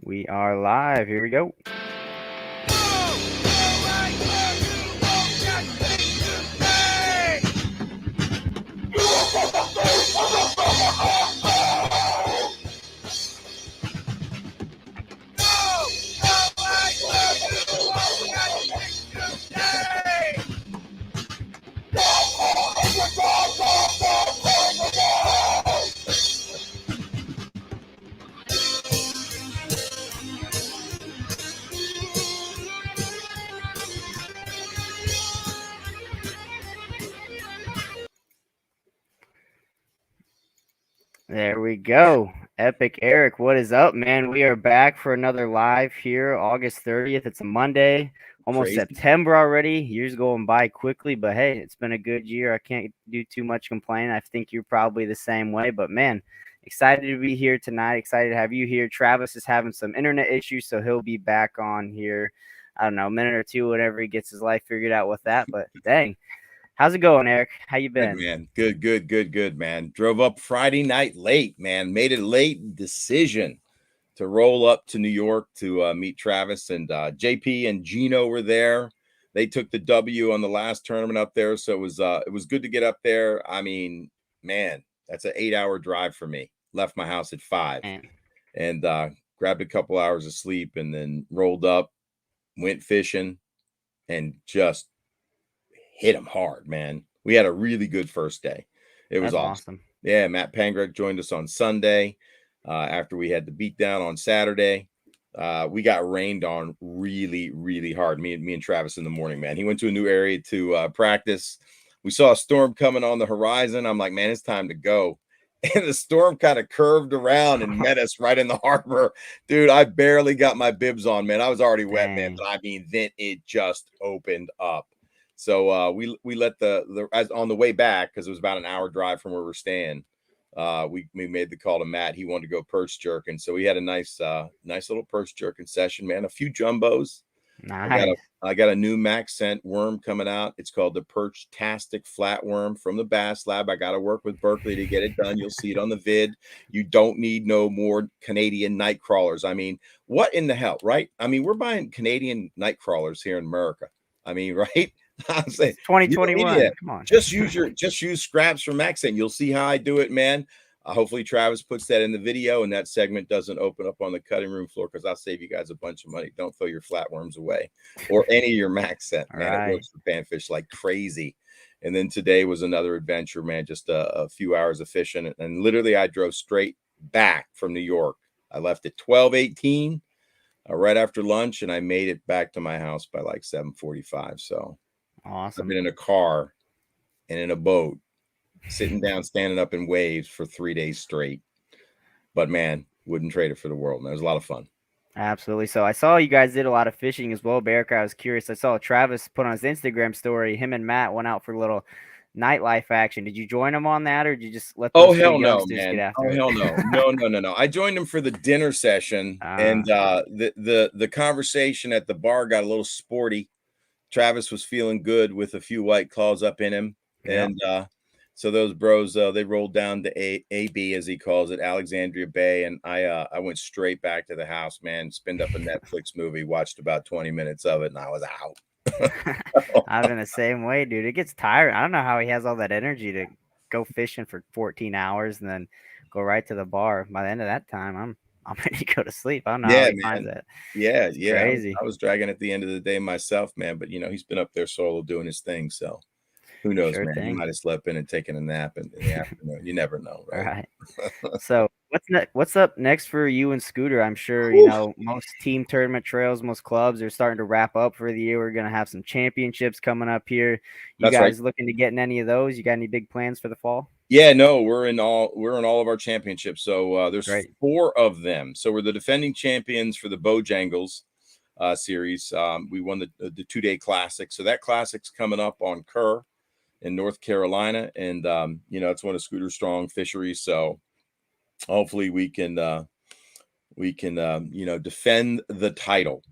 We are live. Here we go. There we go. Epic Eric, what is up, man? We are back for another live here, August 30th. It's a Monday, almost Crazy. September already. Years going by quickly, but hey, it's been a good year. I can't do too much complaining. I think you're probably the same way, but man, excited to be here tonight. Excited to have you here. Travis is having some internet issues, so he'll be back on here, I don't know, a minute or two, whenever he gets his life figured out with that. But dang, how's it going, Eric? How you Good, been? man. Good, man. Drove up Friday night late, man. Made a late decision to roll up to New York to meet Travis, and JP and Gino were there. They took the W on the last tournament up there, so it was good to get up there. I mean, man, that's an 8-hour drive for me. Left my house at 5 Man, and grabbed a couple hours of sleep, and then rolled up, went fishing, and just hit them hard, man. We had a really good first day. It was that's awesome. awesome. Yeah, Matt Pangrek joined us on Sunday after we had the beat down on Saturday. We got rained on really hard. Me and Travis in the morning, man. He went to a new area to practice. We saw a storm coming on the horizon. I'm like, man, it's time to go. And the storm kind of curved around and met us right in the harbor. Dude, I barely got my bibs on, man. I was already wet, man. Dang. But I mean, then it just opened up. So we let the as on the way back, because it was about an hour drive from where we're staying. We made the call to Matt. He wanted to go perch jerking, so we had a nice little perch jerking session, man. A few jumbos. Nice. I got a new Max scent worm coming out. It's called the Perch-tastic flatworm from the Bass Lab. I got to work with Berkeley to get it done. You'll see it on the vid. You don't need no more Canadian night crawlers. I mean, what in the hell, right? I mean, we're buying Canadian night crawlers here in America. I mean, right? I'm saying It's you don't need 2021. that. Come on. Just use scraps from Accent. You'll see how I do it, man. Hopefully Travis puts that in the video and that segment doesn't open up on the cutting room floor, because I'll save you guys a bunch of money. Don't throw your flatworms away or any of your Max scent, All man. It right. works for panfish like crazy. And then today was another adventure, man. Just a few hours of fishing, and literally I drove straight back from New York. I left at 12:18 right after lunch, and I made it back to my house by like 7:45. So I've Awesome. been in a car and in a boat, sitting down, standing up in waves for 3 days straight. But man, wouldn't trade it for the world. Man, it was a lot of fun. Absolutely. So I saw you guys did a lot of fishing as well, Barrick. I was curious. I saw Travis put on his Instagram story. Him and Matt went out for a little nightlife action. Did you join them on that, or did you just let Oh those two hell no, youngsters get man. after Oh it? hell no. No. I joined him for the dinner session, and the conversation at the bar got a little sporty. Travis was feeling good with a few white claws up in him. Yep. And so those bros, they rolled down to AB, as he calls it, Alexandria Bay, and I went straight back to the house, man. Spinned up a Netflix movie, watched about 20 minutes of it, and I was out. I've been the same way, dude. It gets tired. I don't know how he has all that energy to go fishing for 14 hours and then go right to the bar. By the end of that time, I'm ready to go to sleep. I don't know how Yeah, he finds man. that. Yeah, It's yeah. crazy. I was dragging at the end of the day myself, man. But he's been up there solo doing his thing. So who knows, Sure man? He thing. might have slept in and taken a nap in the afternoon. You never know, All right? right. So what's up next for you and Scooter? I'm sure Whew, most team tournament trails, most clubs are starting to wrap up for the year. We're gonna have some championships coming up here. You that's right. guys looking to get in any of those? You got any big plans for the fall? Yeah, no, we're in all of our championships. So there's Great. 4 of them. So we're the defending champions for the Bojangles series. We won the 2-day classic. So that classic's coming up on Kerr in North Carolina, and it's one of Scooter Strong fisheries. So hopefully we can defend the title.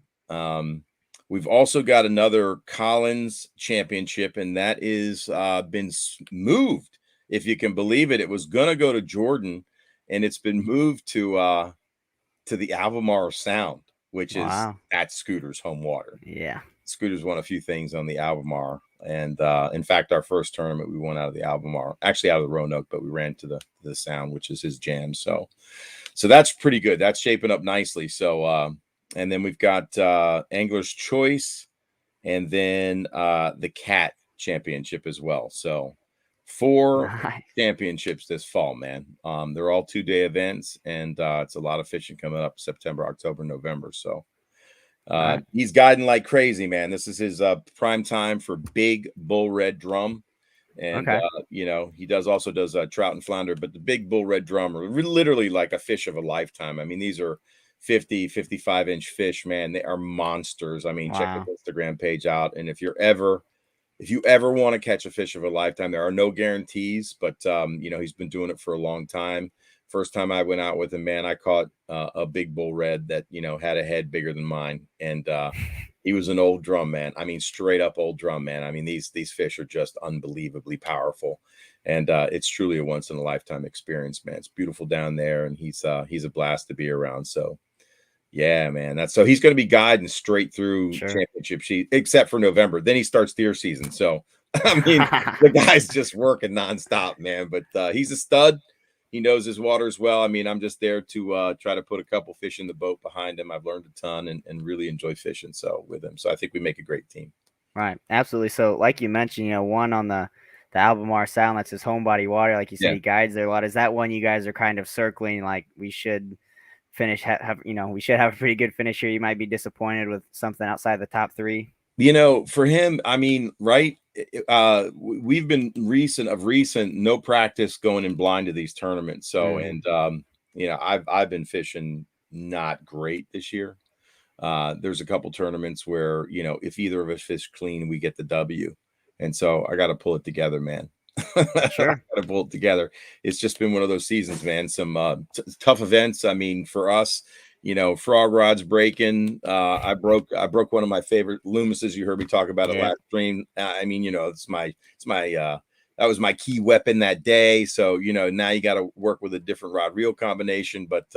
We've also got another Collins championship, and that is been moved. If you can believe it, it was going to go to Jordan, and it's been moved to to the Albemarle Sound, which is Wow. at Scooter's home water. Yeah. Scooter's won a few things on the Albemarle. And in fact, our first tournament, we won out of the Albemarle, actually out of the Roanoke, but we ran to the Sound, which is his jam. So that's pretty good. That's shaping up nicely. So, and then we've got Angler's Choice, and then the Cat Championship as well. So 4 Nice. championships this fall, man. They're all 2-day events, and it's a lot of fishing coming up September, October, November. So Right. he's guiding like crazy, man. This is his prime time for big bull red drum. And Okay. you know, he also does trout and flounder, but the big bull red drum are literally like a fish of a lifetime. I mean, these are 55-inch fish, man. They are monsters. I mean, check Wow. his Instagram page out. And if you ever want to catch a fish of a lifetime, there are no guarantees, but you know, he's been doing it for a long time. First time I went out with him, man, I caught a big bull red that, you know, had a head bigger than mine. And he was an old drum, man. I mean, straight up old drum, man. I mean, these fish are just unbelievably powerful. And it's truly a once in a lifetime experience, man. It's beautiful down there, and he's a blast to be around. So yeah, man. So he's going to be guiding straight through Sure. championship sheet, except for November. Then he starts deer season. So I mean, the guy's just working nonstop, man. But he's a stud. He knows his waters well. I mean, I'm just there to try to put a couple fish in the boat behind him. I've learned a ton and really enjoy fishing with him. So I think we make a great team. Right. Absolutely. So, like you mentioned, you know, one on the Albemarle Sound, that's his home body water. Like you said, Yeah. he guides there a lot. Is that one you guys are kind of circling? Like we should finish, you know, we should have a pretty good finish here. You might be disappointed with something outside the top 3. You know, for him, I mean, right. We've been recent, no practice going in blind to these tournaments. So, and you know, I've been fishing not great this year. There's a couple tournaments where, you know, if either of us fish clean, we get the W. And so I got to pull it together, man. Sure. I got to pull it together. It's just been one of those seasons, man. Some tough events. I mean, for us, you know, frog rods breaking. I broke one of my favorite Loomises. You heard me talk about it last stream. I mean, you know, that was my key weapon that day. So, you know, now you got to work with a different rod reel combination. But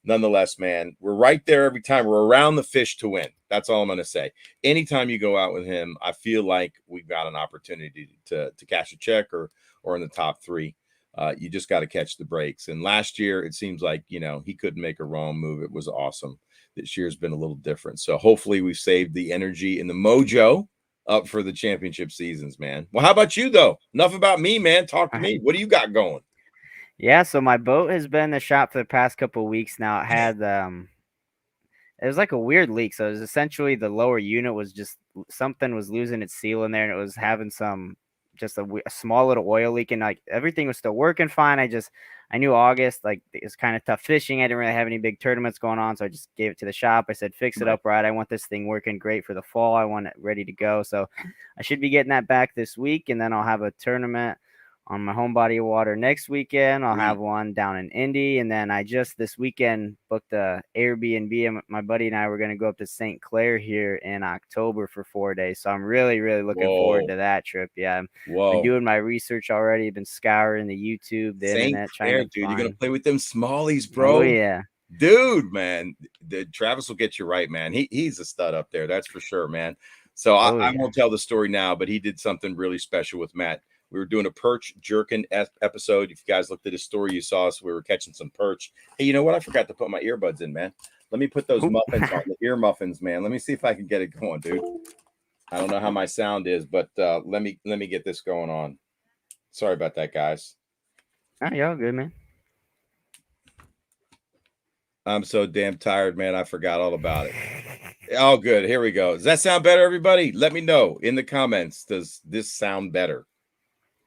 nonetheless, man, we're right there every time. We're around the fish to win. That's all I'm going to say. Anytime you go out with him, I feel like we've got an opportunity to cash a check or in the top 3. You just got to catch the breaks. And last year, it seems like, you know, he couldn't make a wrong move. It was awesome. This year's been a little different. So hopefully we've saved the energy and the mojo up for the championship seasons, man. Well, how about you, though? Enough about me, man. Talk to me. What do you got going? Yeah, so my boat has been in the shop for the past couple of weeks now. It had it was like a weird leak. So it was essentially the lower unit was just something was losing its seal in there, and it was having a small little oil leak, and like everything was still working fine. I knew August, like it was kind of tough fishing. I didn't really have any big tournaments going on, so I just gave it to the shop. I said, fix it up right. I want this thing working great for the fall. I want it ready to go. So I should be getting that back this week, and then I'll have a tournament on my home body of water next weekend. I'll have one down in Indy, and then I just this weekend booked a Airbnb, and my buddy and I were going to go up to St. Clair here in October for 4 days. So I'm really, really looking forward to that trip. Yeah, I've been doing my research already. Been scouring the YouTube, the internet, trying to dude, find. you're gonna play with them smallies, bro. Oh yeah, dude, man. Travis will get you right, man. He's a stud up there, that's for sure, man. So I won't tell the story now, but he did something really special with Matt. We were doing a perch jerkin episode. If you guys looked at his story, you saw us. We were catching some perch. Hey, you know what? I forgot to put my earbuds in, man. Let me put those muffins on, the ear muffins, man. Let me see if I can get it going, dude. I don't know how my sound is, but let me get this going on. Sorry about that, guys. Oh, y'all good, man. I'm so damn tired, man. I forgot all about it. Oh, good. Here we go. Does that sound better, everybody? Let me know in the comments. Does this sound better?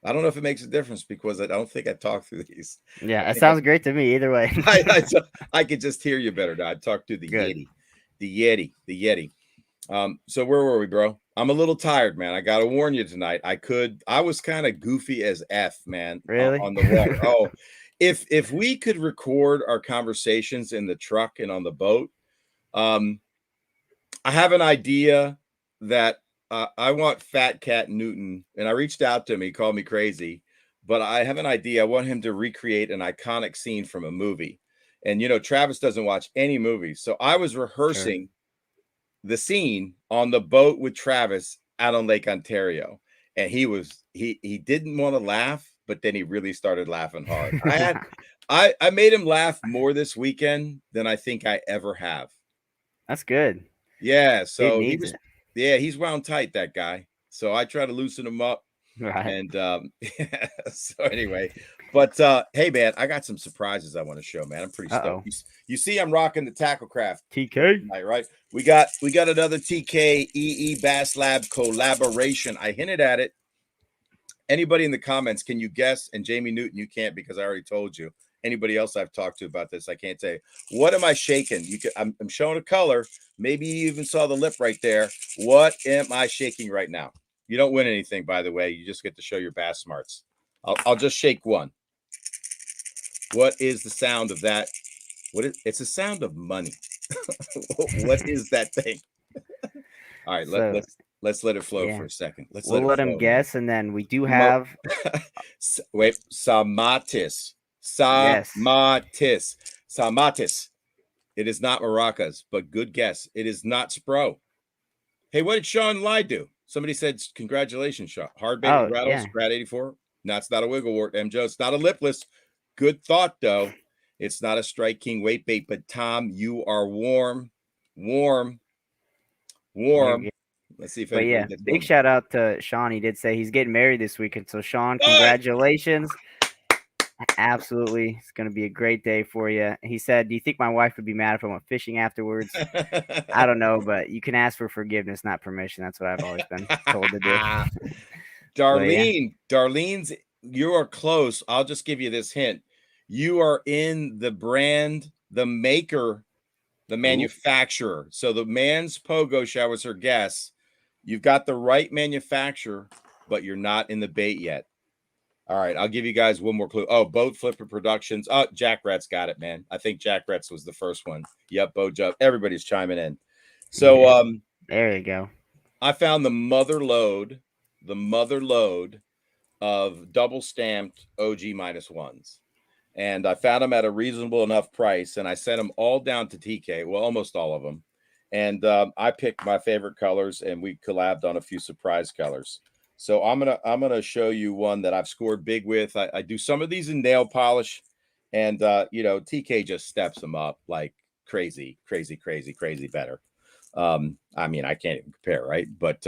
I don't know if it makes a difference because I don't think I talk through these. Yeah, it sounds great to me either way. I could just hear you better now. I talk through the Good. Yeti. So where were we, bro? I'm a little tired, man. I gotta warn you tonight. I was kind of goofy as F, man. Really? On the water. Oh, if we could record our conversations in the truck and on the boat, I have an idea that I want Fat Cat Newton, and I reached out to him. He called me crazy, but I have an idea. I want him to recreate an iconic scene from a movie. And Travis doesn't watch any movies, so I was rehearsing the scene on the boat with Travis out on Lake Ontario, and he didn't want to laugh, but then he really started laughing hard. I made him laugh more this weekend than I think I ever have. That's good. Yeah, Kid so needs it. yeah, he's wound tight, that guy. So I try to loosen him up. Right. And yeah, so anyway, but hey man, I got some surprises I want to show, man. I'm pretty stoked. You see, I'm rocking the Tacklecraft TK tonight, right? We got another TK EE Bass Lab collaboration. I hinted at it. Anybody in the comments, can you guess? And Jamie Newton, you can't, because I already told you. Anybody else I've talked to about this, I can't tell you. What am I shaking? I'm showing a color. Maybe you even saw the lip right there. What am I shaking right now? You don't win anything, by the way. You just get to show your bass smarts. I'll just shake one. What is the sound of that? It's a sound of money. What is that thing? All right, let's let it flow for a second. We'll let him guess, and then we do have wait, Samatis. Samatis. It is not maracas, but good guess. It is not Spro. Hey, what did Sean Lai do? Somebody said, congratulations, Sean. Hard bait with rattles, Grad 84. No, it's not a wiggle wart, M. Joe. It's not a lipless. Good thought, though. It's not a Strike King weight bait, but Tom, you are warm. Let's see if big shout out to Sean. He did say he's getting married this weekend. So Sean, congratulations. Absolutely. It's going to be a great day for you. He said, do you think my wife would be mad if I went fishing afterwards? I don't know, but you can ask for forgiveness, not permission. That's what I've always been told to do. Darlene's, you are close. I'll just give you this hint. You are in the brand, the maker, the manufacturer. So the man's Pogo Show was her guess. You've got the right manufacturer, but you're not in the bait yet. All right, I'll give you guys one more clue. Oh, Boat Flipper Productions. Oh, Jack Rat's got it, man. I think Jack Rat's was the first one. Yep, Bo Jump. Everybody's chiming in. So there you go. I found the mother load of double stamped OG -1s. And I found them at a reasonable enough price, and I sent them all down to TK. Well, almost all of them. And I picked my favorite colors, and we collabed on a few surprise colors. So I'm gonna show you one that I've scored big with. I do some of these in nail polish, and TK just steps them up like crazy better. I mean, I can't even compare, right? But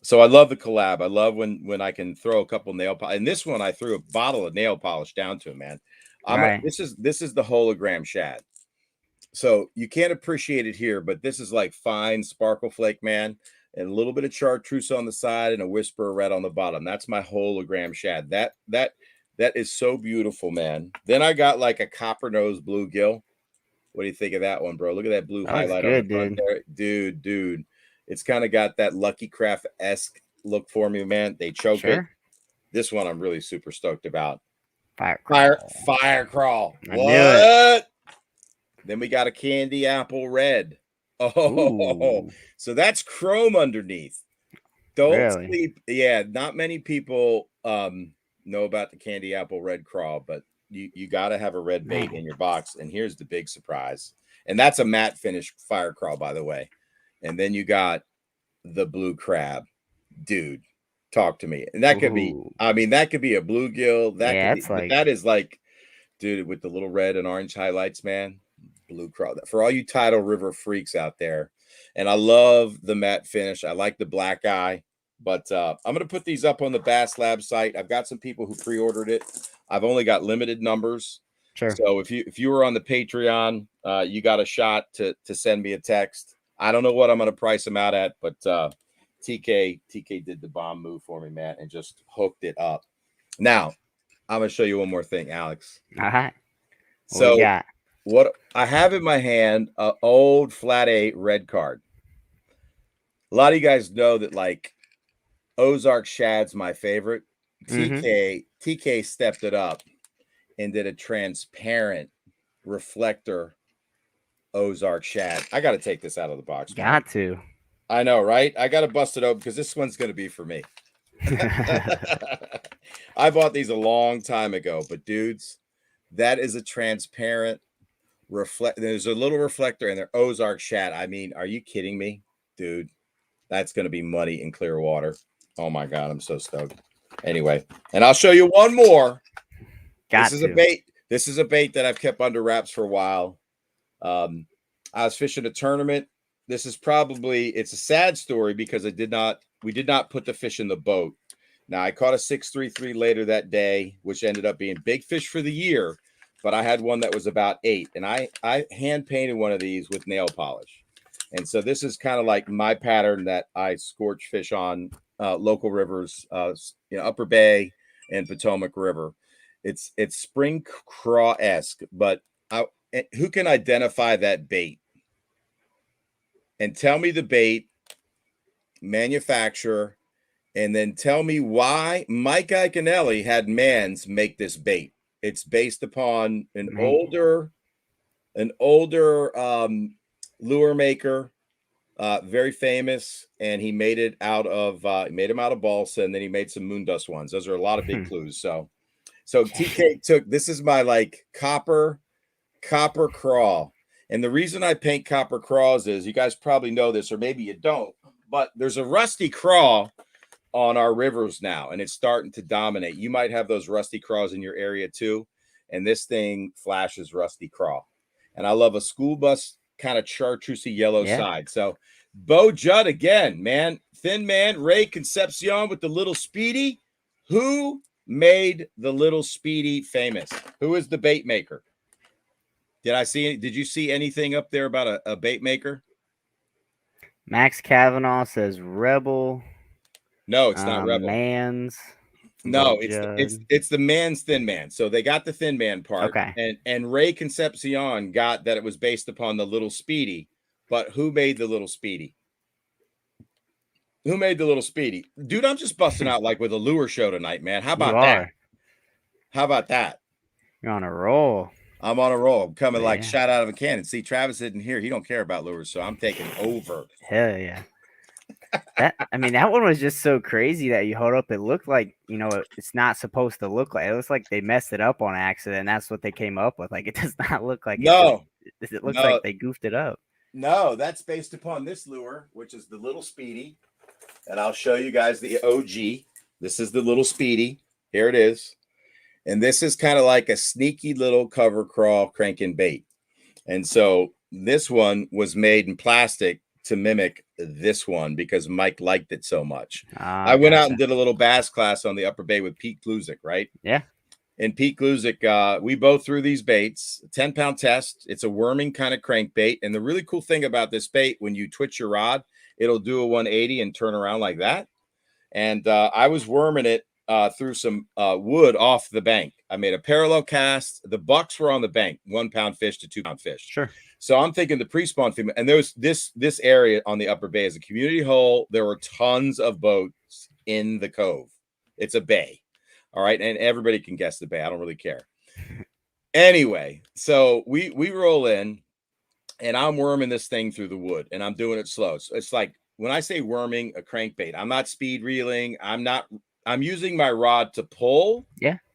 so I love the collab. I love when I can throw a couple nail polish. And this one, I threw a bottle of nail polish down to him, man. This is the hologram shad. So you can't appreciate it here, but this is like fine sparkle flake, man. And a little bit of chartreuse on the side and a whisper of red on the bottom. That's my hologram shad. That is so beautiful, man. Then I got like a copper nose bluegill. What do you think of that one, bro? Look at that blue highlight on the front there. Dude. It's kind of got that Lucky Craft-esque look for me, man. They choke it. This one I'm really super stoked about. Fire crawl. What? Then we got a candy apple red. Oh, so that's chrome underneath. Don't sleep. Yeah, not many people know about the candy apple red crawl, but you got to have a red bait in your box. And here's the big surprise. And that's a matte finish fire crawl, by the way. And then you got the blue crab. Dude, talk to me. And that could be, I mean, that could be a bluegill. That is like, dude, with the little red and orange highlights, man. Blue crawl. For all you Tidal River freaks out there. And I love the matte finish. I like the black eye. But I'm going to put these up on the Bass Lab site. I've got some people who pre-ordered it. I've only got limited numbers. Sure. So if you were on the Patreon, you got a shot to send me a text. I don't know what I'm going to price them out at, but TK did the bomb move for me, man, and just hooked it up. Now, I'm going to show you one more thing, Alex. All right. What I have in my hand, an old flat 8 red card. A lot of you guys know that, like, Ozark Shad's my favorite. TK stepped it up and did a transparent reflector Ozark Shad. I got to take this out of the box. Got to. I know, right? I got to bust it open because this one's going to be for me. I bought these a long time ago, but dudes, that is a transparent There's a little reflector in there. Ozark shad. I mean, are you kidding me, dude? That's going to be muddy in clear water. Oh my God, I'm so stoked. Anyway, and I'll show you one more. This is a bait. This is a bait that I've kept under wraps for a while. I was fishing a tournament. This is it's a sad story because we did not put the fish in the boat. Now I caught a 633 later that day, which ended up being big fish for the year, but I had one that was about 8, and I hand painted one of these with nail polish. And so this is kind of like my pattern that I scorch fish on local rivers, Upper Bay and Potomac River. It's spring craw-esque, but who can identify that bait? And tell me the bait, manufacturer, and then tell me why Mike Iaconelli had Mans make this bait. It's based upon an older lure maker, very famous, and he made it out of him out of balsa, and then he made some moon dust ones. Those are a lot of big clues. So TK this is my like copper craw. And the reason I paint copper craws is, you guys probably know this, or maybe you don't, but there's a rusty craw on our rivers now, and it's starting to dominate. You might have those rusty craws in your area too, and this thing flashes rusty craw. And I love a school bus kind of chartreusey yellow side. So Bo Judd again, man, thin man, Ray Concepcion with the little Speedy. Who made the little Speedy famous? Who is the bait maker? Did you see anything up there about a bait maker? Max Kavanaugh says Rebel. No, it's not Rebel. Mans. No, it's the Man's Thin Man. So they got the Thin Man part. Okay. And Ray Concepcion got that it was based upon the little Speedy. But who made the little Speedy? Who made the little Speedy? Dude, I'm just busting out like with a lure show tonight, man. How about that? How about that? You're on a roll. I'm on a roll. I'm coming like shot out of a cannon. See, Travis isn't here. He don't care about lures, so I'm taking over. Hell yeah. That one was just so crazy that you hold up. It looked like, it's not supposed to look like. It looks like they messed it up on accident, and that's what they came up with. Like, it does not look like it looks like they goofed it up. No, that's based upon this lure, which is the little Speedy. And I'll show you guys the OG. This is the little Speedy. Here it is. And this is kind of like a sneaky little cover crawl cranking bait. And so this one was made in plastic to mimic this one because Mike liked it so much. I went out and did a little bass class on the Upper Bay with Pete Gluzik, right? Yeah. And Pete Gluzik, we both threw these baits, 10-pound test. It's a worming kind of crankbait. And the really cool thing about this bait, when you twitch your rod, it'll do a 180 and turn around like that. And I was worming it through some wood off the bank. I made a parallel cast. The bucks were on the bank, 1-pound fish to 2-pound fish. Sure. So I'm thinking the pre-spawn female, and there was this area on the Upper Bay is a community hole. There were tons of boats in the cove. It's a bay. All right. And everybody can guess the bay. I don't really care. Anyway, so we roll in, and I'm worming this thing through the wood, and I'm doing it slow. So it's like, when I say worming a crankbait, I'm not speed reeling. I'm using my rod to pull,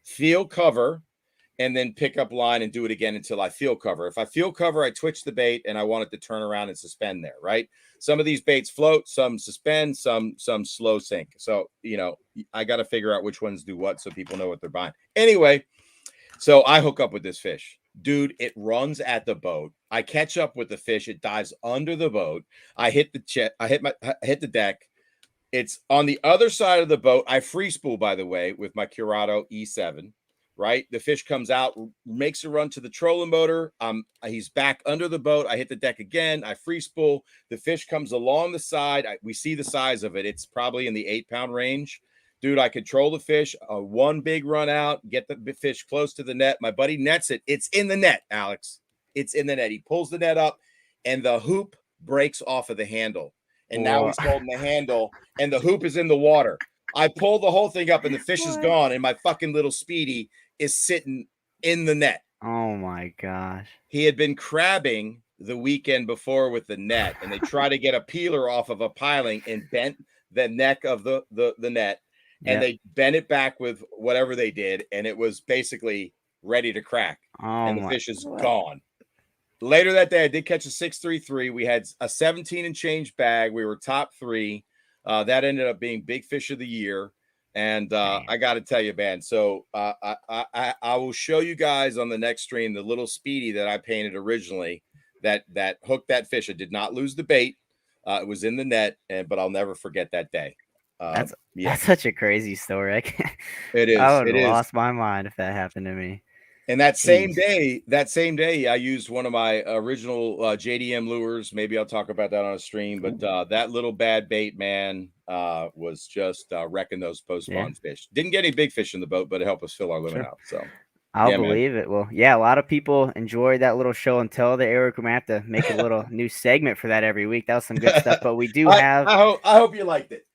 feel cover, and then pick up line and do it again until I feel cover. If I feel cover, I twitch the bait and I want it to turn around and suspend there, right? Some of these baits float, some suspend, some slow sink. So, I got to figure out which ones do what so people know what they're buying. Anyway, so I hook up with this fish. Dude, it runs at the boat. I catch up with the fish. It dives under the boat. I hit the deck. It's on the other side of the boat. I free spool, by the way, with my Curado E7, right? The fish comes out, makes a run to the trolling motor. He's back under the boat. I hit the deck again. I free spool. The fish comes along the side. We see the size of it. It's probably in the 8-pound range. Dude, I control the fish. One big run out, get the fish close to the net. My buddy nets it. It's in the net, Alex. It's in the net. He pulls the net up, and the hoop breaks off of the handle. And now he's holding the handle, and the hoop is in the water. I pull the whole thing up, and the fish is gone, and my fucking little Speedy is sitting in the net. Oh, my gosh. He had been crabbing the weekend before with the net, and they tried to get a peeler off of a piling and bent the neck of the net, and they bent it back with whatever they did, and it was basically ready to crack, and the fish is gone. later that day, I did catch a 633. We had a 17 and change bag. We were top 3. That ended up being big fish of the year. And I got to tell you, man. So I will show you guys on the next stream the little speedy that I painted originally that hooked that fish. I did not lose the bait. It was in the net, but I'll never forget that day. That's such a crazy story. It is. I would It have is. lost my mind if that happened to me. And that same day, I used one of my original JDM lures. Maybe I'll talk about that on a stream. But that little bad bait, man, was just wrecking those post-spawn fish. Didn't get any big fish in the boat, but it helped us fill our limit out. So I'll believe it. Well, yeah, a lot of people enjoyed that little show and tell. Eric, we might have to make a little new segment for that every week. That was some good stuff. But we do have. I hope you liked it.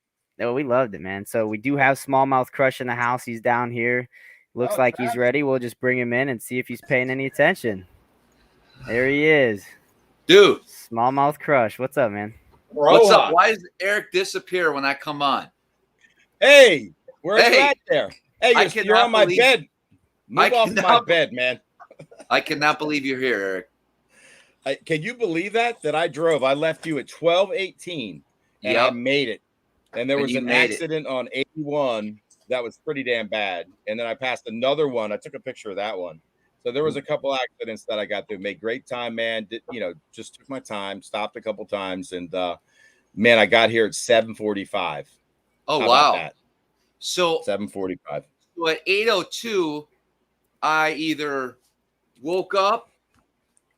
Oh, we loved it, man. So we do have SmallmouthCrush in the house. He's down here. Looks like he's ready. We'll just bring him in and see if he's paying any attention. There he is. Dude. SmallmouthCrush. What's up, man? What's up? Why does Eric disappear when I come on? Hey, where are you at there? Hey, you're on my bed. Move off my bed, man. I cannot believe you're here, Eric. Can you believe that I drove? I left you at 12:18 and I made it. And there was an accident on 81 that was pretty damn bad. And then I passed another one. I took a picture of that one. So there was a couple accidents that I got through. Made great time, man. Just took my time, stopped a couple times, and man, I got here at 7:45. Oh, wow. So 7:45. So at 8:02, I either woke up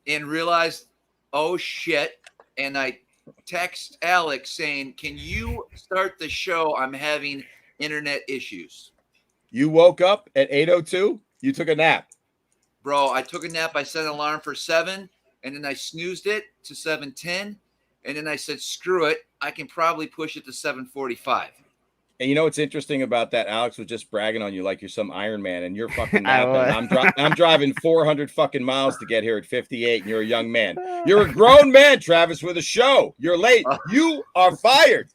and realized, oh shit, and I text Alex saying, can you start the show? I'm having internet issues. You woke up at 8:02? You took a nap? Bro, I took a nap. I set an alarm for 7, and then I snoozed it to 7:10, and then I said, screw it. I can probably push it to 7:45. And you know what's interesting about that? Alex was just bragging on you like you're some Iron Man, and you're fucking napping. I'm driving 400 fucking miles to get here at 58, and you're a young man. You're a grown man, Travis, with a show. You're late. You are fired.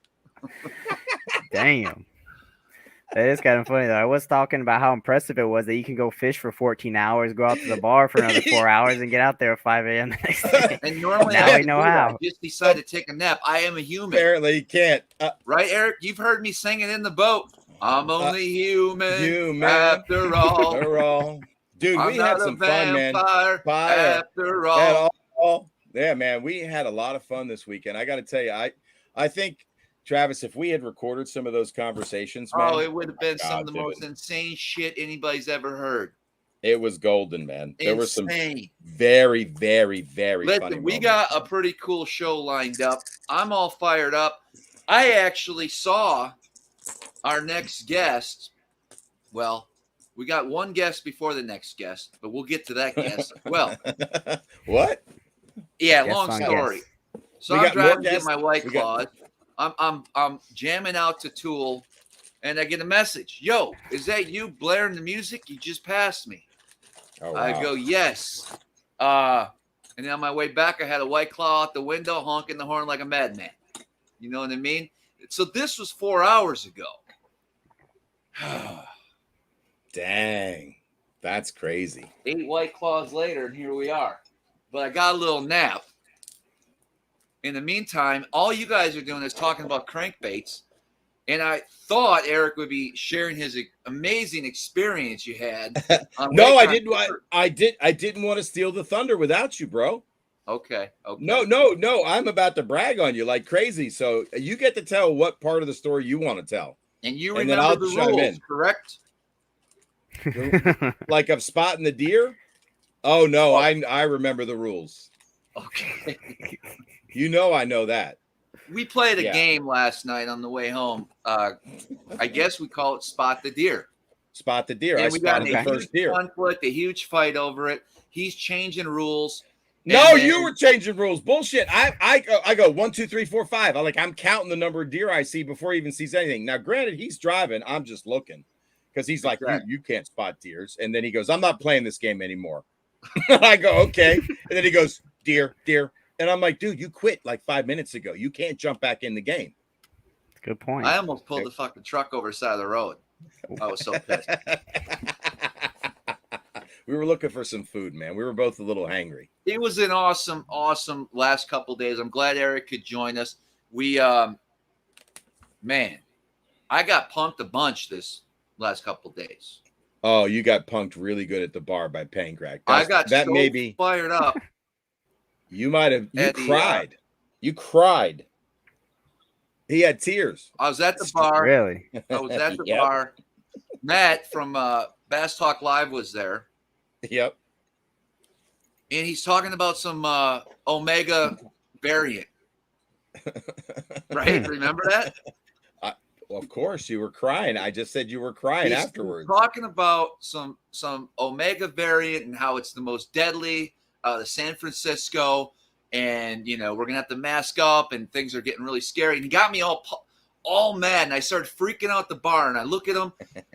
Damn. That is kind of funny, though. I was talking about how impressive it was that you can go fish for 14 hours, go out to the bar for another 4 hours, and get out there at 5 a.m. the next day. And normally now we know how. I just decided to take a nap. I am a human. Apparently you can't. Right, Eric? You've heard me singing in the bout. I'm only human after all. After all. Dude, we had some fun, man. After all. Yeah, man, we had a lot of fun this weekend. I got to tell you, I think, Travis, if we had recorded some of those conversations, man, it would have been some of the most insane shit anybody's ever heard. It was golden, man. There were some very, very, very funny moments. We got a pretty cool show lined up. I'm all fired up. I actually saw our next guest. Well, we got one guest before the next guest, but we'll get to that guest. Well, what? Yeah, long story. So I'm driving to get my White Claws. I'm jamming out to Tool, and I get a message. Yo, is that you blaring the music? You just passed me. Oh, wow. I go, yes. And then on my way back, I had a White Claw out the window, honking the horn like a madman. You know what I mean? So this was 4 hours ago. Dang. That's crazy. 8 White Claws later, and here we are. But I got a little nap. In the meantime, all you guys are doing is talking about crankbaits. And I thought Eric would be sharing his amazing experience you had. No, I didn't. I didn't want to steal the thunder without you, bro. Okay. No. I'm about to brag on you like crazy. So you get to tell what part of the story you want to tell. And you remember the rules, correct? Like of spotting the deer? Oh, no, I remember the rules. Okay. You know I know that. We played a game last night on the way home. I guess we call it Spot the Deer. Spot the Deer. And I spotted the first deer. Conflict, a huge fight over it. He's changing rules. No, you were changing rules. Bullshit. I go 1, 2, 3, 4, 5. I'm counting the number of deer I see before he even sees anything. Now, granted, he's driving. I'm just looking because he's like, you can't spot deers. And then he goes, I'm not playing this game anymore. I go, okay. And then he goes, deer. And I'm like, dude, you quit like 5 minutes ago. You can't jump back in the game. Good point. I almost pulled the fucking truck over the side of the road. I was so pissed. we were looking for some food, man. We were both a little hangry. It was an awesome last couple of days. I'm glad Eric could join us. We, man, I got punked a bunch this last couple of days. Oh, you got punked really good at the bar by Pancrack. I got that so maybe fired up. You might have. You Eddie, cried. You cried. He had tears. I was at the bar. Really? I was at the Yep. bar. Matt from Bass Talk Live was there. Yep. And he's talking about some Omega variant. Right? Remember that? Well, of course, you were crying. I just said you were crying He's afterwards. talking about some Omega variant and how it's the most deadly out of San Francisco. And, you know, we're going to have to mask up and things are getting really scary. And he got me all mad. And I started freaking out at the bar. And I look at him.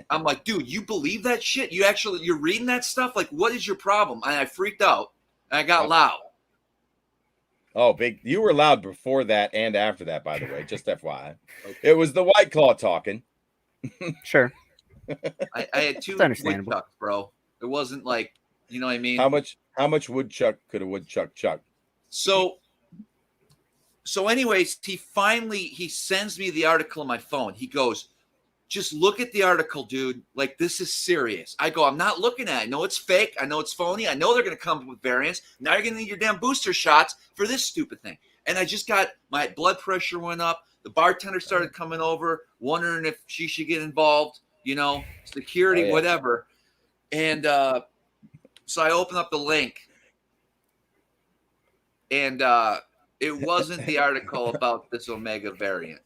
I'm like, dude, you believe that shit? You're reading that stuff? Like, what is your problem? And I freaked out. And I got loud. Oh, big. You were loud before that and after that, by the way, just FYI. Okay. It was the White Claw talking. Sure. I had 2 woodchucks, bro. It wasn't like, you know what I mean? How much woodchuck could a woodchuck chuck? So anyways, he sends me the article on my phone. He goes, just look at the article, dude. Like, this is serious. I go, I'm not looking at it. I know it's fake. I know it's phony. I know they're going to come up with variants. Now you're going to need your damn booster shots for this stupid thing. And I just got, my blood pressure went up. The bartender started coming over, wondering if she should get involved, you know, security, whatever. And so I opened up the link. And it wasn't the article about this Omega variant.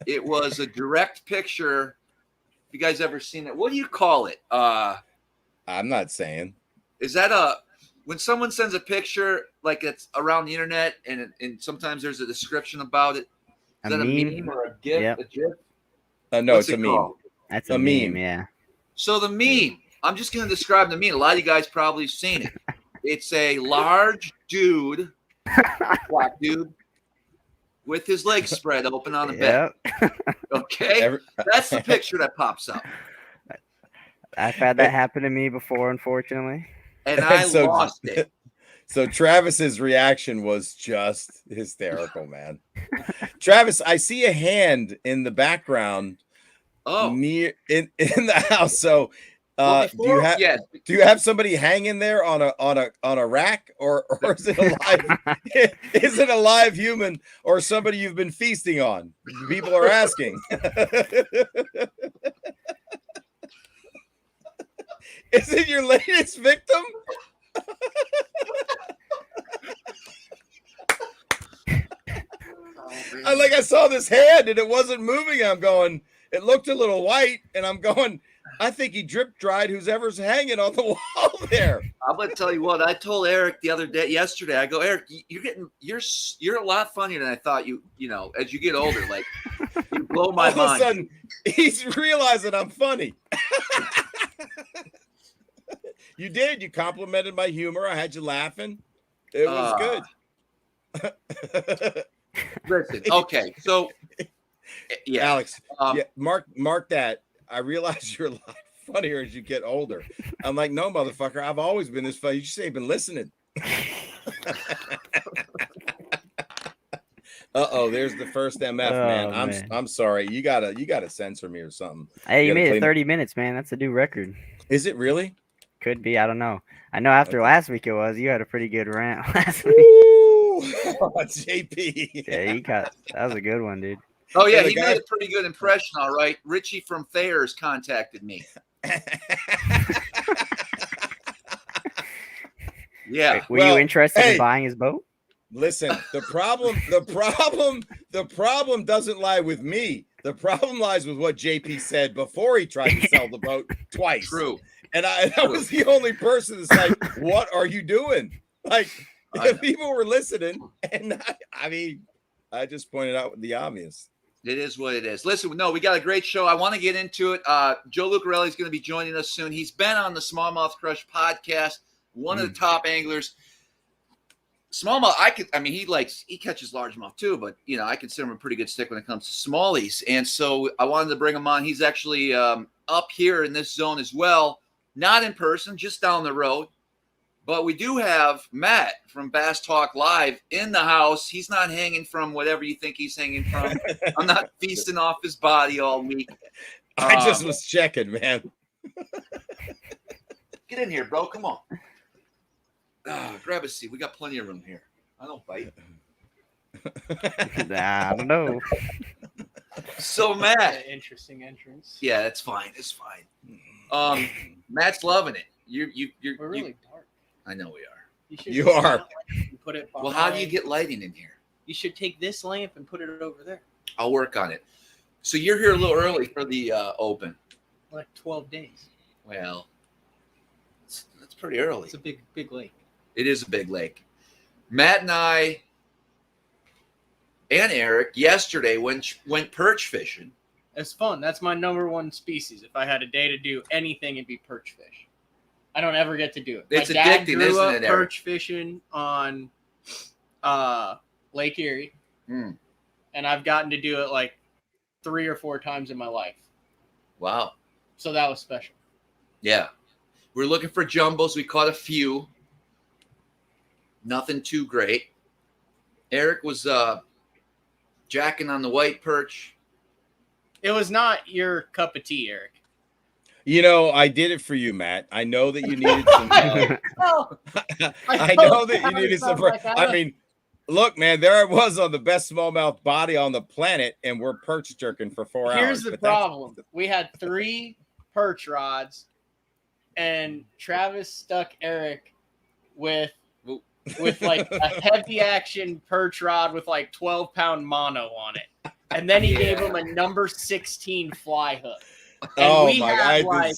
It was a direct picture. If you guys ever seen it, what do you call it? I'm not saying. Is that when someone sends a picture like it's around the internet and sometimes there's a description about it? Is that a meme or a GIF? Yep. A GIF? No, What's it's a meme. called? That's a meme, yeah. So the meme, I'm just going to describe the meme. A lot of you guys probably have seen it. It's a large dude, black dude, with his legs spread open on the bed. Okay? That's the picture that pops up. I've had that happen to me before, unfortunately. And I lost it. So Travis's reaction was just hysterical, man. Travis, I see a hand in the background near in the house. So do you have somebody hanging there on a rack, or is it a live is it a live human or somebody you've been feasting on? People are asking. Is it your latest victim? I saw this hand and it wasn't moving. I'm going, it looked a little white, and I'm going, I think he drip dried whoever's hanging on the wall there. I'm gonna tell you what, I told Eric yesterday. I go, Eric, you're a lot funnier than I thought. You know, as you get older, like you blow my mind. All of a sudden, he's realizing I'm funny. You did. You complimented my humor. I had you laughing. It was good. Listen, okay, so yeah, Alex, mark that. I realize you're a lot funnier as you get older. I'm like, no, motherfucker, I've always been this funny. You just ain't been listening. There's the first MF, man. I'm sorry. You gotta censor me or something. Hey, you made it 30 minutes, man. That's a new record. Is it really? Could be. I don't know. I know after last week it was. You had a pretty good rant last week. JP. Yeah, that was a good one, dude. Oh, yeah, he made a pretty good impression, all right. Richie from Thayer's contacted me. Yeah. Were you interested in buying his boat? Listen, the problem doesn't lie with me. The problem lies with what JP said before he tried to sell the boat twice. True. And I was the only person that's like, what are you doing? Like, people were listening, and I just pointed out the obvious. It is what it is. Listen, no, we got a great show. I want to get into it. Joe Lucarelli is going to be joining us soon. He's been on the SmallmouthCrush podcast, one of the top anglers. Smallmouth, he catches largemouth too, but you know, I consider him a pretty good stick when it comes to smallies. And so I wanted to bring him on. He's actually up here in this zone as well. not in person, just down the road. But we do have Matt from Bass Talk Live in the house. He's not hanging from whatever you think he's hanging from. I'm not feasting off his body all week. I just was checking, man. Get in here, bro. Come on. Grab a seat. We got plenty of room here. I don't bite. I don't know. So, Matt. Interesting entrance. Yeah, that's fine. It's fine. Matt's loving it. We're really dark. I know we are. You are. Put it Well, how do you get lighting in here? You should take this lamp and put it over there. I'll work on it. So you're here a little early for the open. Like 12 days. Well, that's pretty early. It's a big lake. It is a big lake. Matt and I and Eric yesterday went perch fishing. It's fun. That's my number one species. If I had a day to do anything, it'd be perch fish. I don't ever get to do it. It's my dad addicting, grew isn't up it, Eric? perch fishing on Lake Erie. Mm. And I've gotten to do it like 3 or 4 times in my life. Wow. So that was special. Yeah. We're looking for jumbos. We caught a few. Nothing too great. Eric was jacking on the white perch. It was not your cup of tea, Eric. You know, I did it for you, Matt. I know that you needed some. Oh, I know that you needed some. I mean, look, man, there I was on the best smallmouth body on the planet, and we're perch jerking for 4 hours. Here's the problem. We had 3 perch rods, and Travis stuck Eric with like a heavy action perch rod with like 12-pound mono on it. And then he gave him a number 16 fly hook. And we had like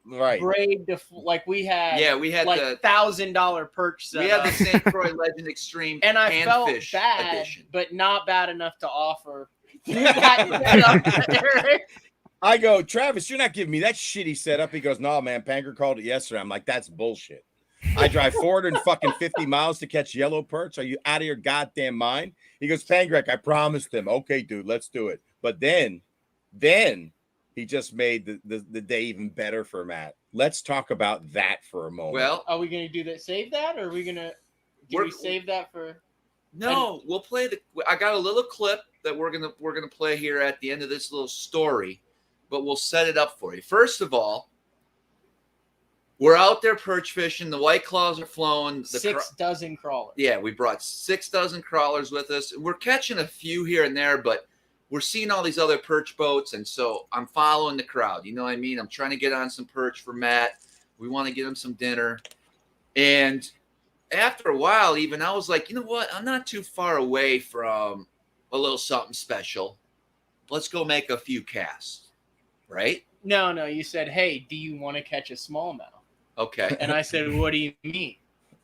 braid like we had like $1,000 perch set we had up. the St. Croix Legend Extreme and I felt Panfish bad, edition. but not bad enough to offer that setup to Eric. I go, Travis, you're not giving me that shitty setup. He goes, no, man, Panger called it yesterday. I'm like, that's bullshit. I drive 450 miles to catch yellow perch. Are you out of your goddamn mind? He goes, Pangrek, I promised him. Okay, dude, let's do it. But then he just made the day even better for Matt. Let's talk about that for a moment. Well, are we going to do that? Save that, or are we going to? We save that for? No, we'll play I got a little clip that we're gonna play here at the end of this little story, but we'll set it up for you. First of all, we're out there perch fishing. The white claws are flowing. 6 dozen crawlers. Yeah, we brought 6 dozen crawlers with us. We're catching a few here and there, but we're seeing all these other perch boats, and so I'm following the crowd. You know what I mean? I'm trying to get on some perch for Matt. We want to get him some dinner. And after a while, even, I was like, you know what? I'm not too far away from a little something special. Let's go make a few casts, right? No. You said, hey, do you want to catch a smallmouth? Okay. And I said, what do you mean?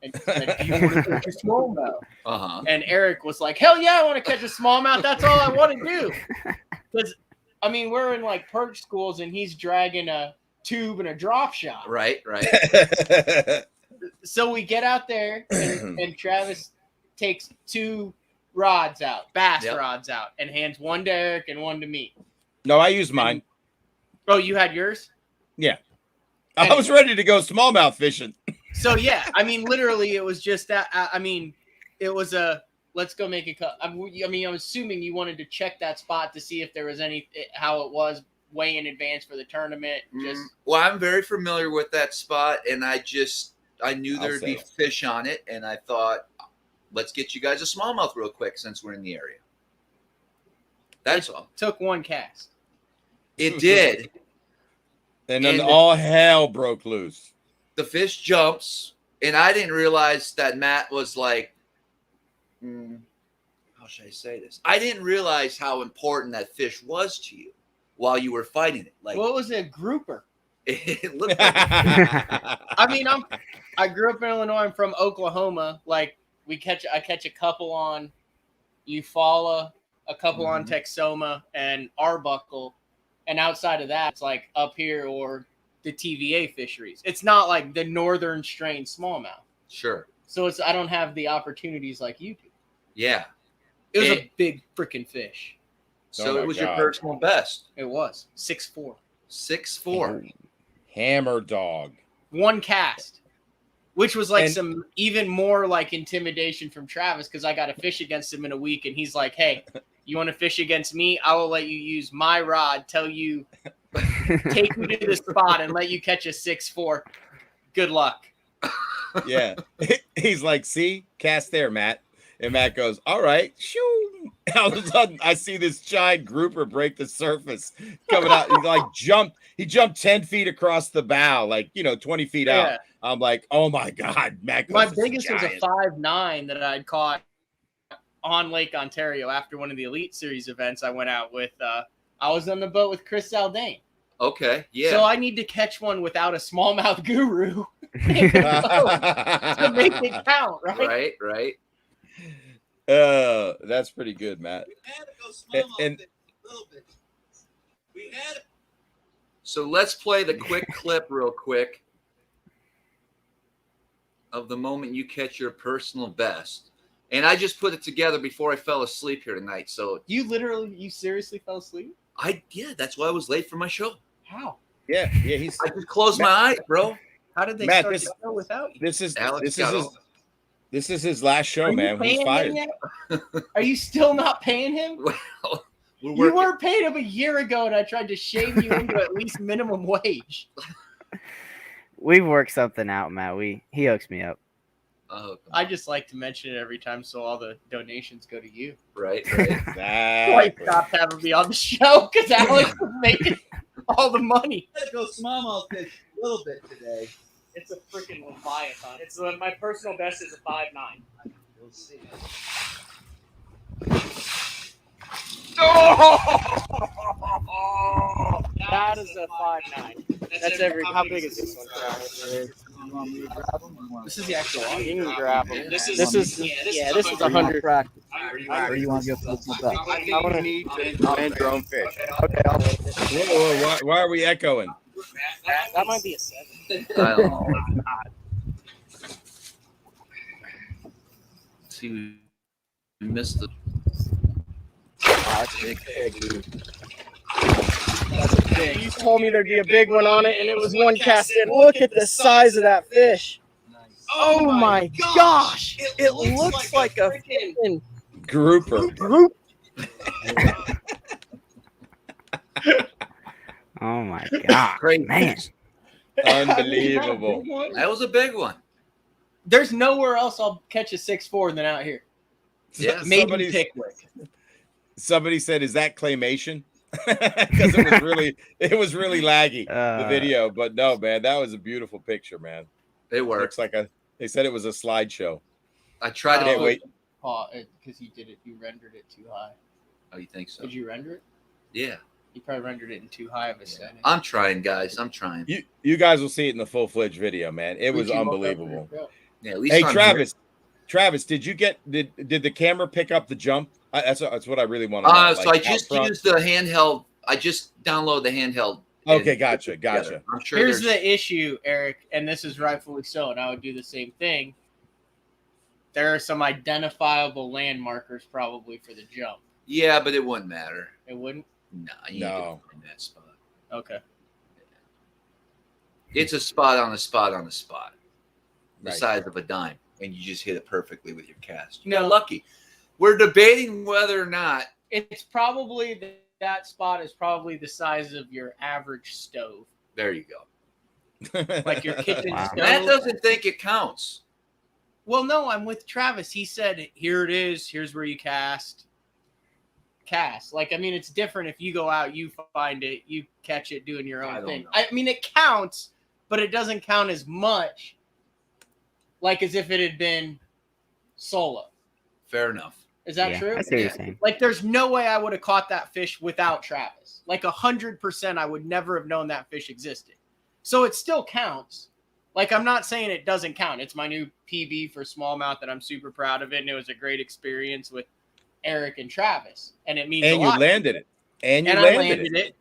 And you said, do you want to catch a smallmouth? Uh-huh. And Eric was like, hell yeah, I want to catch a smallmouth. That's all I want to do. Because, I mean, we're in like perch schools, and he's dragging a tube and a drop shot. Right. So we get out there, and Travis takes 2 rods out, bass rods out, and hands one to Eric and one to me. No, I used mine. Oh, you had yours? Yeah. I was ready to go smallmouth fishing. So, yeah, I mean, literally, it was just that. I mean, it was a let's go make a cut. I mean, I'm assuming you wanted to check that spot to see if there was how it was way in advance for the tournament. Well, I'm very familiar with that spot, and I knew there'd be fish on it, and I thought, let's get you guys a smallmouth real quick since we're in the area. That's all. Took 1 cast. It did. And then all hell broke loose. The fish jumps, and I didn't realize that Matt was like, how should I say this? I didn't realize how important that fish was to you while you were fighting it. Like, well, it was a grouper. It looked like I mean, I grew up in Illinois. I'm from Oklahoma. Like I catch a couple on Eufaula, a couple on Texoma and Arbuckle, and outside of that, it's like up here or the TVA fisheries. It's not like the northern strain smallmouth. Sure. So I don't have the opportunities like you do. Yeah. It was a big freaking fish. So it was your personal best. It was 6'4". 6'4". Hammer dog. one cast, which was like And- some even more like intimidation from Travis because I got to fish against him in a week, and he's like, "Hey, you want to fish against me? I will let you use my rod. Tell you, take me to the spot and let you catch a 6'4". Good luck." Yeah. He's like, see, cast there, Matt. And Matt goes, all right, shoo. All of a sudden, I see this giant grouper break the surface coming out. He jumped 10 feet across the bow, 20 feet out. Yeah. I'm like, oh my God, Matt goes, My "This is biggest was a giant." 5'9" that I'd caught on Lake Ontario after one of the Elite Series events I went out with. I was on the boat with Chris Zaldane. Okay. Yeah. So I need to catch one without a smallmouth guru to make it count, right? Right. That's pretty good, Matt. And So let's play the quick clip real quick of the moment you catch your personal best. And I just put it together before I fell asleep here tonight. So You seriously fell asleep? that's why I was late for my show. How? yeah, I just closed my eyes, bro. How did they Matt, start this- the show without you? this is Alex got all- his last show, Are you man. He's paying fired. him yet? Are you still not paying him? Well, we're You working. weren't paying him a year ago, and I tried to shave you into at least minimum wage. We've worked something out, Matt. He hooks me up. Oh, I just like to mention it every time, so all the donations go to you. right. So I Exactly. stopped having me on the show because Alex was making all the money. Let's go smallmouth fish a little bit today. It's a freaking Leviathan. It's my personal best is a 5'9". We'll see. That is a 5'9". That's every. How big is this one? You want me to grab them? Or This is the actual one. You can grab them. This is 100. practice? Or you want to go for the back? I want to land your own fish. Okay, I'll wait. Whoa, why are we echoing? That might be a 7. I don't know. See, we missed the. That's a big pig, dude. That's a big. You told me there'd be a big one on it, and it was one cast in. Look at the size of that fish. Oh my gosh! It looks like a freaking Grouper. group. Oh my god, Great man! Unbelievable. That was a big one. There's nowhere else I'll catch a 6'4" than out here. Yeah. Maybe Pickwick. Somebody said, "Is that claymation?" Because it was really laggy, the video. But no, man, that was a beautiful picture, man. It Looks works. like they said it was a slideshow. I tried to Can't put- wait. Because you did it. You rendered it too high. Oh, you think so? Did you render it? Yeah. You probably rendered it in too high of a setting. I'm trying, guys. I'm trying. You guys will see it in the full-fledged video, man. It was unbelievable. Yeah, at least Hey, I'm Travis, did the camera pick up the jump? That's what I really want to here. know. So I just used the handheld. I just downloaded the handheld. Okay, and gotcha. put it together. I'm sure Here's there's. the issue, Eric, and this is rightfully so, and I would do the same thing. There are some identifiable land markers probably for the jump. Yeah, but it wouldn't matter. It wouldn't? Nah, you No. can find that spot. Okay. It's a spot on a spot on a spot, the Right. size of a dime, and you just hit it perfectly with your cast. You No. got lucky. We're debating whether or not. It's probably that spot is probably the size of your average stove, There you go. like your kitchen Wow. stove. Matt doesn't think it counts. Well, no, I'm with Travis. He said, "Here it is. Here's where you cast." Like, I mean, it's different if you go out, you find it, you catch it, doing your I own don't thing. know. I mean, it counts, but it doesn't count as much, like as if it had been solo. Fair enough. Is that Yeah, true? I see what you're Yeah. saying. Like, there's no way I would have caught that fish without Travis. Like 100%, I would never have known that fish existed. So it still counts. Like, I'm not saying it doesn't count. It's my new PB for smallmouth, and I'm super proud of it. And it was a great experience with Eric and Travis, and it means a And you lot. landed it. And I landed it.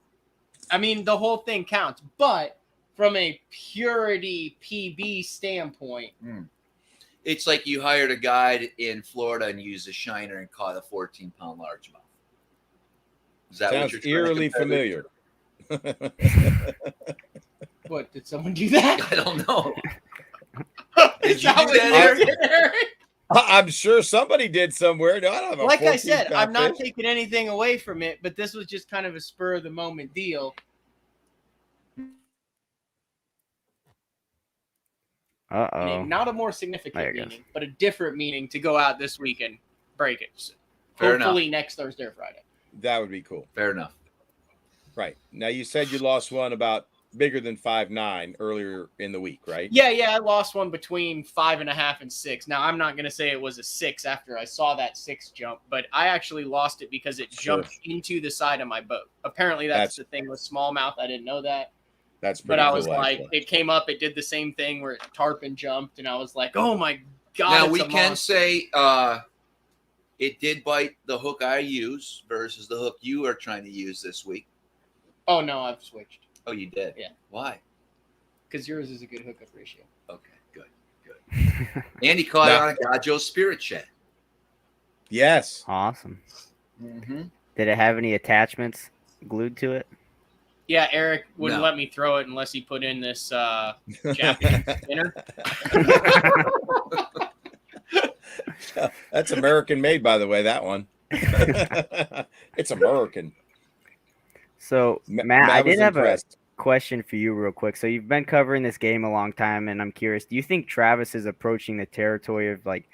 I mean, the whole thing counts. But from a purity PB standpoint, It's like you hired a guide in Florida and used a shiner and caught a 14-pound largemouth. Is that Sounds what you're trying to eerily compare? familiar. What, did someone do that? I don't know. Is you that do what that, you did, Eric? I'm sure somebody did somewhere. No, I don't have a Like I 14 said, I'm not fish. taking anything away from it, but this was just kind of a spur of the moment deal. Uh-oh. Not a more significant There it goes. meaning, but a different meaning to go out this week and break it. So Fair hopefully next Thursday or Friday. That would be cool. Fair enough. Right. Now, you said you lost one about bigger than 5'9" earlier in the week, right? Yeah, I lost one between 5.5 and 6. Now, I'm not going to say it was a 6 after I saw that 6 jump, but I actually lost it because it jumped into the side of my boat. Apparently, that's the thing with smallmouth. I didn't know that. That's pretty But I cool, was like, actually. it came up, it did the same thing where tarpon jumped, and I was like, oh my God. Now, it's we a can monster. say it did bite the hook I use versus the hook you are trying to use this week. Oh, no, I've switched. Oh, you did? Yeah. Why? Because yours is a good hookup ratio. Okay, good. And he caught it on a Gajo spirit shed. Yes. Awesome. Mm-hmm. Did it have any attachments glued to it? Yeah, Eric wouldn't No. let me throw it unless he put in this Japanese spinner. That's American made, by the way, that one. It's American. So, Matt, I was did have impressed. a question for you real quick. So you've been covering this game a long time, and I'm curious, do you think Travis is approaching the territory of like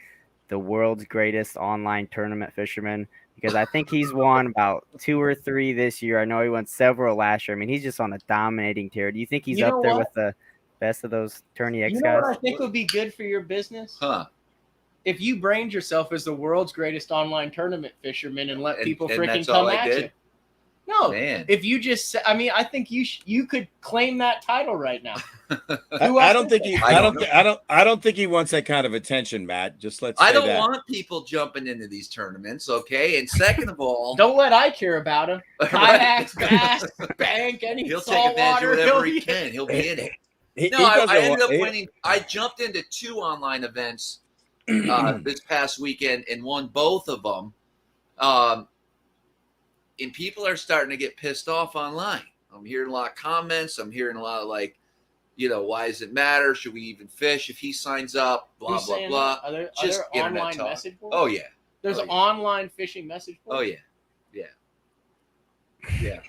the world's greatest online tournament fisherman? Because I think he's won about 2 or 3 this year. I know he won several last year. I mean, he's just on a dominating tear. Do you think he's You know up there what? with the best of those Tourney X You know guys? what I think would be good for your business? Huh. If you brand yourself as the world's greatest online tournament fisherman and let people And freaking that's all come I at did? you. No, Man. if you just, I mean, I think you could claim that title right now. I don't think he. I I don't think he wants that kind of attention, Matt. Just let's. I say don't that. want people jumping into these tournaments, okay? And second of all, Don't let I care about him. Right. Kayaks, bass, bank, any he'll take salt advantage of water. whatever he can. He'll be in it. No, I ended up winning. I jumped into 2 online events this past weekend and won both of them. And people are starting to get pissed off online. I'm hearing a lot of comments. I'm hearing a lot of like, why does it matter? Should we even fish if he signs up? Blah, Who's blah, saying blah. that? Are there Just internet online talk. message boards? Oh, yeah. There's Oh, yeah. online fishing message boards? Oh, yeah. Yeah.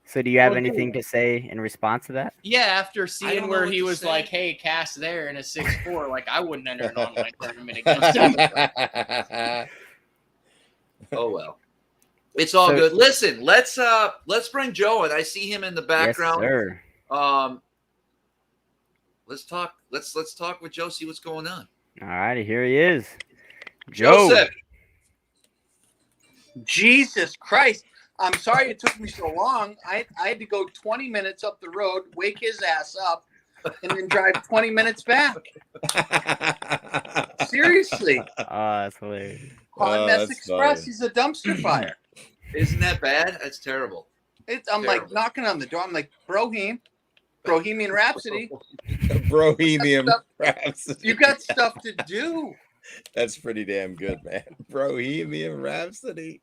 So do you have Well, anything to say in response to that? Yeah, after don't seeing know where what he to was say. like, hey, cast there in a 6'4", like I wouldn't enter an online tournament against him. Oh, well. It's all So- good. Listen, let's bring Joe in. I see him in the background. Yes, sir. Let's talk. Let's talk with Joe. See what's going on. All righty, here he is. Joe. Joseph. Jesus Christ. I'm sorry it took me so long. I had to go 20 minutes up the road, wake his ass up, and then drive 20 minutes back. Seriously. Oh, that's hilarious. On Est that's Express, funny. he's a dumpster fire. Isn't that bad? That's terrible. I'm like Terrible. knocking on the door. I'm like, Bohemian Rhapsody, Bohemian Rhapsody. you got stuff to do. That's pretty damn good, man. Bohemian Rhapsody.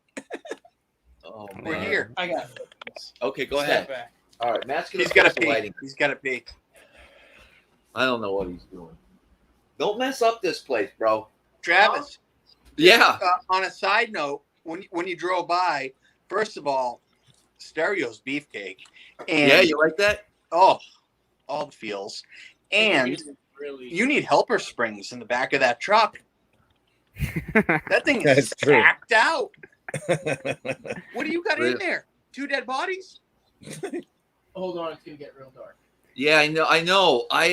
Oh, man. We're here. I got Okay, go Step ahead. back. All right, Matt's gonna He's got to fix the pee. lighting. He's got to pee. I don't know what he's doing. Don't mess up this place, bro. Travis, Yeah. on a side note, when you drove by, first of all, Stereo's beefcake. And Yeah, you like that? oh, all the feels. And really, you need helper springs in the back of that truck. That thing is That's true. stacked out. What do you got in Really? there? 2 dead bodies? hold on, it's gonna get real dark. Yeah, I know. I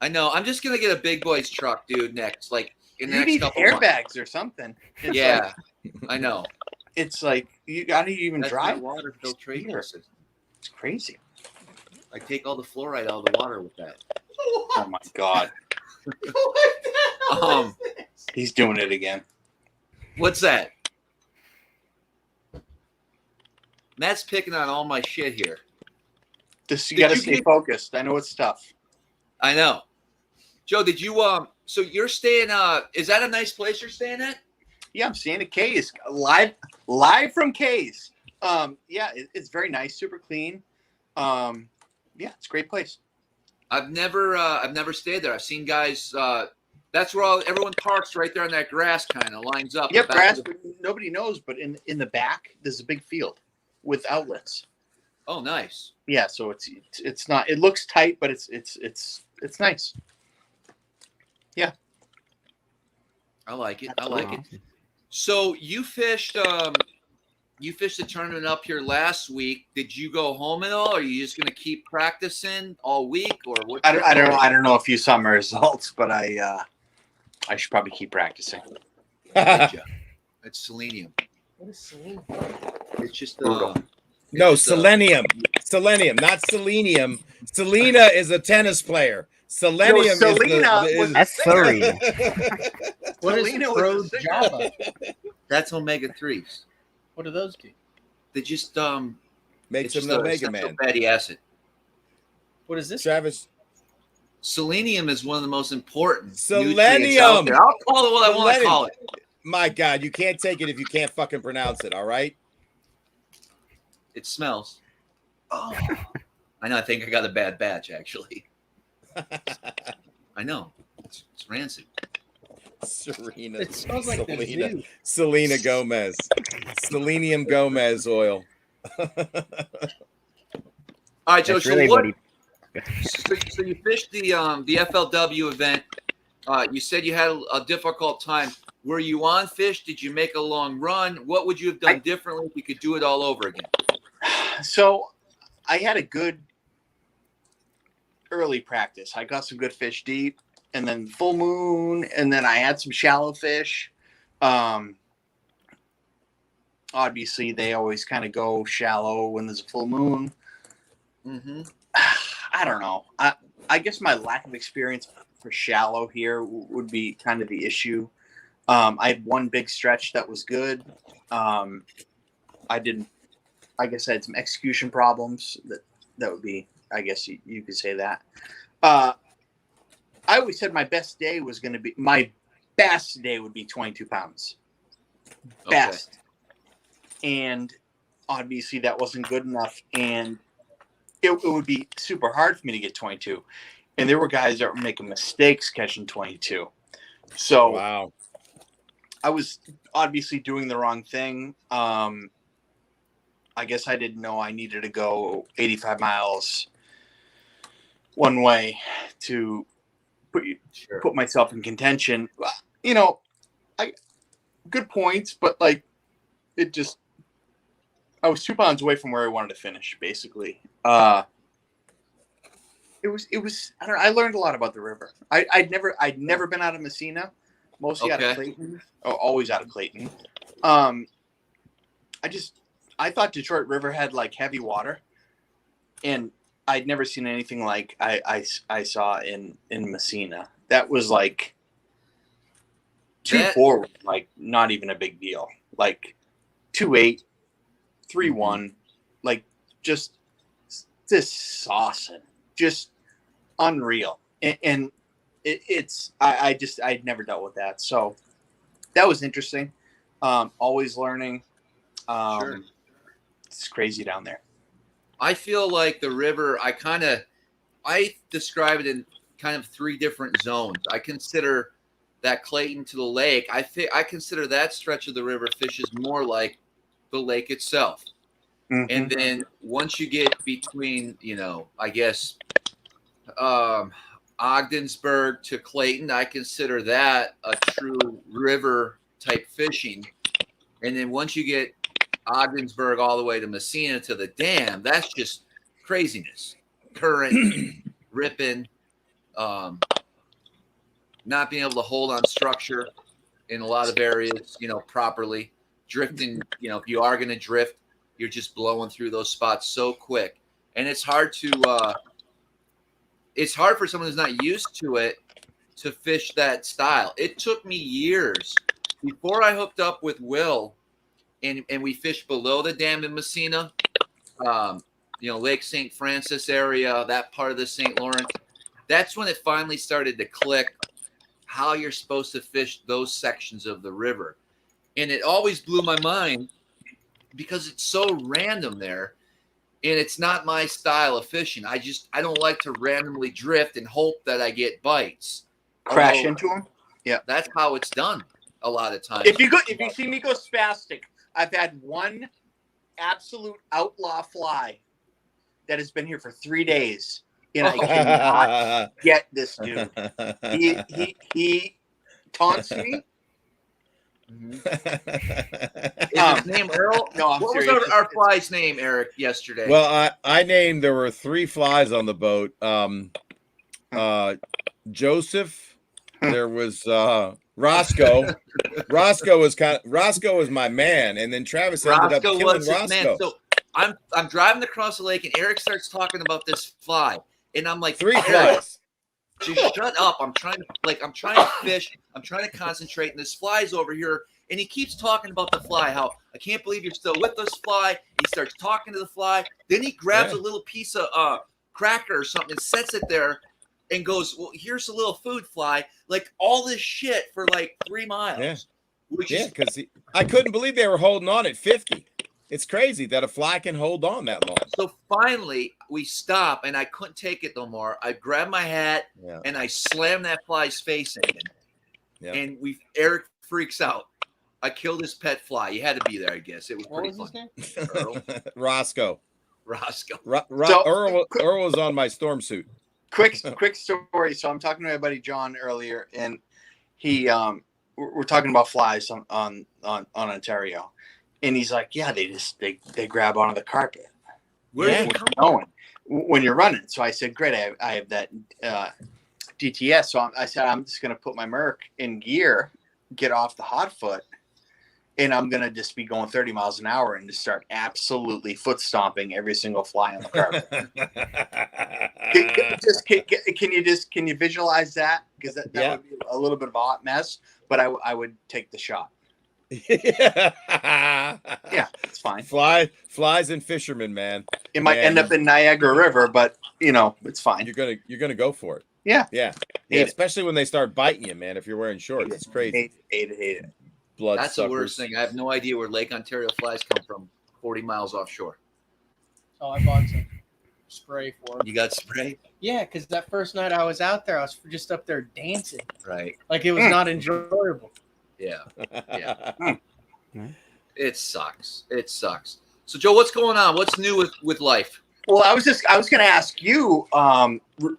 know. I'm just gonna get a big boy's truck, dude. Next, like in the You next need couple months. airbags or something. It's Yeah, like, I know. it's like you got to even That's drive. my water filtration Here. system. It's crazy. I take all the fluoride out of the water with that. Oh my God. What the hell Um, is this? He's doing it again. What's that? Matt's picking on all my shit here. You Did got to you stay get- focused. I know it's tough. I know. Joe, did you so you're staying is that a nice place you're staying at? Yeah, I'm staying at K's live from K's. Yeah, it's very nice, super clean. Yeah, Yeah, it's a great place. I've never stayed there. I've seen guys. That's where everyone parks right there on that grass, kind of lines up. Yep, The back grass, of the- but nobody knows. But in the back, there's a big field with outlets. Oh, nice. Yeah, so it's not. It looks tight, but it's nice. Yeah, I like it. I like it. So you fished the tournament up here last week. Did you go home at all? Or are you just gonna keep practicing all week, or what? I don't know if you saw my results, but I should probably keep practicing. Did ya? It's selenium. What is selenium? It's just Brutal. No, it's, selenium. Selenium, not selenium. Selena is a tennis player. Selenium Selena is was the, That's Surrey. What is Selena was Pro the singer. Java? that's omega-3s. What do those do? They just makes it's him just an a Omega essential Man. fatty acid. What is this? Travis, Selenium is one of the most important Selenium. nutrients out there. I'll call it what I want to Selenium. call it. my God, you can't take it if you can't fucking pronounce it. All right. It smells. Oh, I know. I think I got a bad batch, actually. I know. It's rancid. Serena. It smells like the Selena. zoo. Selena Gomez. Selenium Gomez oil. All right, Joe. That's So really what? what he. So you fished the FLW event. You said you had a difficult time. Were you on fish? Did you make a long run? What would you have done differently if you could do it all over again? So I had a good early practice. I got some good fish deep, and then full moon, and then I had some shallow fish. Obviously, they always kind of go shallow when there's a full moon. Mm-hmm. I don't know. I guess my lack of experience for shallow here would be kind of the issue. I had one big stretch that was good. I guess I had some execution problems. That would be, I guess you could say that. I always said my best day would be 22 pounds. Best. And obviously that wasn't good enough. And it would be super hard for me to get 22. And there were guys that were making mistakes catching 22. So Wow. I was obviously doing the wrong thing. I guess I didn't know I needed to go 85 miles one way to put myself in contention. You know, good points, but like I was 2 pounds away from where I wanted to finish, basically. It was I don't know, I learned a lot about the river. I'd never been out of Messina, mostly out of Clayton, or always out of Clayton. I thought Detroit River had like heavy water, and I'd never seen anything like I saw in Messina. That was like 2.4, like not even a big deal. Like 2.8, 3.1, like just saucing, just unreal. And I'd never dealt with that, so that was interesting. Always learning. Sure. It's crazy down there. I feel like the river, I describe it in kind of three different zones. I consider that Clayton to the lake. I consider that stretch of the river fishes more like the lake itself. Mm-hmm. And then once you get between, I guess, Ogdensburg to Clayton, I consider that a true river type fishing. And then once you get Ogdensburg all the way to Messina to the dam, that's just craziness. Current, ripping, not being able to hold on structure in a lot of areas, properly. Drifting, if you are going to drift, you're just blowing through those spots so quick. And it's hard for someone who's not used to it to fish that style. It took me years before I hooked up with Will and we fished below the dam in Messina, Lake St. Francis area, that part of the St. Lawrence. That's when it finally started to click how you're supposed to fish those sections of the river. And it always blew my mind because it's so random there. And it's not my style of fishing. I don't like to randomly drift and hope that I get bites. Crash Although into them. Yeah, that's how it's done a lot of times. If you see me go spastic, I've had one absolute outlaw fly that has been here for 3 days, and I cannot get this dude. He taunts me. Is his name Earl? No, I'm what serious. was our fly's name, Eric, yesterday? Well, I named, there were 3 flies on the boat. Joseph, there was Roscoe. Roscoe was my man, and then Travis ended up killing Roscoe. Man. So I'm driving across the lake, and Eric starts talking about this fly, and I'm like, 3 Eric, flies. just shut up. I'm trying to fish. I'm trying to concentrate, and this fly's over here, and he keeps talking about the fly. How I can't believe you're still with this fly. He starts talking to the fly. Then he grabs a little piece of cracker or something and sets it there, and goes, "Well, here's a little food, fly." Like all this shit for like 3 miles. Yeah, because I couldn't believe they were holding on at 50. It's crazy that a fly can hold on that long. So finally, we stop, and I couldn't take it no more. I grabbed my hat, and I slammed that fly's face in. And Eric freaks out. I killed his pet fly. You had to be there, I guess. It was pretty fun. Earl? Roscoe. Earl was on my storm suit. Quick story. So I'm talking to my buddy John earlier, and he we're talking about flies on Ontario, and he's like, "Yeah, they grab onto the carpet." Where going when you're running? So I said, "Great, I have that DTS." So I said, "I'm just going to put my Merc in gear, get off the hot foot, and I'm going to just be going 30 miles an hour and just start absolutely foot stomping every single fly on the carpet." Can you visualize that? Because that would be a little bit of a hot mess, but I would take the shot. Yeah, it's fine. Flies and fishermen, man. It might end up in Niagara River, but it's fine. You're gonna go for it. Yeah. Especially when they start biting you, man. If you're wearing shorts, it's crazy. Hate it. Blood. That's the worst thing. I have no idea where Lake Ontario flies come from. 40 miles offshore. Oh, I bought some spray for him. You got spray? Yeah, because that first night I was out there, I was just up there dancing. Right. Like it was not enjoyable. Yeah. It sucks. So Joe, what's going on? What's new with life? Well, I was going to ask you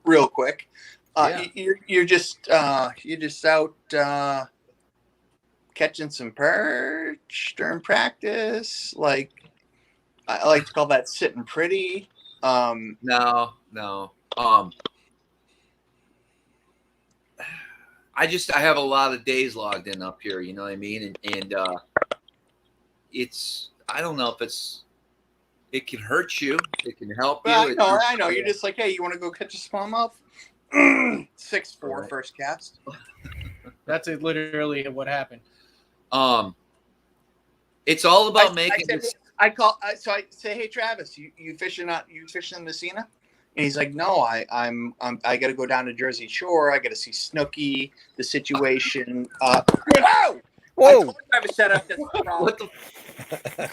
real quick. You're just out catching some perch during practice. Like I like to call that sitting pretty. No. I have a lot of days logged in up here, you know what I mean? And I don't know if it can hurt you. It can help you. I know. You're just like, hey, you want to go catch a smallmouth? 6'4" first cast. That's literally what happened. It's all about making this. I say, hey Travis, you fishing in Messina? And he's like, no, I got to go down to Jersey Shore. I got to see Snooky, the situation. Whoa! I told you I was set up this problem.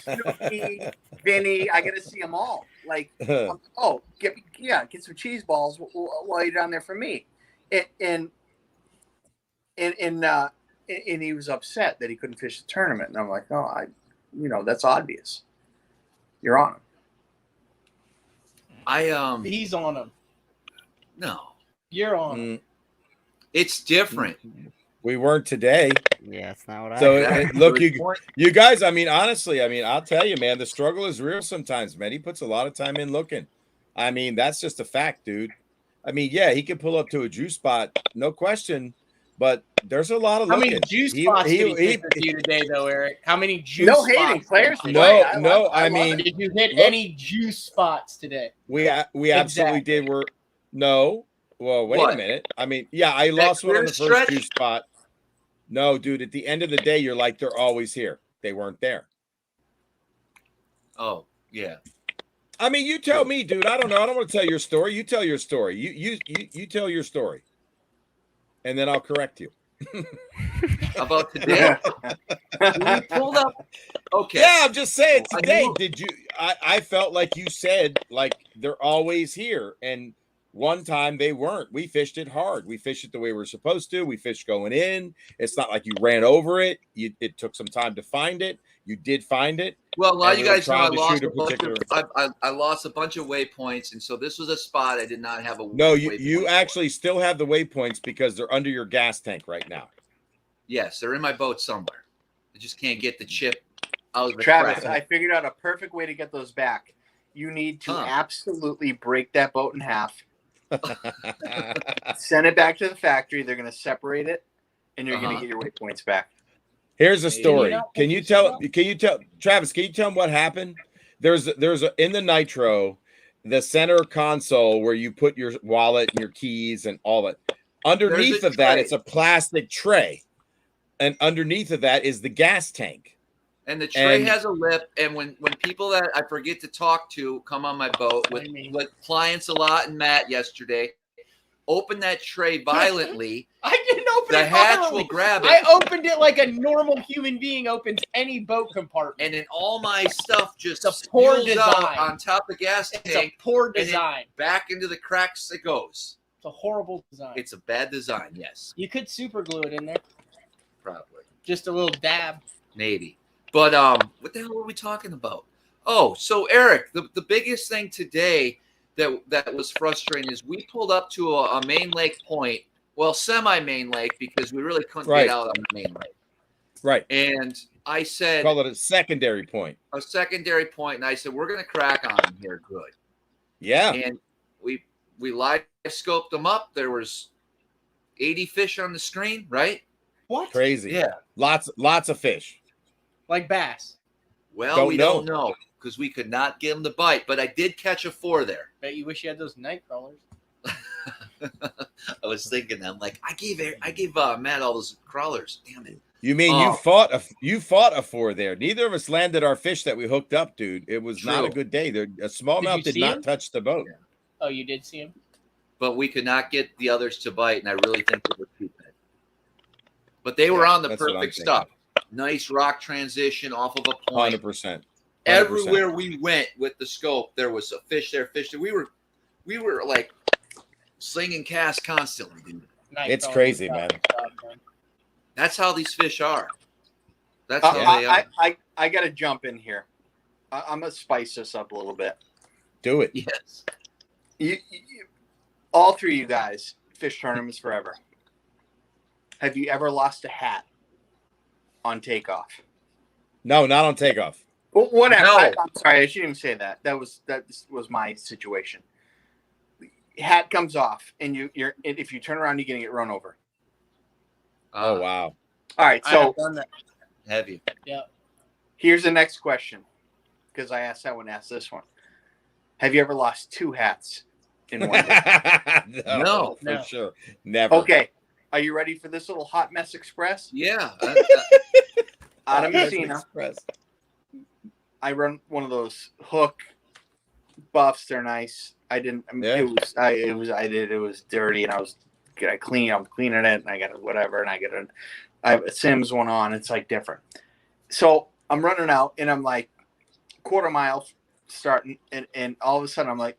Snooky, Vinny, I got to see them all. Like, get some cheese balls while you're down there for me. And he was upset that he couldn't fish the tournament. And I'm like, no, that's obvious. You're on him. He's on him. No. You're on him. It's different. We weren't today. Yeah, that's not what look, you guys, honestly, I'll tell you, man, the struggle is real sometimes, man. He puts a lot of time in looking. That's just a fact, dude. He can pull up to a juice spot, no question, but there's a lot of looking. How many juice spots did he hit for you today, though, Eric? How many juice spots? No hating players. Did you hit any juice spots today? We absolutely did. Well, wait a minute. I lost one on the first juice spot. No, dude, at the end of the day, you're like, they're always here. They weren't there. Oh, yeah. You tell me, dude. I don't know. I don't want to tell your story. You tell your story. You tell your story. And then I'll correct you. How about today? We pulled up. Okay. Yeah, I'm just saying today. Did you? I felt like you said, like they're always here. And one time they weren't. We fished it hard. We fished it the way we're supposed to. We fished going in. It's not like you ran over it. It took some time to find it. You did find it. Well, now and you we were guys know I trying to lost shoot a bunch particular. I lost a bunch of waypoints, and so this was a spot I did not have a No, waypoint you for. actually still have the waypoints because they're under your gas tank right now. Yes, they're in my boat somewhere. I just can't get the chip out of the Travis, crack. I figured out a perfect way to get those back. You need to absolutely break that boat in half. Send it back to the factory. They're going to separate it, and you're going to get your waypoints back. Here's a story. Can Can you tell Travis, can you tell them what happened? There's in the Nitro, the center console where you put your wallet and your keys and all that. Underneath of that, it's a plastic tray. And underneath of that is the gas tank. And the tray has a lip. And when people that I forget to talk to come on my boat with clients a lot and Matt yesterday, open that tray violently. I didn't open the it. The hatch violently. will grab it. I opened it like a normal human being opens any boat compartment. And then all my stuff just spills out on top of the gas tank. It's a poor design. Back into the cracks it goes. It's a horrible design. It's a bad design, yes. You could super glue it in there. Probably. Just a little dab. Maybe. But what the hell were we talking about? Oh, so Eric, the biggest thing today that was frustrating is we pulled up to a main lake point, well, semi-main lake, because we really couldn't get out on the main lake. Right. And I said, call it a secondary point. A secondary point, and I said, we're going to crack on them here good. Yeah. And we live scoped them up. There was 80 fish on the screen, right? What? Crazy. Yeah. Lots of fish. Like bass. Well, don't we know. don't know because we could not get them to bite, but I did catch a 4 there. Bet you wish you had those night crawlers. I was thinking, I'm like, I gave Matt all those crawlers. Damn it. You mean you fought a 4 there? Neither of us landed our fish that we hooked up, dude. It was not a good day. A smallmouth did not touch the boat. Yeah. Oh, you did see him? But we could not get the others to bite, and I really think they were keeping it. But they were on the perfect stuff. Nice rock transition off of a point. 100%. Everywhere we went with the scope, there was a fish there, fish there. We were like slinging casts constantly, dude. It's crazy, man. That's how these fish are. That's how they are. I got to jump in here. I'm going to spice this up a little bit. Do it. Yes. You, all three of you guys fish tournaments forever. Have you ever lost a hat on takeoff? No, not on takeoff. Well, whatever. No. I'm sorry, I shouldn't even say that. That was my situation. Hat comes off, and if you turn around, you're gonna get run over. Oh wow! All right, so have you? Yeah. Here's the next question, because I asked that one, asked this one. Have you ever lost 2 hats in one day? No, for sure, never. Okay, are you ready for this little hot mess express? Yeah. Out of Messina. I run one of those hook buffs. They're nice. I didn't. It was dirty, and I'm cleaning it, and I got whatever, and I have a Sims one on. It's like different. So I'm running out, and I'm like quarter mile starting, and all of a sudden I'm like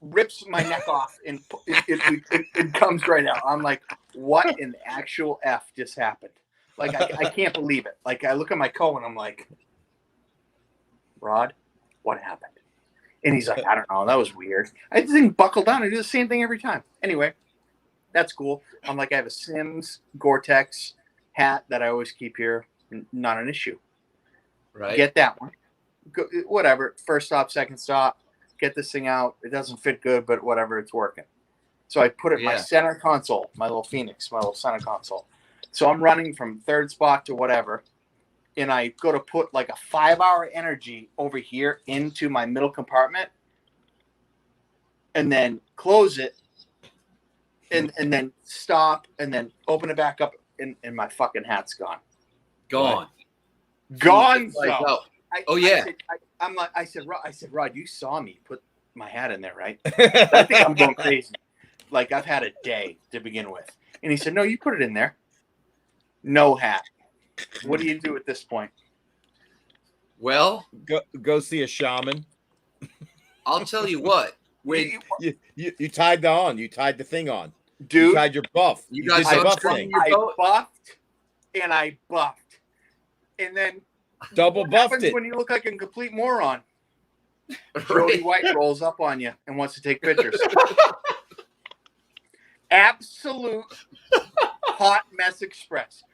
rips my neck off, and it comes right out. I'm like, what in the actual F just happened? Like, I can't believe it. Like, I look at my co and I'm like, Rod, what happened? And he's like, I don't know. That was weird. I just think buckle down. I do the same thing every time. Anyway, that's cool. I'm like, I have a Sims Gore-Tex hat that I always keep here. Not an issue. Right. Get that one. Go, whatever. First stop, second stop. Get this thing out. It doesn't fit good, but whatever. It's working. So I put it in my center console, my little Phoenix, my little center console. So I'm running from third spot to whatever, and I go to put like a 5-hour energy over here into my middle compartment, and then close it, and then stop, and then open it back up, and my fucking hat's gone. Gone. Gone. I said, Rod, you saw me put my hat in there, right? I think I'm going crazy. Like, I've had a day to begin with. And he said, no, you put it in there. No hat. What do you do at this point? Well, Go see a shaman. I'll tell you what. When You tied you tied the thing on. Dude, You tied your buff. You You guys did the buff unscrewing thing. your I boat? buffed and I buffed. And then Double what buffed happens it. when you look like a complete moron? Jody White rolls up on you and wants to take pictures. Absolute hot mess express.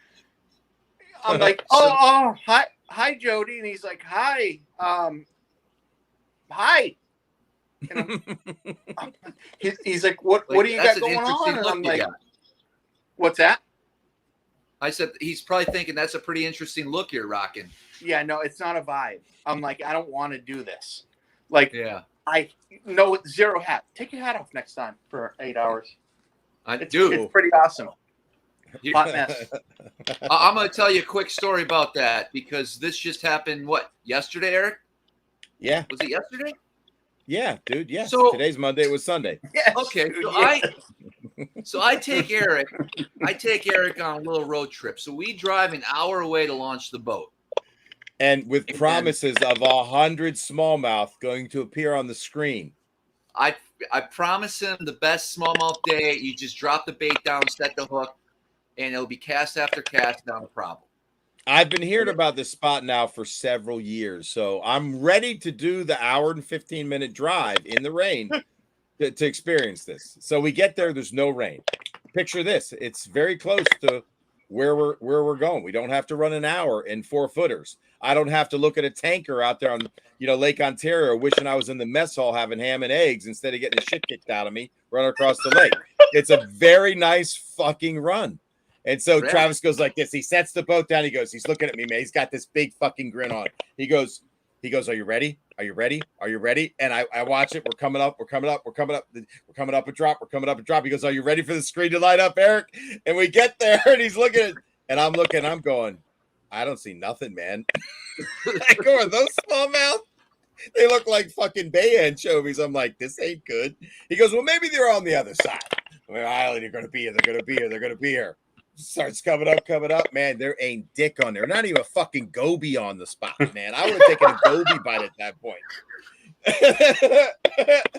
I'm like, hi, Jody, and he's like, hi, hi. And he's like, what do you got going on? And I'm like, what's that? I said, he's probably thinking that's a pretty interesting look you're rocking. Yeah, no, it's not a vibe. I'm like, I don't want to do this. Like, Yeah. I know zero hat. Take your hat off next time for 8 hours. It's pretty awesome. Hot mess. I'm going to tell you a quick story about that because this just happened, yesterday, Eric? Yeah. Was it yesterday? Yeah, dude. Yeah. So today's Monday. It was Sunday. Yes, okay. dude, So yes. I take Eric. I take Eric on a little road trip. So we drive an hour away to launch the boat. And with promises of 100 smallmouth going to appear on the screen. I promise him the best smallmouth day. You just drop the bait down, set the hook, and it'll be cast after cast, not a problem. I've been hearing about this spot now for several years, so I'm ready to do the hour and 15-minute drive in the rain to experience this. So we get there, there's no rain. Picture this. It's very close to where we're going. We don't have to run an hour in 4-footers. I don't have to look at a tanker out there on Lake Ontario wishing I was in the mess hall having ham and eggs instead of getting the shit kicked out of me running across the lake. It's a very nice fucking run. And so Really? Travis goes like this. He sets the boat down. He goes, he's looking at me, man. He's got this big fucking grin on. He goes, are you ready? Are you ready? Are you ready? And I watch it. We're coming up. We're coming up a drop. We're coming up a drop. He goes, are you ready for the screen to light up, Eric? And we get there and he's looking at, and I'm looking, I'm going, I don't see nothing, man. I go, are those smallmouth? They look like fucking bay anchovies. I'm like, this ain't good. He goes, well, maybe they're on the other side. They're going to be here. They're going to be here. They're going to be here. Starts coming up, man. There ain't dick on there. Not even a fucking goby on the spot, man. I would have taken a goby bite at that point.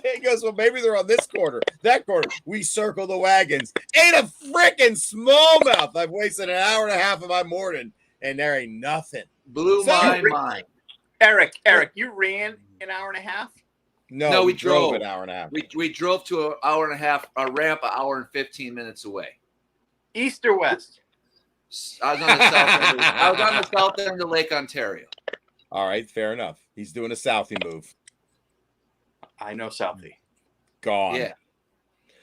He goes, well, maybe they're on this corner, that corner. We circle the wagons. Ain't a freaking smallmouth. I've wasted an hour and a half of my morning, and there ain't nothing. Blew my mind. Eric, you ran an hour and a half? No, we drove an hour and a half. We drove to an hour and a half, a ramp an hour and 15 minutes away. East or west? I was on the south end. I was on the south end of Lake Ontario. All right, fair enough. He's doing a Southie move. I know Southie. Gone. Yeah.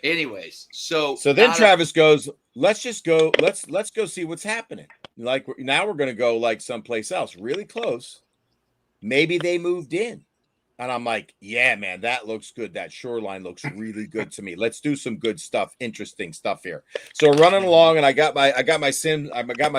Anyways, so then Travis goes, let's just go. Let's go see what's happening. Like now we're going to go like someplace else, really close. Maybe they moved in. And I'm like, yeah, man, that looks good. That shoreline looks really good to me. Let's do some good stuff, interesting stuff here. So we're running along, and I got my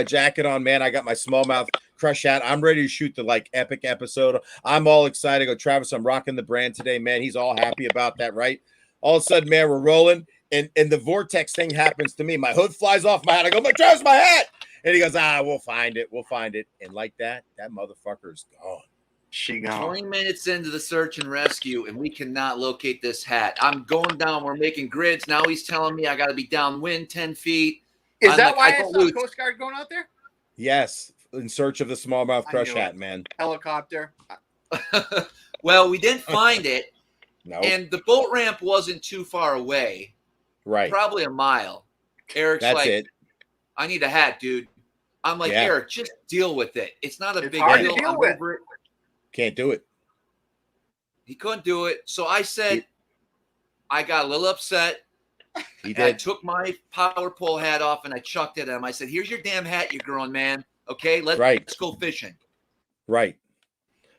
jacket on, man. I got my smallmouth crush hat. I'm ready to shoot the like epic episode. I'm all excited. I go, Travis, I'm rocking the brand today, man. He's all happy about that, right? All of a sudden, man, we're rolling, and the vortex thing happens to me. My hood flies off my hat. I go, Travis, my hat. And he goes, we'll find it. And like that motherfucker is gone. She gone. 20 minutes into the search and rescue, and we cannot locate this hat. I'm going down. We're making grids. Now he's telling me I got to be downwind 10 feet. Is that why I saw Coast Guard going out there? Yes, in search of the smallmouth crush hat, man. Helicopter. Well, we didn't find it. No. And the boat ramp wasn't too far away. Right. Probably a mile. Eric's That's like, it. I need a hat, dude. I'm like, Eric, just deal with it. It's not a big deal. I'm over it. Can't do it. He couldn't do it. So I said, I got a little upset. He did. I took my power pole hat off and I chucked it at him. I said, here's your damn hat you're growing, man. Okay, let's go fishing. Right.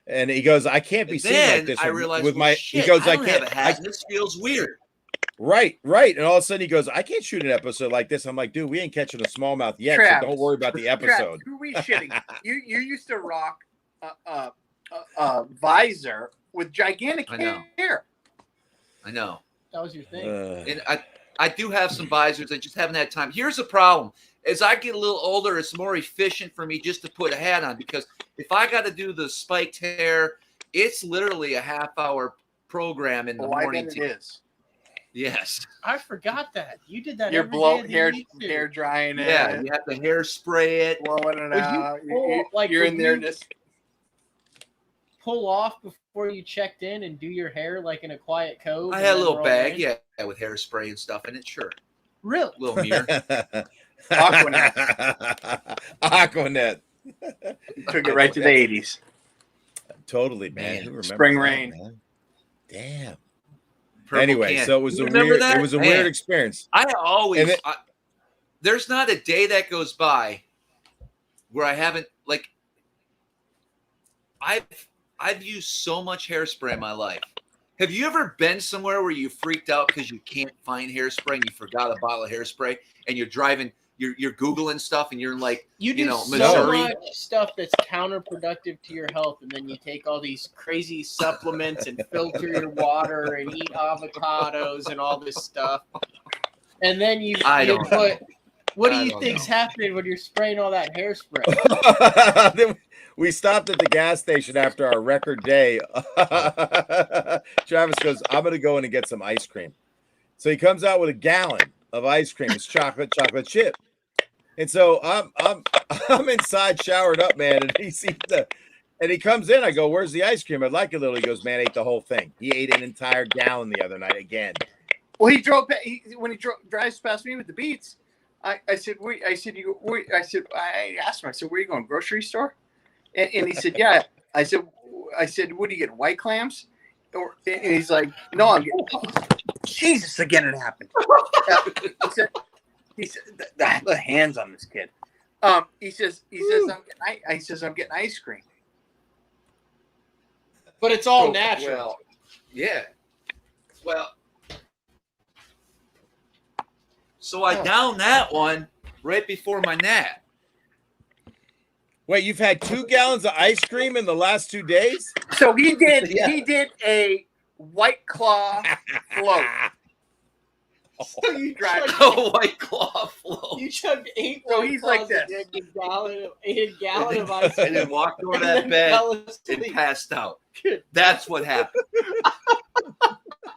And he goes, I can't be seen like this. I realized, with my. Shit, he goes, I can't have a hat. This feels weird. Right. And all of a sudden he goes, I can't shoot an episode like this. I'm like, dude, we ain't catching a smallmouth yet, Travis, so don't worry about the episode. Travis, who are we shitting? You used to rock visor with gigantic hair. I know. That was your thing. And I do have some visors. I just haven't had time. Here's the problem. As I get a little older, it's more efficient for me just to put a hat on because if I got to do the spiked hair, it's literally a half-hour program in the morning. It is. Yes. I forgot that you did that. You're every day of the hair week, too. drying it. Yeah, you have to hairspray it. Blowing it Would you out. pull- like, You're would in there you- just Pull off before you checked in and do your hair like in a quiet cove. I and had a then little roll bag, in? yeah, with hairspray and stuff in it. Sure, Really? little mirror. Aquanet. took it right to the 80s. Totally, man. Man. Who remembers Spring that, rain. man? Damn. Purple Anyway, can. so it was You a remember weird. that? It was a Man, weird experience. I always. And it- there's not a day that goes by where I haven't like. I've used so much hairspray in my life. Have you ever been somewhere where you freaked out because you can't find hairspray and you forgot a bottle of hairspray and you're driving, you're Googling stuff and you're like, You do know, so Missouri. much stuff that's counterproductive to your health, and then you take all these crazy supplements and filter your water and eat avocados and all this stuff, and then you don't know. put. What do I you don't think's know. happening when you're spraying all that hairspray? Then we stopped at the gas station after our record day. Travis goes, "I'm going to go in and get some ice cream." So he comes out with a gallon of ice cream. It's chocolate chip. And so I'm inside showered up, man, and he sees and he comes in. I go, "Where's the ice cream? I'd like a little." He goes, "Man, I ate the whole thing." He ate an entire gallon the other night again. Well, when he drives past me with the Beats. I said, I asked him, I said, where are you going, grocery store? And he said, yeah. I said, what do you get, white clams? And he's like, no, I'm getting, Jesus, again it happened. He said, the hands on this kid. He says, I'm getting ice cream. But it's all natural. Well, yeah. Well, so I downed that one right before my nap. Wait, you've had 2 gallons of ice cream in the last 2 days? So he did. Yeah. He did a White Claw float. So you Drive- chugged, A White Claw float. you chugged 8 So White he's like Claws and this. drank a gallon of ice And then walked over that and bed fell and asleep. passed out. That's what happened.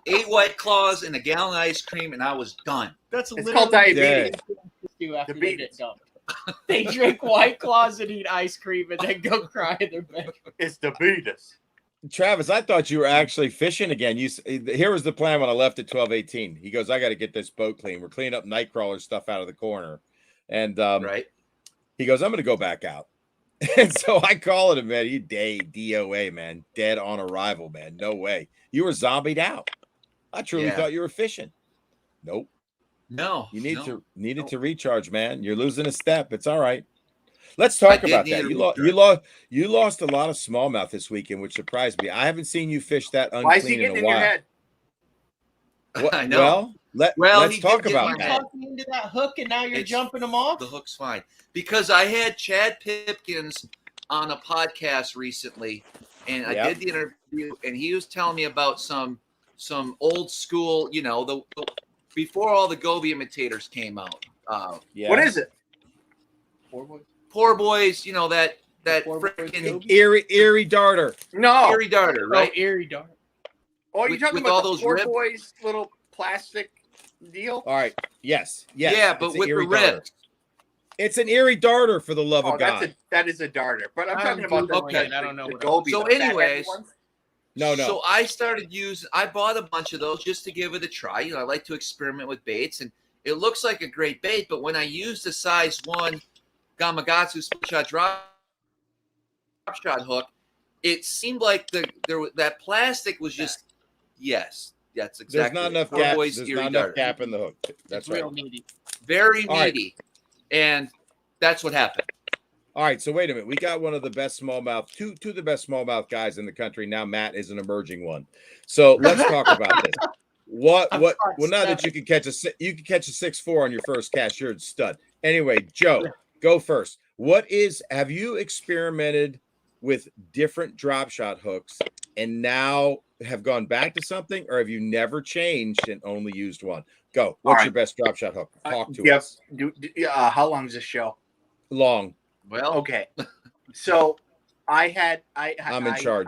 8 White Claws and a gallon of ice cream, and I was done. That's It's literally called diabetes. what they do after they Diabetes. get dumped. They drink White Claws and eat ice cream and then go cry in their bed. It's diabetes. Travis, I thought you were actually fishing again. Here was the plan when I left at 12:18. He goes, "I got to get this boat clean. We're cleaning up nightcrawler stuff out of the corner." And Right? he goes, "I'm going to go back out." And so I call him, man. You DOA, man. Dead on arrival, man. No way. You were zombied out. I truly Yeah. thought you were fishing. Nope. No. You needed no. to recharge, man. You're losing a step. It's all right. Let's talk I did about need that. a You lost a lot of smallmouth this weekend, which surprised me. I haven't seen you fish that Why is he unclean in getting a in your while. head? What- I know. Well, Well, let's he talk did get about my that. head. Talking into that hook and now you're It's- jumping them off? The hook's fine. Because I had Chad Pipkins on a podcast recently, and I Yep. did the interview, and he was telling me about some old school, the before all the Gobi imitators came out. Yeah. What is it? Poor boys, that Poor boys freaking Gobi? Erie darter. No. Erie darter, Right? right? Eerie dart. Oh, you're with- talking with about all the those Poor ribs? Boys little plastic deal? All right. Yes. Yeah, but It's an with the Erie darter. ribs. It's an Erie darter, for the love Oh, of God. that is a darter. But I'm I'm talking about the, Googling it. the, I don't know the what Gobi. So the fat anyways- heavy ones. No. So I started I bought a bunch of those just to give it a try. I like to experiment with baits, and it looks like a great bait. But when I used the size 1 Gamakatsu split shot drop shot hook, it seemed like that plastic was just that's There's exactly not it. enough Poor gap. boys There's Erie not enough darter. gap in the hook. That's It's right. real needy. Very All right. meaty, and that's what happened. All right, so wait a minute. We got one of the best smallmouth, two of the best smallmouth guys in the country. Now Matt is an emerging one. So let's talk about this. Well, now that you can catch a 6'4" on your first cast, you're a stud. Anyway, Joe, go first. Have you experimented with different drop shot hooks and now have gone back to something, or have you never changed and only used one? Go. What's All your best drop shot hook? Talk to Yep. us. How long is this show? Long. Well, Okay. So I'm in charge.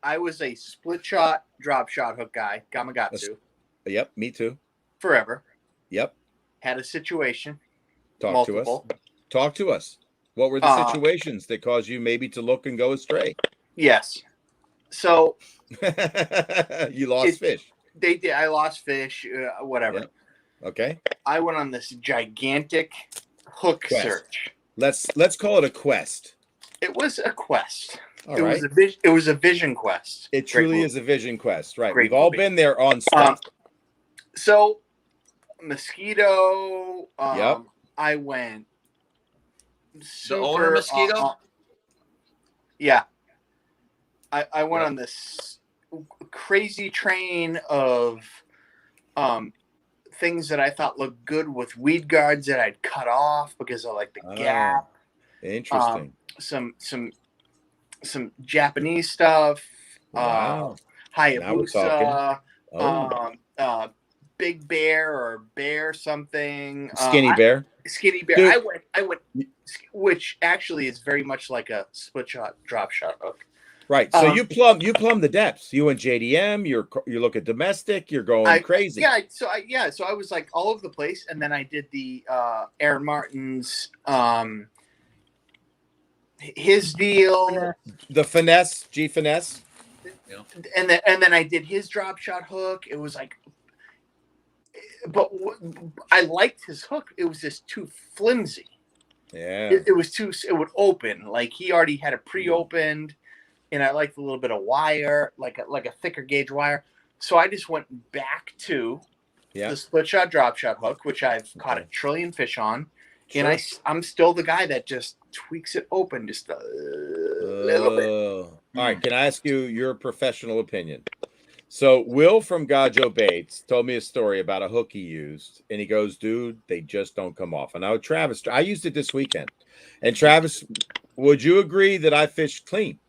I was a split shot, drop shot hook guy, Gamakatsu, Yep, me too. forever. Yep. Had a situation. Talk to us. Talk to us. What were the situations that caused you maybe to look and go astray? Yes. So you lost fish. They did. I lost fish. Whatever. Yep. Okay. I went on this gigantic hook search. Let's call it a quest. It was a quest. All right. It was a vision quest. It truly is a vision quest, right? Great We've all movie. been there on stuff. So mosquito. Yep. I went. The owner mosquito. Yeah. I went on this crazy train of things that I thought looked good with weed guards that I'd cut off because I like the gap. Interesting. Some Japanese stuff. Wow. Hayabusa. Big bear or bear something. Skinny bear. Skinny bear. Dude. I went, which actually is very much like a split shot, drop shot hook. Right. So you plumb the depths. You and JDM. You look at domestic. You're going crazy. Yeah. So I was like all over the place, and then I did the Aaron Martin's his deal, the finesse, G finesse, and then I did his drop shot hook. It was like, but I liked his hook. It was just too flimsy. Yeah. It was too. It would open like he already had it pre-opened. And I liked a little bit of wire, like a thicker gauge wire. So I just went back to the split shot, drop shot hook, which I've caught a trillion fish on. Sure. And I'm still the guy that just tweaks it open just a little bit. All right. Can I ask you your professional opinion? So Will from Gajo Baits told me a story about a hook he used. And he goes, dude, they just don't come off. And now Travis, I used it this weekend. And Travis, would you agree that I fished clean?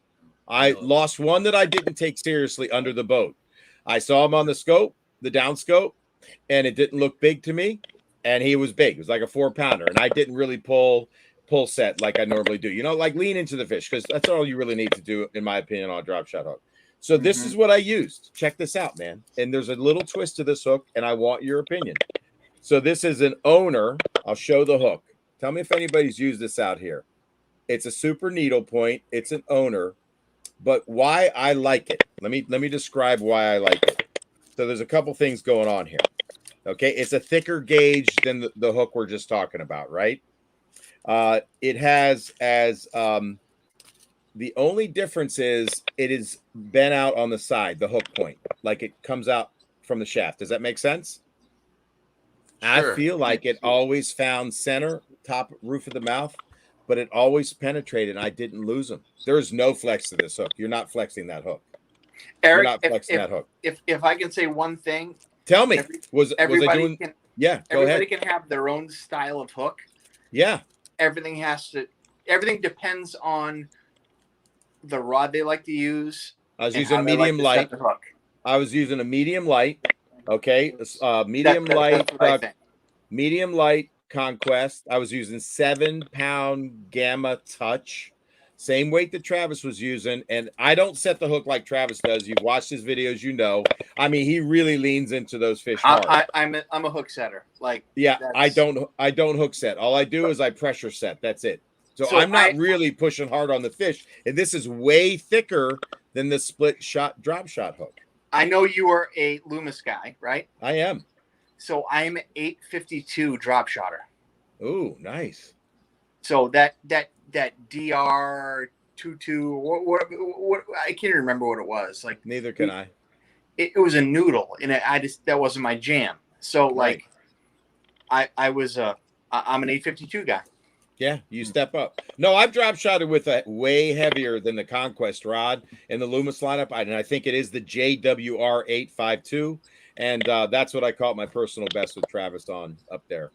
I lost one that I didn't take seriously under the boat. I saw him on the scope, the down scope, and it didn't look big to me. And he was big. It was like a 4-pounder. And I didn't really pull set like I normally do. You know, like lean into the fish because that's all you really need to do, in my opinion, on a drop shot hook. So this is what I used. Check this out, man. And there's a little twist to this hook, and I want your opinion. So this is an owner. I'll show the hook. Tell me if anybody's used this out here. It's a super needle point. It's an owner. But why I like it, let me describe why I like it. So there's a couple things going on here. Okay, it's a thicker gauge than the hook we're just talking about, right? It has the only difference is it is bent out on the side, the hook point, like it comes out from the shaft. Does that make sense? Sure. I feel like it always found center, top roof of the mouth. But it always penetrated, and I didn't lose them. There's no flex to this hook. You're not flexing that hook. Eric, You're not flexing that hook. If I can say one thing, tell me, was I doing? Yeah, go ahead. Everybody can have their own style of hook. Yeah. Everything depends on the rod they like to use. I was using medium light. I was using a medium light. Okay, medium light. Conquest. I was using 7-pound Gamma Touch, same weight that Travis was using, and I don't set the hook like Travis does. You've watched his videos, you know. I mean, he really leans into those fish hard. I'm a hook setter. Like, yeah, I don't hook set. All I do is I pressure set. That's it. So I'm not really pushing hard on the fish, and this is way thicker than the split shot drop shot hook. I know you are a Loomis guy, right? I am. So I'm 852 drop shotter. Ooh, nice. So that DR22, what I can't remember what it was. Like neither can I. It was a noodle, and that wasn't my jam. So like, I'm an 852 guy. Yeah, you step up. No, I've drop shotted with a way heavier than the Conquest rod in the Loomis lineup, and I think it is the JWR 852. And that's what I caught my personal best with Travis on up there.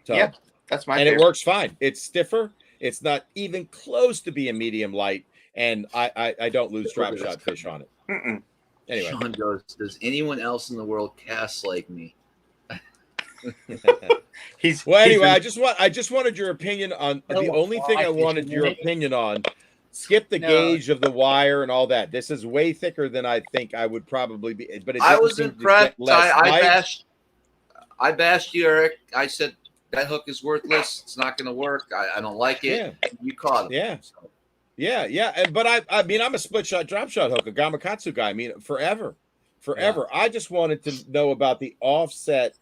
So, yeah, that's my favorite. It works fine. It's stiffer. It's not even close to being medium light, and I don't lose drop shot fish on it. Anyway, Sean goes, does anyone else in the world cast like me? Anyway, I just wanted your opinion on the only thing I wanted your opinion on. skip the No. gauge of the wire and all that. This is way thicker than I think I would probably be. But it I didn't was seem to impressed. get less bites. I bashed you, Eric. I said that hook is worthless. It's not going to work. I don't like it. Yeah. You caught him. Yeah. Yeah. But I mean, I'm a split shot, drop shot hook, a Gamakatsu guy. I mean, forever. I just wanted to know about the offset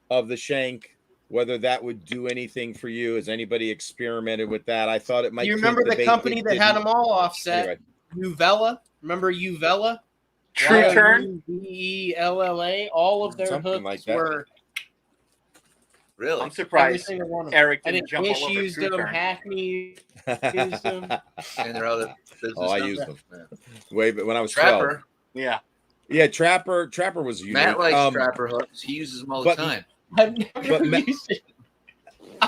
of the shank, whether that would do anything for you. Has anybody experimented with that? I thought it might. You remember the bait. company that had them all offset? Anyway. Uvella. Remember Uvella? True Turn. Uvella. All of their Something hooks like that. were. Really? I'm surprised Every single one of them. Eric I didn't think jump all Fish over used True them. Turn. Hackney used them. And they're out of business. Oh, I now? used them. Yeah. Way, but when I was 12. Trapper. Yeah. Trapper was unique. Matt likes trapper hooks. He uses them all the but- time. I've never But used it.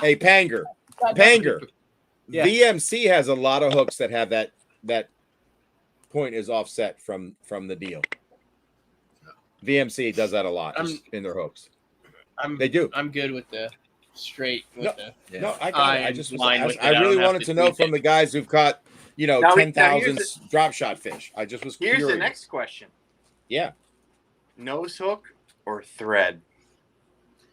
Hey, Panger. Yeah. VMC has a lot of hooks that have that point is offset from the deal. VMC does that a lot in their hooks. They do. I'm good with the straight. With the, Yeah. No, I got it. I I'm just fine with it. I I don't really have wanted to to know tweak from it. the guys who've caught, Now, 10,000 here's drop shot fish. I just was Here's curious. the next question. Yeah. Nose hook or thread?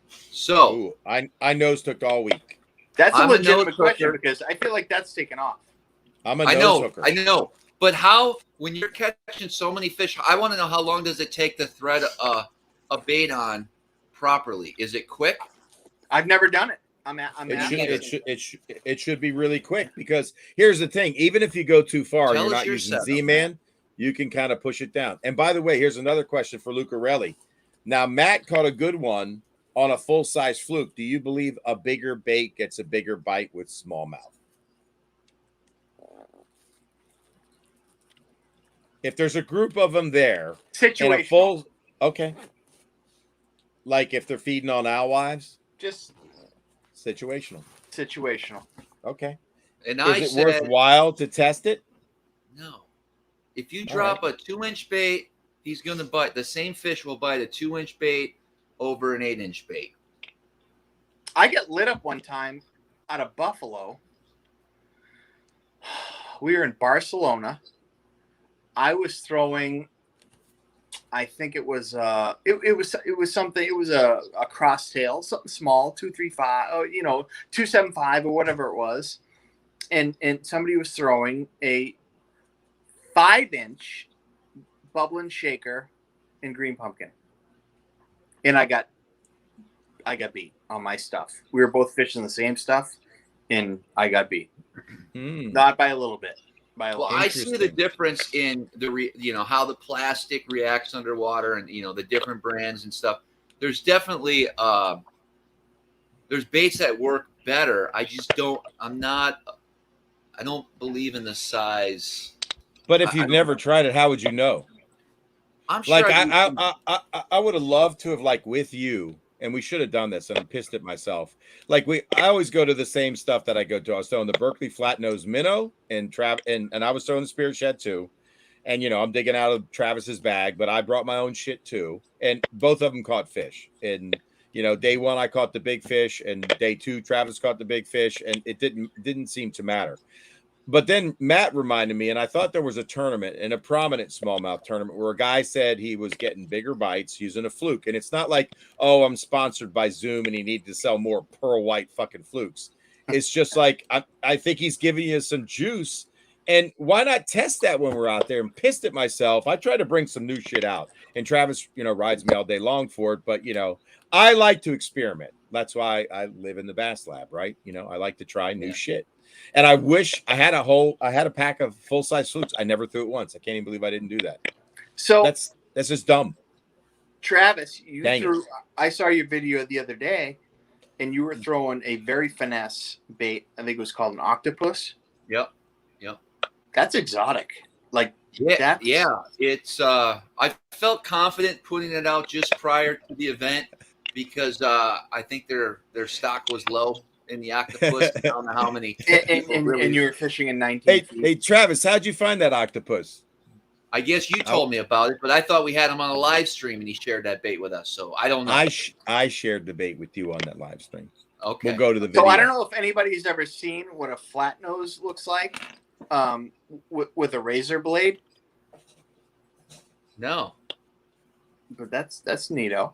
So Ooh, I nose hooked all week. That's a I'm a legitimate nose question hooker. because I feel like that's taken off. I'm a I nose know, hooker. I know. But how, when you're catching so many fish, I want to know how long does it take to thread a bait on properly? Is it quick? I've never done it. It should be really quick, because here's the thing: even if you go too far and Tell you're us not your using setup, Z-Man, you can kind of push it down. And by the way, here's another question for Lucarelli. Now, Matt caught a good one on a full-size fluke. Do you believe a bigger bait gets a bigger bite with smallmouth? If there's a group of them there, and a full, okay, like if they're feeding on alewives, Just situational. Okay. And Is it worthwhile to test it? No. If you drop a 2-inch bait, he's going to bite. The same fish will bite a 2-inch bait over an 8-inch bait. I got lit up one time out of Buffalo. We were in Barcelona. I was throwing, I think it was it was something, it was a cross tail, something small, 235, 275 or whatever it was. And somebody was throwing a 5-inch bubbling shaker in green pumpkin. And I got beat on my stuff. We were both fishing the same stuff, and I got beat. Not by a little bit. Well, I see the difference in how the plastic reacts underwater, and the different brands and stuff. There's definitely there's baits that work better. I don't believe in the size. But if you've never tried it, how would you know? I'm sure. I would have loved to have with you, and we should have done this, and I'm pissed at myself. I always go to the same stuff that I go to. I was throwing the Berkeley flat nose minnow and I was throwing the Spirit Shed too. And I'm digging out of Travis's bag, but I brought my own shit too. And both of them caught fish. And day one I caught the big fish, and day two Travis caught the big fish, and it didn't seem to matter. But then Matt reminded me, and I thought there was a tournament, and a prominent smallmouth tournament, where a guy said he was getting bigger bites using a fluke. And it's not like, oh, I'm sponsored by Zoom and he needed to sell more pearl white fucking flukes. It's just like, I think he's giving you some juice. And why not test that when we're out there? I'm pissed at myself. I try to bring some new shit out. And Travis, rides me all day long for it. But, I like to experiment. That's why I live in the Bass Lab, right? I like to try new shit. And I wish I had a pack of full-size flukes. I never threw it once. I can't even believe I didn't do that. So that's just dumb. Travis, I saw your video the other day, and you were throwing a very finesse bait. I think it was called an octopus. Yep. That's exotic. It's I felt confident putting it out just prior to the event because I think their stock was low in the octopus. I don't know how many. And you were fishing in 19 feet. Hey, Travis, how'd you find that octopus? I guess you told me about it, but I thought we had him on a live stream and he shared that bait with us. So I don't know. I shared the bait with you on that live stream. Okay. We'll go to the video. So I don't know if anybody's ever seen what a flat nose looks like. with a razor blade. No. But that's neato.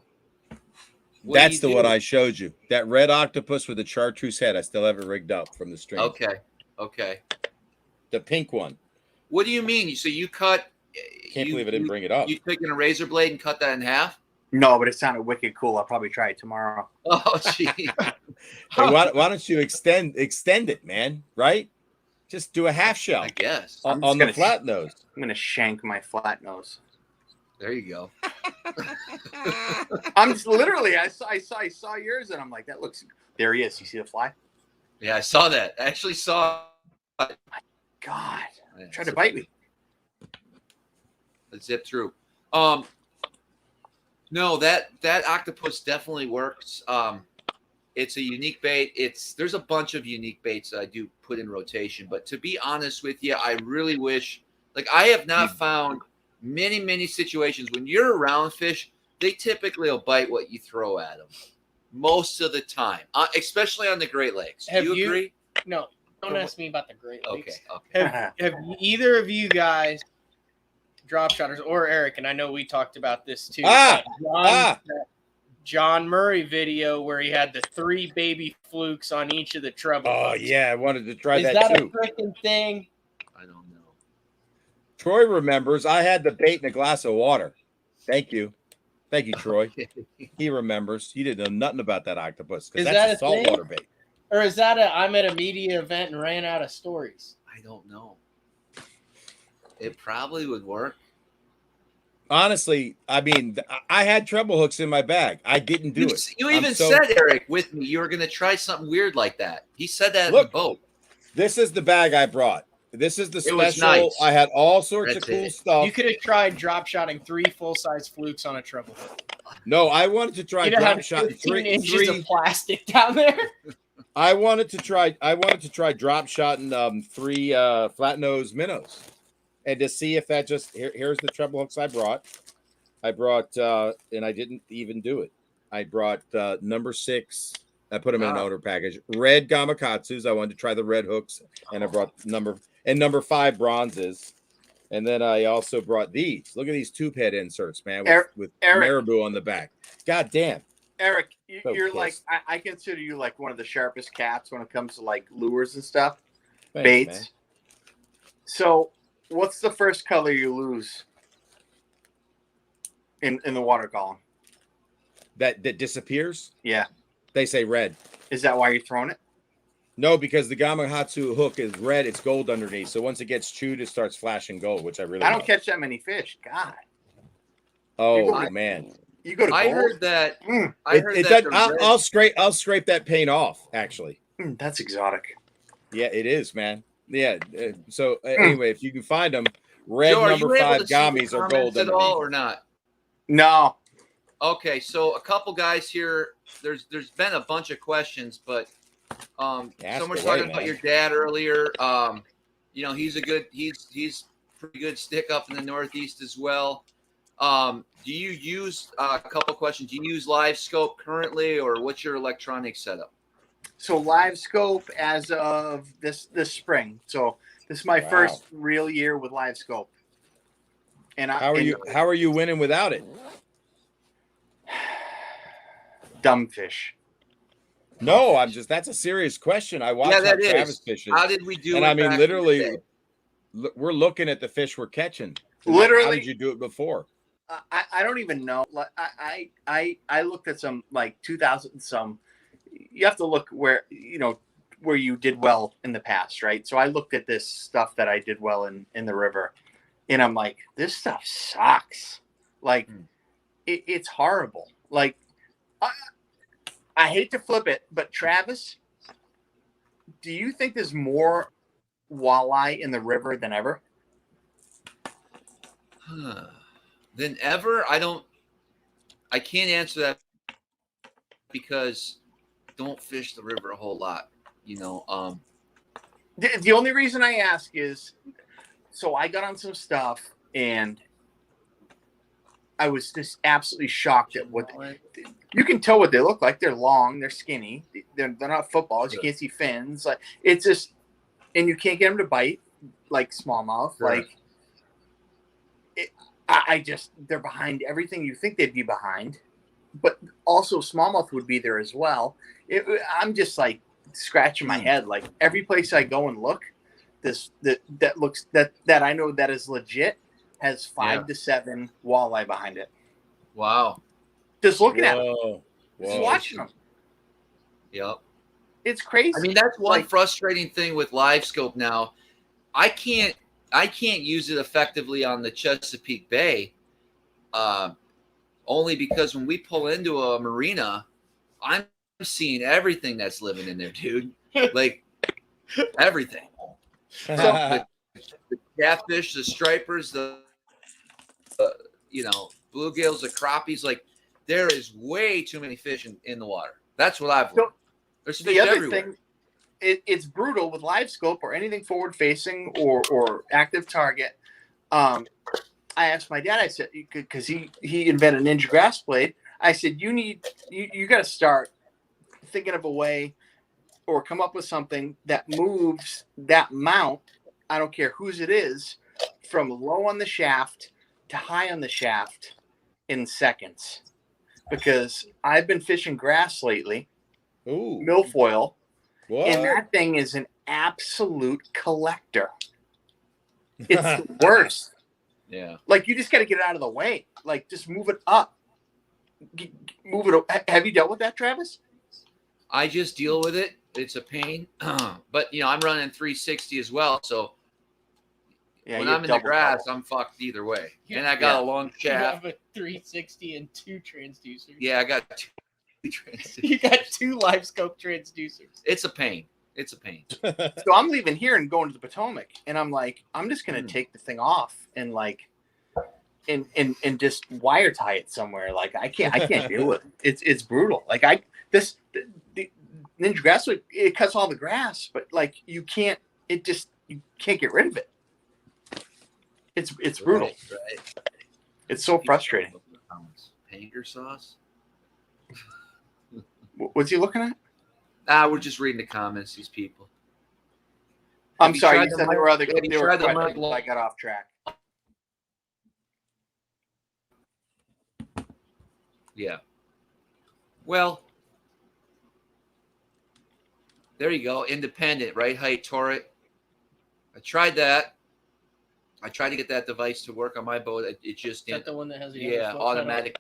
What do That's you the do? one I showed you. That red octopus with the chartreuse head. I still have it rigged up from the stream. Okay. The pink one. What do you mean? So you cut? Can't believe I didn't bring it up. You taking a razor blade and cut that in half? No, but it sounded wicked cool. I'll probably try it tomorrow. Oh, gee. Hey, why don't you extend it, man? Right? Just do a half shell I guess. on the flat nose. I'm gonna shank my flat nose. There you go. I'm just literally. I saw yours, and I'm like, that looks. There he is. You see the fly? Yeah, I saw that. I actually saw. God, Yeah, try to bite me. Let's zip through. No, that octopus definitely works. It's a unique bait. There's a bunch of unique baits that I do put in rotation, but to be honest with you, I really wish. Like, I have not found many situations when you're around fish, they typically will bite what you throw at them most of the time, especially on the Great Lakes. Do you agree? No, don't ask me about the Great Lakes. Okay. Have either of you guys, drop shotters, or Eric, and I know we talked about this too. John Murray video where he had the 3 baby flukes on each of the treble. Oh, hooks. yeah. I wanted to try Is that that too. a freaking thing? I don't know. Troy remembers I had the bait in a glass of water. Thank you, Troy. Okay. He remembers. He didn't know nothing about that octopus because Is that's that a a thing? saltwater bait. Or is that I'm at a media event and ran out of stories? I don't know. It probably would work. Honestly, I mean, I had treble hooks in my bag. I didn't do it. You even said, Eric, with me, you were going to try something weird like that. He said that in the boat. This is the bag I brought. This is the It was special. nice. I had all sorts That's of cool it. stuff. You could have tried drop shotting 3 full-size flukes on a treble hook. No, I wanted to try You know, drop have shot 15 inches of plastic down there. I wanted to try drop shotting 3 flat nose minnows, and to see if that just here's the treble hooks I brought. And I didn't even do it. I brought number 6. I put them in an owner package. Red gamakatsus. I wanted to try the red hooks, and I brought number 5 bronzes. And then I also brought these. Look at these tube head inserts, man, with marabou on the back. God damn. Eric, So you're pissed. like I consider you like one of the sharpest cats when it comes to like lures and stuff, Thanks, baits. man. So, what's the first color you lose in the water column? That disappears? Yeah. They say red. Is that why you're throwing it? No, because the Gamakatsu hook is red. It's gold underneath. So once it gets chewed, it starts flashing gold, which I really I don't love. catch that many fish. God. Oh, man. You go to gold? I heard that. I heard that. I'll scrape that paint off, actually. That's exotic. Yeah, it is, man. Yeah. So anyway, if you can find them, red Joe, number 5 see the gummies are gold comments at all underneath. or not? No. Okay, so a couple guys here. There's been a bunch of questions, but someone's talking about your dad earlier. You know, he's pretty good stick up in the Northeast as well. Do you use a couple questions? Do you use Live Scope currently, or what's your electronic setup? So Live Scope as of this spring. So this is my first real year with Live Scope. And How are you winning without it? Dumb fish. No, that's a serious question. I watched how Travis fishes. How did we do and it? I mean, back literally, in the day? we're looking at the fish we're catching. Literally, how did you do it before? I don't even know. Like I looked at some like 2000 some. You have to look where you did well in the past, right? So I looked at this stuff that I did well in the river, and I'm like, this stuff sucks. Like it's horrible. Like I hate to flip it, but Travis, do you think there's more walleye in the river than ever? Than ever? I can't answer that because I don't fish the river a whole lot, The only reason I ask is, so I got on some stuff and I was just absolutely shocked at what you can tell what they look like. They're long, they're skinny, they're not footballs. You can't see fins. Like it's just, and you can't get them to bite. like smallmouth. Sure. Like, they're behind everything you think they'd be behind, but also smallmouth would be there as well. I'm just like scratching my head. Like every place I go and look, that I know that is legit has 5 to 7 walleye behind it. Wow. Just looking at them, Whoa. just watching them. Yep. It's crazy. I mean, that's one frustrating thing with live scope now. I can't use it effectively on the Chesapeake Bay, only because when we pull into a marina, I'm seeing everything that's living in there, dude. Like everything. So, The catfish, the stripers, the bluegills, the crappies. Like there is way too many fish in the water. That's what I've learned. There's fish the other everywhere. thing, it's brutal with live scope or anything forward facing or active target. I asked my dad, I said, because he invented Ninja Grass Blade. I said, you got to start thinking of a way or come up with something that moves that mount. I don't care whose it is, from low on the shaft to high on the shaft in seconds. Because I've been fishing grass lately, milfoil, and that thing is an absolute collector. It's the worst. Yeah. Like, you just got to get it out of the way. Like, just move it up. Move it up. Have you dealt with that, Travis? I just deal with it. It's a pain. But, I'm running 360 as well. So Yeah, when I'm in the grass, I'm fucked either way. And I got a long You shaft. have a 360 and 2 transducers. Yeah, I got 2 transducers. You got 2 live scope transducers. It's a pain. It's a pain. So I'm leaving here and going to the Potomac, and I'm like, I'm just gonna take the thing off and and just wire tie it somewhere. Like I can't deal with it. It's brutal. Like the Ninja Grass, it cuts all the grass, but like you can't get rid of it. It's brutal. Right. It's so frustrating. Panger sauce. What's he looking at? We're just reading the comments. These people. I'm you sorry. tried You the said mic- there were other. have you There were tried the questions. mic- I got off track. Yeah. Well, there you go. Independent, right height turret. I tried that. I tried to get that device to work on my boat. It just Is that didn't. the one that has the Yeah, other foot pedal? automatic.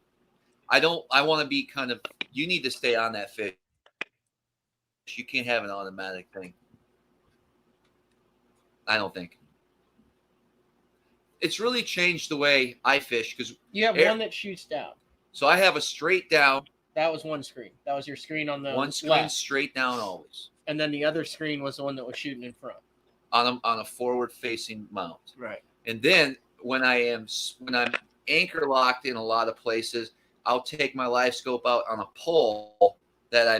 I want to be kind of. You need to stay on that fish. You can't have an automatic thing. I don't think. It's really changed the way I fish because You have one that shoots down. so I have a straight down, That was one screen. That was your screen on the one screen left. straight down always And then the other screen was the one that was shooting in front. on a forward facing mount. Right. And then when I'm anchor locked in a lot of places, I'll take my live scope out on a pole that I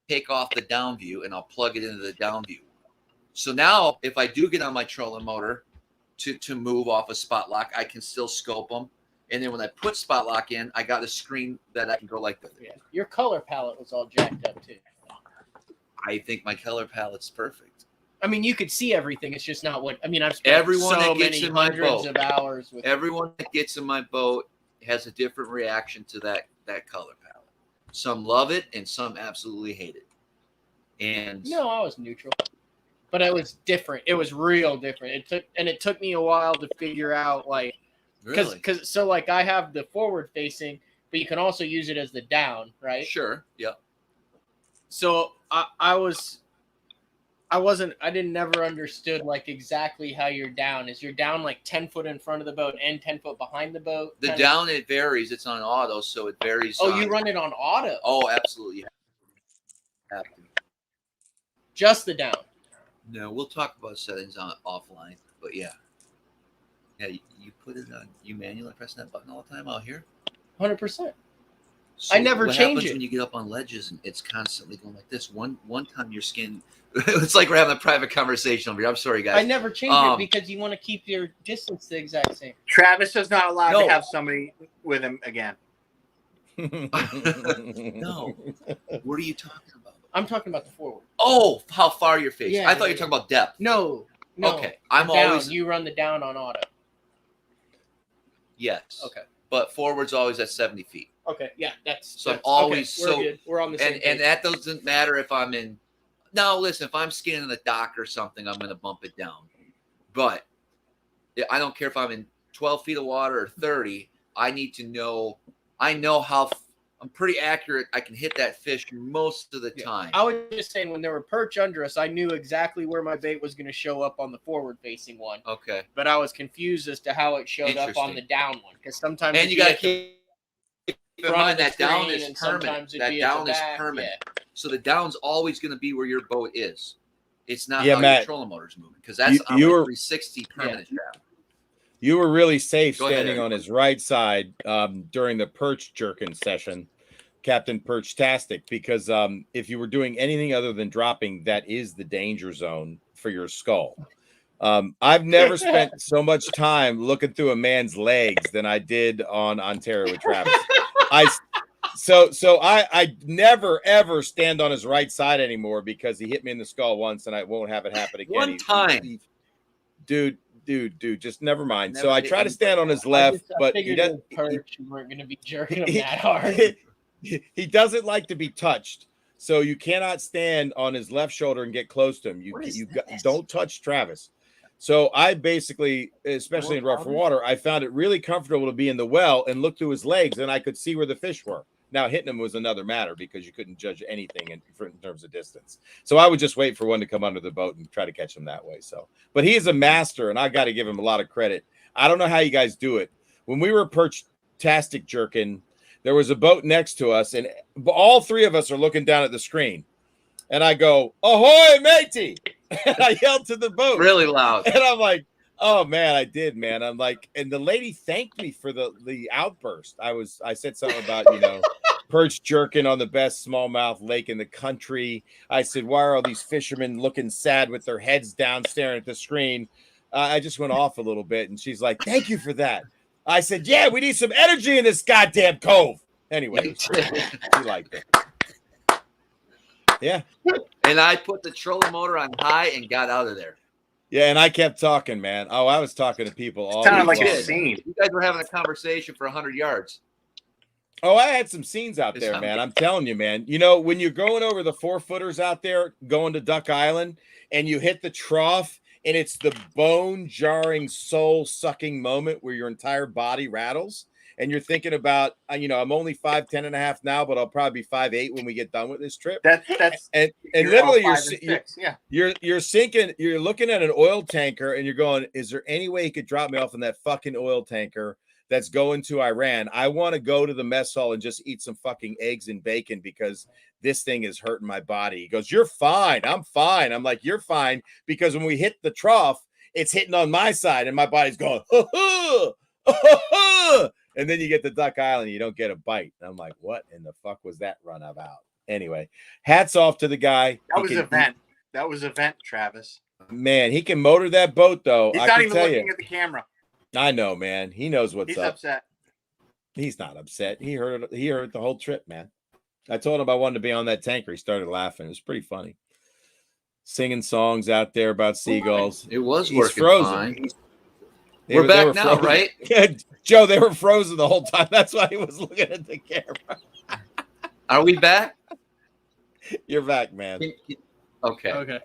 take off the down view and I'll plug it into the down view. So now if I do get on my trolling motor to move off a spot lock, I can still scope them. And then when I put spot lock in, I got a screen that I can go like this. Yeah. Your color palette was all jacked up too. I think my color palette's perfect. I mean, you could see everything. It's just not what. I mean, I've spent Everyone so that gets many in my hundreds boat. of hours with. Everyone that gets in my boat has a different reaction to that color palette. Some love it and some absolutely hate it. And No, I was neutral, but it was different. It was real different. It took me a while to figure out like really, because so like I have the forward facing, but you can also use it as the down, right? sure, yeah. So I didn't never understood like exactly how you're down. Is you're down like 10 foot in front of the boat and 10 foot behind the boat? The Kinda- down it varies. It's on auto, so it varies. Oh, you run it on auto. Oh, absolutely. You have to. Just the down. No, we'll talk about settings on offline. But yeah, you put it on. You manually pressing that button all the time out here. 100%. So I never what change happens it. when you get up on ledges and it's constantly going like this. One time your skin. It's like we're having a private conversation over here. I'm sorry, guys. I never change it because you want to keep your distance the exact same. Travis is not allowed No. to have somebody with him again. No. What are you talking about? I'm talking about the forward. Oh, how far you're facing. Yeah, I thought you yeah, were talking about depth. No. Okay. I'm down. always. You run the down on auto. Yes. Okay. But forward's always at 70 feet. Okay. Yeah, that's So I'm that's, always okay. We're so good. We're on the same and page. that doesn't matter if I'm in. No, listen. If I'm skinning the dock or something, I'm going to bump it down. But I don't care if I'm in 12 feet of water or 30. I need to know. I know how. I'm pretty accurate. I can hit that fish most of the time. I was just saying when there were perch under us, I knew exactly where my bait was going to show up on the forward-facing one. Okay. But I was confused as to how it showed up on the down one because sometimes And you got to keep in mind that down is and permanent. sometimes it'd That be at the down is back, permanent. yeah. So the down's always going to be where your boat is. It's not Yeah, how Matt, your trolling motor's moving because that's on you like were 360 permanent trap. you were really safe Go ahead, standing Eric. on his right side during the perch jerking session, Captain Perch-tastic, because if you were doing anything other than dropping, that is the danger zone for your skull. I've never spent so much time looking through a man's legs than I did on Ontario with Travis. I never ever stand on his right side anymore because he hit me in the skull once and I won't have it happen again. One time. Dude, just never mind. Never So I hit try to anybody. stand on his left, I but he figured does. with perch you weren't going to be jerking him that hard. He doesn't like to be touched, so you cannot stand on his left shoulder and get close to him. Don't touch Travis. So I basically, especially in rougher water, I found it really comfortable to be in the well and look through his legs, and I could see where the fish were. Now hitting him was another matter because you couldn't judge anything in terms of distance. So I would just wait for one to come under the boat and try to catch him that way. So, but he is a master, and I got to give him a lot of credit. I don't know how you guys do it. When we were Perch-tastic jerking, there was a boat next to us, and all three of us are looking down at the screen. And I go, "Ahoy, matey!" And I yelled to the boat Really loud. And I'm like, "Oh man, I did, man." I'm like, and the lady thanked me for the outburst. I said something about, perch jerking on the best smallmouth lake in the country. I said, "Why are all these fishermen looking sad with their heads down, staring at the screen?" I just went off a little bit, and she's like, "Thank you for that." I said, "Yeah, we need some energy in this goddamn cove." Anyway, she liked it. Yeah. And I put the trolling motor on high and got out of there. Yeah, and I kept talking, man. Oh, I was talking to people all Sounded week like long. a scene. You guys were having a conversation for 100 yards. Oh, I had some scenes out there, man. I'm telling you, man. When you're going over the 4-footers out there, going to Duck Island, and you hit the trough, and it's the bone-jarring, soul-sucking moment where your entire body rattles, and you're thinking about, I'm only 5'10" and a half now, but I'll probably be 5'8" when we get done with this trip. That's and literally you're sinking. You're looking at an oil tanker, and you're going, "Is there any way he could drop me off in that fucking oil tanker that's going to Iran? I want to go to the mess hall and just eat some fucking eggs and bacon because this thing is hurting my body." He goes, "You're fine. I'm fine." I'm like, "You're fine," because when we hit the trough, it's hitting on my side, and my body's going, and then you get to Duck Island, you don't get a bite. And I'm like, "What in the fuck was that run about?" Anyway, hats off to the guy. That was an event. That was an event, Travis. Man, he can motor that boat, though. He's I not can even tell looking you. at the camera. I know, man. He knows what's He's up. upset. He's not upset. He heard it. He heard the whole trip, man. I told him I wanted to be on that tanker. He started laughing. It was pretty funny. Singing songs out there about seagulls. It was He's working frozen. fine. They We're were back now, frozen. right? Joe, they were frozen the whole time. That's why he was looking at the camera. Are we back? You're back, man. Okay.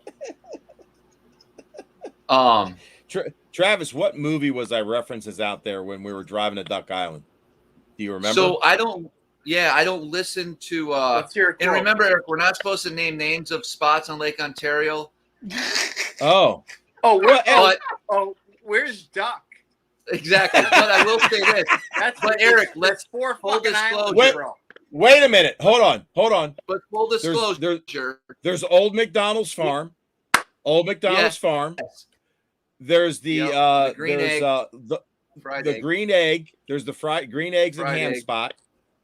Travis, what movie was I references out there when we were driving to Duck Island? Do you remember? So I don't listen to Let's hear it. and remember, Eric, we're not supposed to name names of spots on Lake Ontario. Oh, where's Duck? Exactly. But I will say this. But Eric, let's full disclosure. Wait a minute. Hold on. But full disclosure. There's Old McDonald's Farm. Old McDonald's Farm. There's the green egg. The green egg. There's the green eggs and ham spot.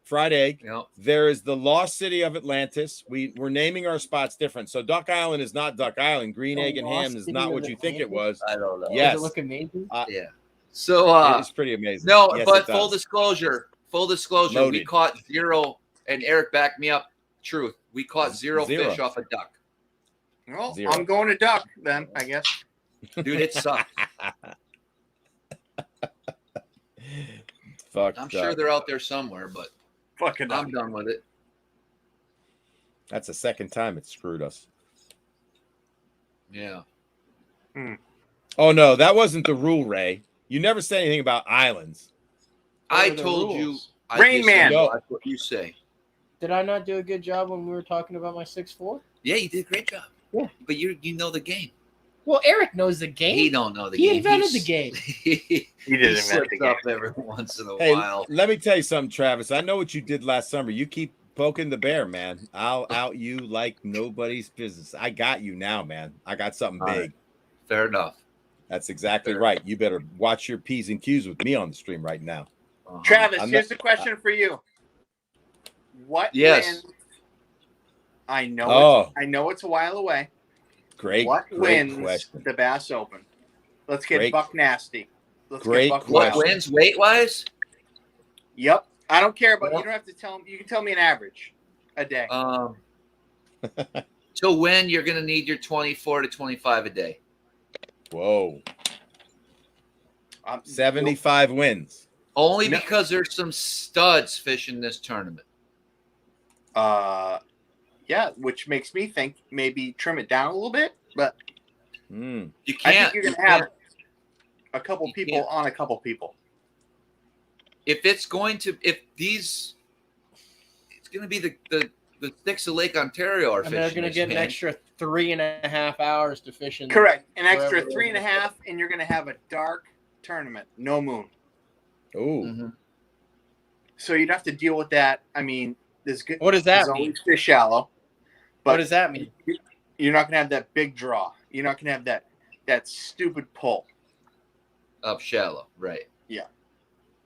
Fried egg. Yep. There is the Lost City of Atlantis. We're naming our spots different. So Duck Island is not Duck Island. Green egg and ham is not what you think it was. I don't know. Yes. Does it look amazing? Yeah. So it's pretty amazing. No, yes, but full disclosure, Loaded. we caught 0, and Eric backed me up. Truth. We caught zero fish off a duck. Well, Zero. I'm going to duck then, I guess. Dude, it sucks. Fuck. I'm sure they're out there somewhere, but Fucking I'm done with it. That's the second time it screwed us. Yeah. Oh no, that wasn't the rule, Ray. You never said anything about islands. I are the told you. rules? I Rain just Man. said, that's what you say. Did I not do a good job when we were talking about my 6'4"? Yeah, you did a great job. Yeah. But you know the game. Well, Eric knows the game. He don't know the He game. invented the game. He You did invent slips the game. up every once in a Hey, while. let me tell you something, Travis. I know what you did last summer. You keep poking the bear, man. I'll out you like nobody's business. I got you now, man. I got something All big. right. Fair enough. That's exactly Fair. right. You better watch your P's and Q's with me on the stream right now. Uh-huh. Travis, I'm here's not- the question for you. What Yes. wins? I know. Oh. I know it's a while away. Great What wins question. the Bass Open? Let's get Great- buck nasty. Let's great get buck What wild. wins weight wise? Yep. I don't care about. Well- You don't have to tell me. You can tell me an average a day. To win, you're going to need your 24 to 25 a day. Whoa. 75 wins. Only No. because there's some studs fishing this tournament. Yeah, which makes me think maybe trim it down a little bit. But Mm. You I can't. think you're you gonna have can't- a couple You people can't. on a couple people. If it's going to, if these, it's going to be the sticks of Lake Ontario are And fishing. they're going to this, get an man. extra 3.5 hours to fish in. Correct. An extra Wherever 3.5, and you're gonna have a dark tournament, no moon. Oh. Mhm. So you'd have to deal with that. I mean, there's good. What does that there's mean? always fish shallow, but What does that mean? you're not gonna have that big draw. You're not gonna have that stupid pull. Up shallow, right?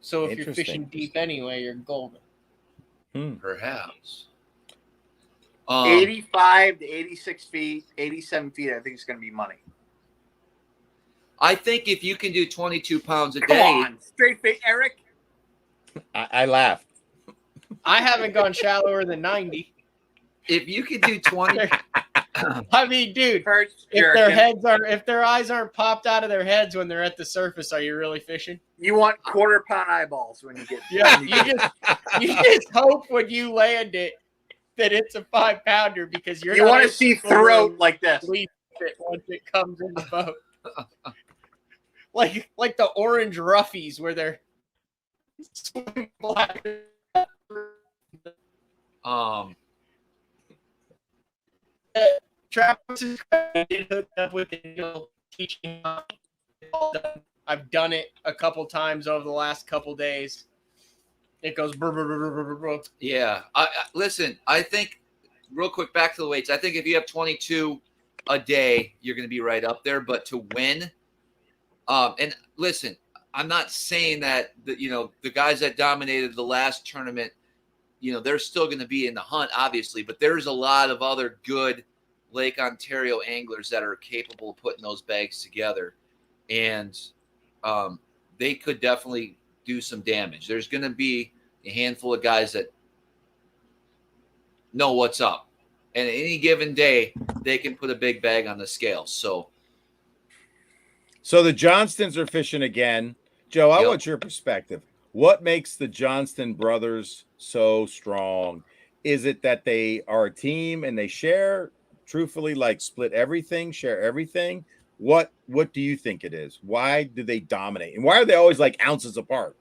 So if you're Interesting. fishing deep anyway, you're golden. Perhaps. 85 to 86 feet, 87 feet. I think it's gonna be money. I think if you can do 22 pounds a Come day, on, straight bait, Eric. I laughed. I haven't gone shallower than 90. if you can do 20, I mean, dude, Perch, if their eyes aren't popped out of their heads when they're at the surface, are you really fishing? you want quarter-pound eyeballs when you get. Yeah, when you just hope when you land it that it's a 5-pounder because you're you not want to able see throat like this. release it once it comes in the boat. like the orange roughies where they're swimming black. Travis is did hook up with the teaching. I've done it a couple times over the last couple days. It goes brr, brr, brr, brr, brr, brr. yeah. Listen, I think real quick back to the weights. I think if you have 22 a day, you're going to be right up there. But to win, and listen, I'm not saying that the guys that dominated the last tournament, they're still going to be in the hunt, obviously. But there's a lot of other good Lake Ontario anglers that are capable of putting those bags together, and they could definitely do some damage. There's going to be a handful of guys that know what's up, and any given day they can put a big bag on the scale. So the Johnstons are fishing again. Joe, I Yep. want your perspective. What makes the Johnston brothers so strong? Is it that they are a team and they share, truthfully, like split everything, share everything? What do you think it is? Why do they dominate? And why are they always like ounces apart?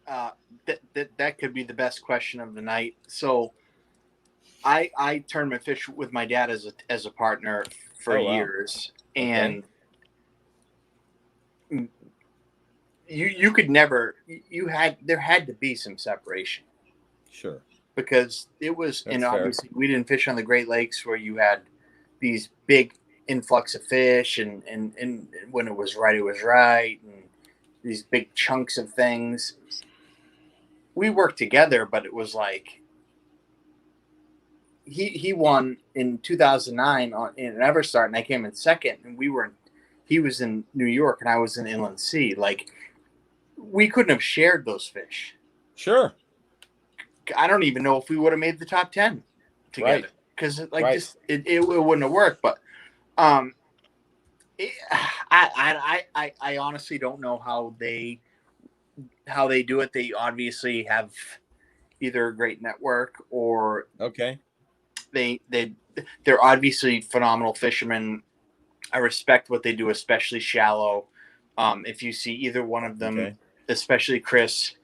That could be the best question of the night. So I tournament fish with my dad as a partner for Oh, wow. years, and you could never there had to be some separation Sure. because it was That's and fair. obviously we didn't fish on the Great Lakes where you had these big influx of fish and when it was right and these big chunks of things. We worked together, but it was like he won in 2009 in Everstart, and I came in second. And he was in New York, and I was in Inland Sea. Like we couldn't have shared those fish. Sure. I don't even know if we would have made the top 10. together because like Right. just it wouldn't have worked. But I honestly don't know how they do it. They obviously have either a great network or Okay. they're obviously phenomenal fishermen. I respect what they do, especially shallow. If you see either one of them, Okay. especially Chris,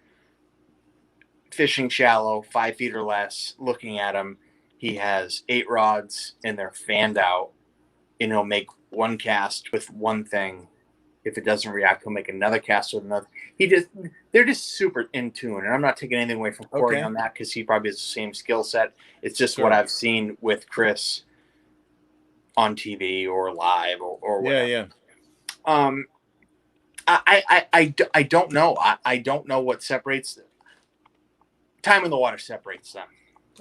fishing shallow, 5 feet or less, looking at him, he has 8 rods and they're fanned out, and he'll make one cast with one thing. If it doesn't react, he'll make another cast with another. They're just super in tune, and I'm not taking anything away from Corey Okay. on that because he probably has the same skill set. It's just Sure. what I've seen with Chris on TV or live or whatever. Yeah. I don't know. I don't know what separates them. Time in the water separates them.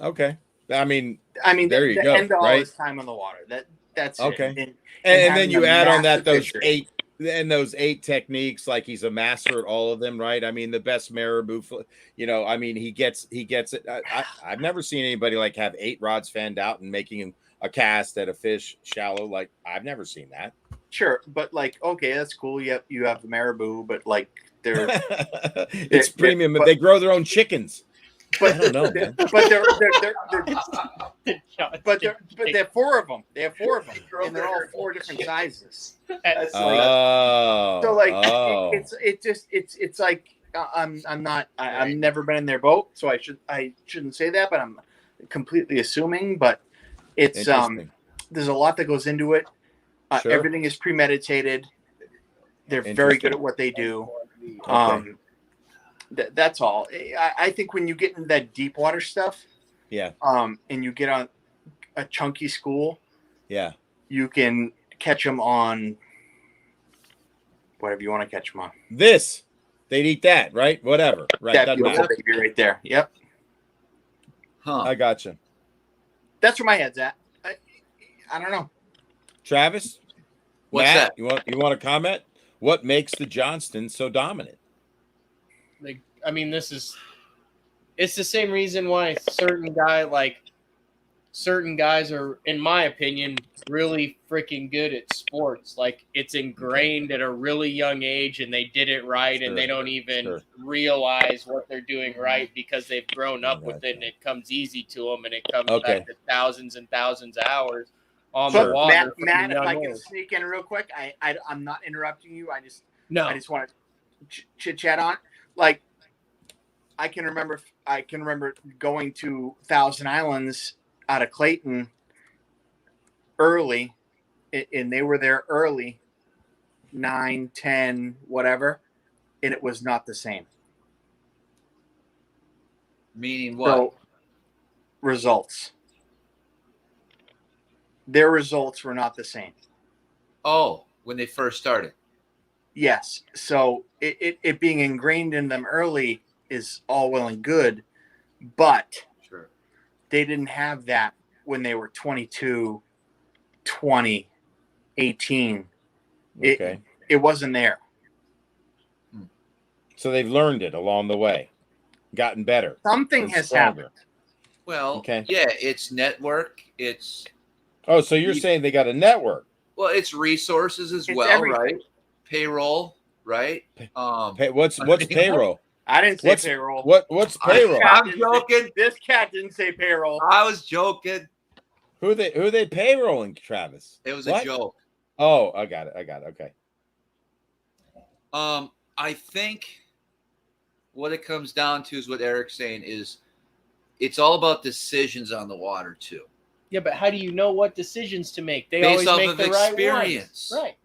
Okay. I mean, There you the go, end all right? is time in the water. That's Okay. it. And then you add on that those those 8 techniques, like he's a master at all of them, right? I mean, the best marabou, I mean, he gets it. I've never seen anybody like have 8 rods fanned out and making a cast at a fish shallow. Like, I've never seen that. Sure, but like, okay, that's cool. You have the marabou, but like they're it's premium, but they grow their own chickens. But I don't know, man. But they're 4 of them. They have 4 of them, and they're all 4 different sizes. That's it's like I've never been in their boat, so I shouldn't say that, but I'm completely assuming. But it's there's a lot that goes into it. Sure. Everything is premeditated. They're very good at what they do. Okay. That's all. I think when you get into that deep water stuff, and you get on a chunky school, you can catch them on whatever you want to catch them on. They'd eat that, right? Whatever, right? That beautiful baby right there. Yep. Huh. I gotcha. That's where my head's at. I don't know. Travis, what's Matt, that? You want to comment? What makes the Johnston so dominant? Like, I mean, it's the same reason why certain guys are, in my opinion, really freaking good at sports. Like, it's ingrained at a really young age, and they did it right, and they don't even realize what they're doing right because they've grown up with it, and it comes easy to them, and it comes back to thousands and thousands of hours on the water. Matt, if I can sneak in real quick, I'm not interrupting you. I just want to chit chat on. Like, I can remember going to Thousand Islands out of Clayton early, and they were there early, 9, 10, whatever, and it was not the same. Meaning what? So, results. Their results were not the same. Oh, when they first started. Yes. So it being ingrained in them early is all well and good, but they didn't have that when they were 22, 20, 18. Okay. It wasn't there. So they've learned it along the way, gotten better. Something has happened. Well, it's network. It's so you're saying they got a network? Well, it's resources as well, everything. Right? Payroll, right? What's payroll? I didn't say payroll. What's payroll? I'm joking. This cat didn't say payroll. I was joking. Who they payrolling, Travis? It was a joke. Oh, I got it. Okay. I think what it comes down to is what Eric's saying is it's all about decisions on the water too. Yeah, but how do you know what decisions to make? They based always off make of the experience. Right ones.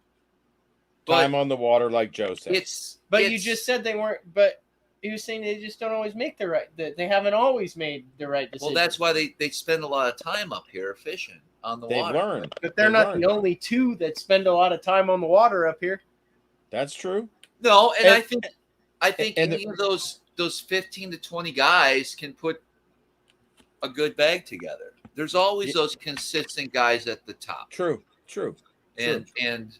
Right. Time on the water, like Joe said. You just said they weren't. But he was saying they just don't always make the right. They haven't always made the right decision. Well, that's why they spend a lot of time up here fishing on the water. They've learned, but they're not the only 2 that spend a lot of time on the water up here. That's true. No, and I think any of those 15 to 20 guys can put a good bag together. There's always those consistent guys at the top. True. And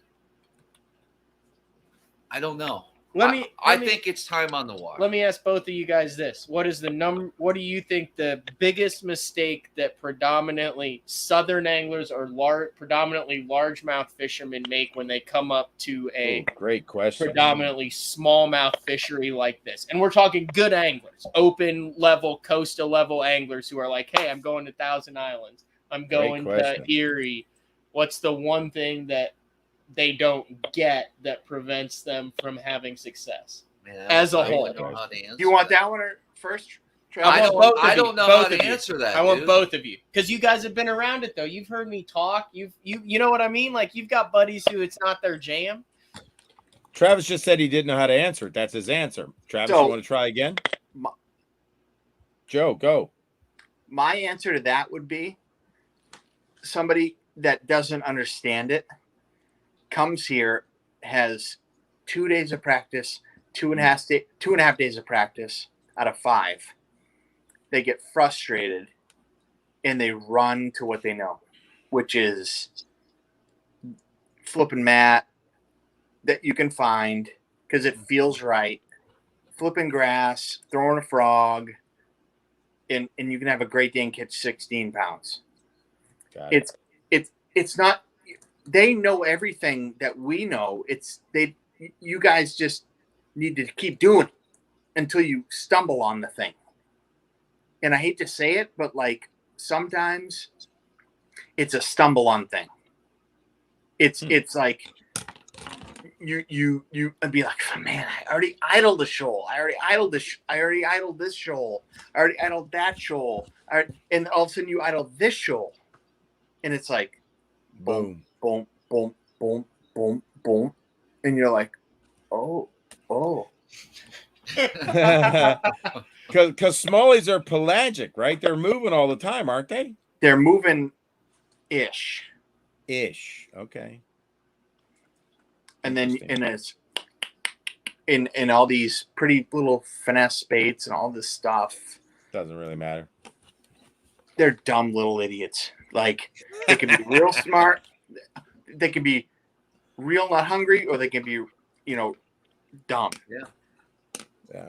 I don't know. I think it's time on the water. Let me ask both of you guys this: what do you think the biggest mistake that predominantly southern anglers or predominantly largemouth fishermen make when they come up to a great question, predominantly smallmouth fishery like this? And we're talking good anglers, open level, coastal level anglers who are like, hey, I'm going to Thousand Islands, I'm going to Erie. What's the one thing that they don't get that prevents them from having success as a whole? You want that one first? I don't know how to answer that. I want both of you because you guys have been around it though. You've heard me talk. You know what I mean? Like you've got buddies who it's not their jam. Travis just said he didn't know how to answer it. That's his answer. Travis, you want to try again? Joe, go. My answer to that would be somebody that doesn't understand it comes here, has 2 days of practice, 2.5 days of practice out of 5. They get frustrated and they run to what they know, which is flipping mat that you can find because it feels right, flipping grass, throwing a frog, and you can have a great day and catch 16 pounds. It's not. They know everything that we know. You guys just need to keep doing it until you stumble on the thing. And I hate to say it, but like sometimes it's a stumble on thing. It's like you be like, oh, man, I already idled the shoal. I already idled this shoal. I already idled that shoal. And all of a sudden you idle this shoal. And it's like boom, boom, boom, boom, boom, boom. And you're like, oh. Because smallies are pelagic, right? They're moving all the time, aren't they? They're moving ish. Okay. And then it's in all these pretty little finesse baits and all this stuff. Doesn't really matter. They're dumb little idiots. Like they can be real smart. They can be real not hungry, or they can be, dumb. Yeah.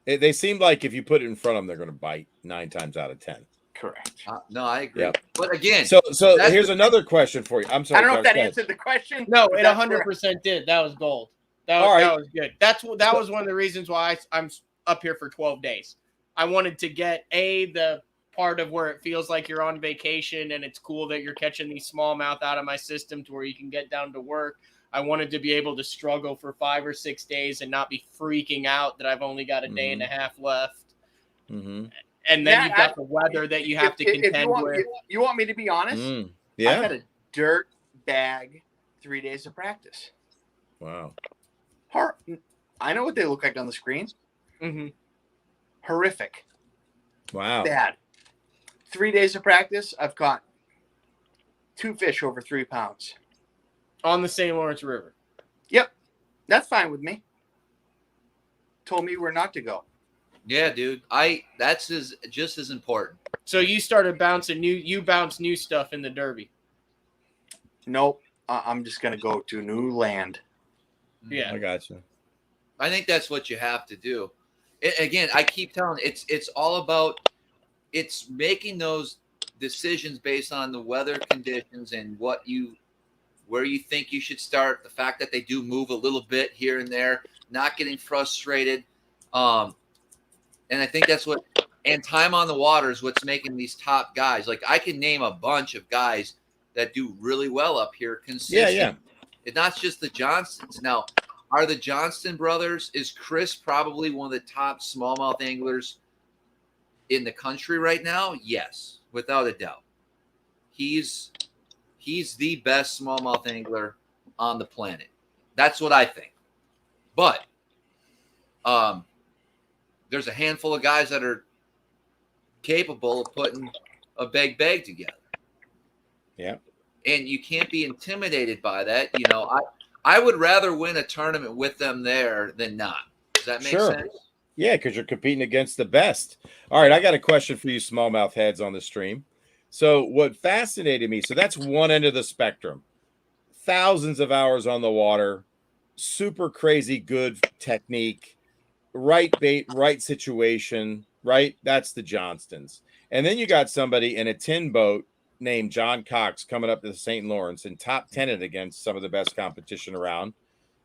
They seem like if you put it in front of them, they're going to bite 9 times out of 10. Correct. No, I agree. Yep. But again, so here's another question for you. I'm sorry. I don't know if that answered the question. No, it 100% did. That was gold. That was good. That was one of the reasons why I'm up here for 12 days. I wanted to get the part of where it feels like you're on vacation and it's cool that you're catching these smallmouth out of my system to where you can get down to work. I wanted to be able to struggle for 5 or 6 days and not be freaking out that I've only got a day and a half left. Mm-hmm. And then you've got the weather that you have to contend with. You want me to be honest? Yeah. I had a dirt bag 3 days of practice. Wow. I know what they look like on the screen. Mm-hmm. Horrific. Wow. Bad. 3 days of practice, I've caught 2 fish over 3 pounds. On the St. Lawrence River. Yep. That's fine with me. Told me where not to go. Yeah, dude. That's just as important. So you started bouncing you bounced new stuff in the Derby. Nope. I'm just going to go to new land. Yeah. I got you. I think that's what you have to do. Again, I keep telling it's all about it's making those decisions based on the weather conditions and where you think you should start. The fact that they do move a little bit here and there, not getting frustrated. And I think that's and time on the water is what's making these top guys. Like I can name a bunch of guys that do really well up here consistent. Yeah. It's not just the Johnsons. Now, are the Johnston brothers, is Chris probably one of the top smallmouth anglers in the country right now? Yes, without a doubt. He's the best smallmouth angler on the planet. That's what I think. But there's a handful of guys that are capable of putting a big bag together. Yeah. And you can't be intimidated by that. I would rather win a tournament with them there than not. Does that make sense? Yeah, because you're competing against the best. All right, I got a question for you smallmouth heads on the stream. So what fascinated me, so that's one end of the spectrum. Thousands of hours on the water, super crazy good technique, right bait, right situation, right? That's the Johnstons. And then you got somebody in a tin boat named John Cox coming up to the St. Lawrence and top 10 it against some of the best competition around,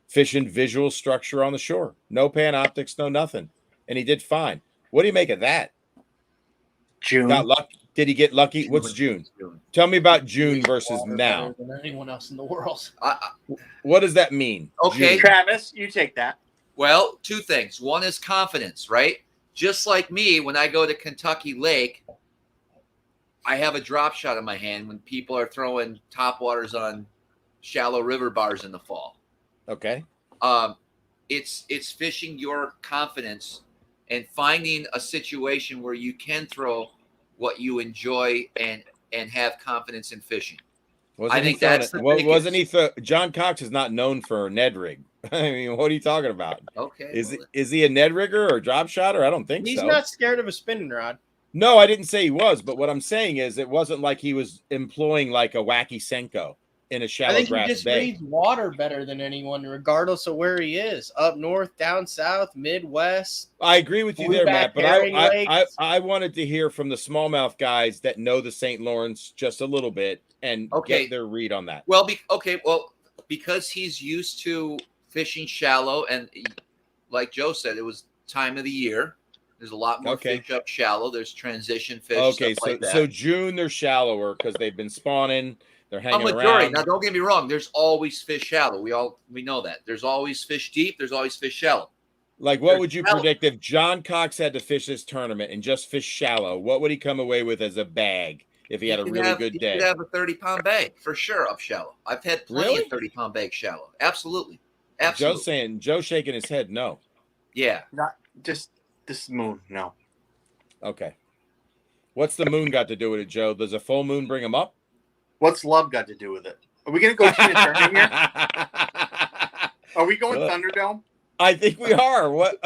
fishing visual structure on the shore. No panoptics, no nothing. And he did fine. What do you make of that? June. Got lucky. Did he get lucky? What's June? Tell me about June versus Water now. better than anyone else in the world. What does that mean? Okay. June? Travis, you take that. Well, two things. One is confidence, right? Just like me, when I go to Kentucky Lake, I have a drop shot in my hand when people are throwing topwaters on shallow river bars in the fall. Okay. It's fishing your confidence and finding a situation where you can throw what you enjoy and have confidence in fishing. Wasn't I think he throwing that's it? the Wasn't biggest. he? John Cox is not known for a Ned rig. I mean, what are you talking about? Okay. Is he a Ned rigger or a drop shotter? I don't think He's so. not scared of a spinning rod. No, I didn't say he was, but what I'm saying is it wasn't like he was employing like a wacky Senko in a I shallow think he grass just bay. reads water better than anyone, regardless of where he is. Up north, down south, Midwest. I agree with you there, Blueback Matt, but herring I lakes. wanted to hear from the smallmouth guys that know the St. Lawrence just a little bit and Okay. get their read on that. Well, because he's used to fishing shallow, and like Joe said, it was time of the year. There's a lot more fish up shallow. There's transition fish. Okay, stuff like that. so June they're shallower because they've been spawning. They're hanging majority. around. Now, don't get me wrong. There's always fish shallow. We know that. There's always fish deep. There's always fish shallow. Like, what would you predict if John Cox had to fish this tournament and just fish shallow? What would he come away with as a bag if he had a really good day? He could have a 30-pound bag for sure up shallow. I've had plenty of 30-pound bags shallow. Absolutely. Joe's shaking his head no. Yeah. Not just this moon. No. Okay. What's the moon got to do with it, Joe? Does a full moon bring him up? What's love got to do with it? Are we going to go to a tournament here? Are we going Thunderdome? I think we are. What?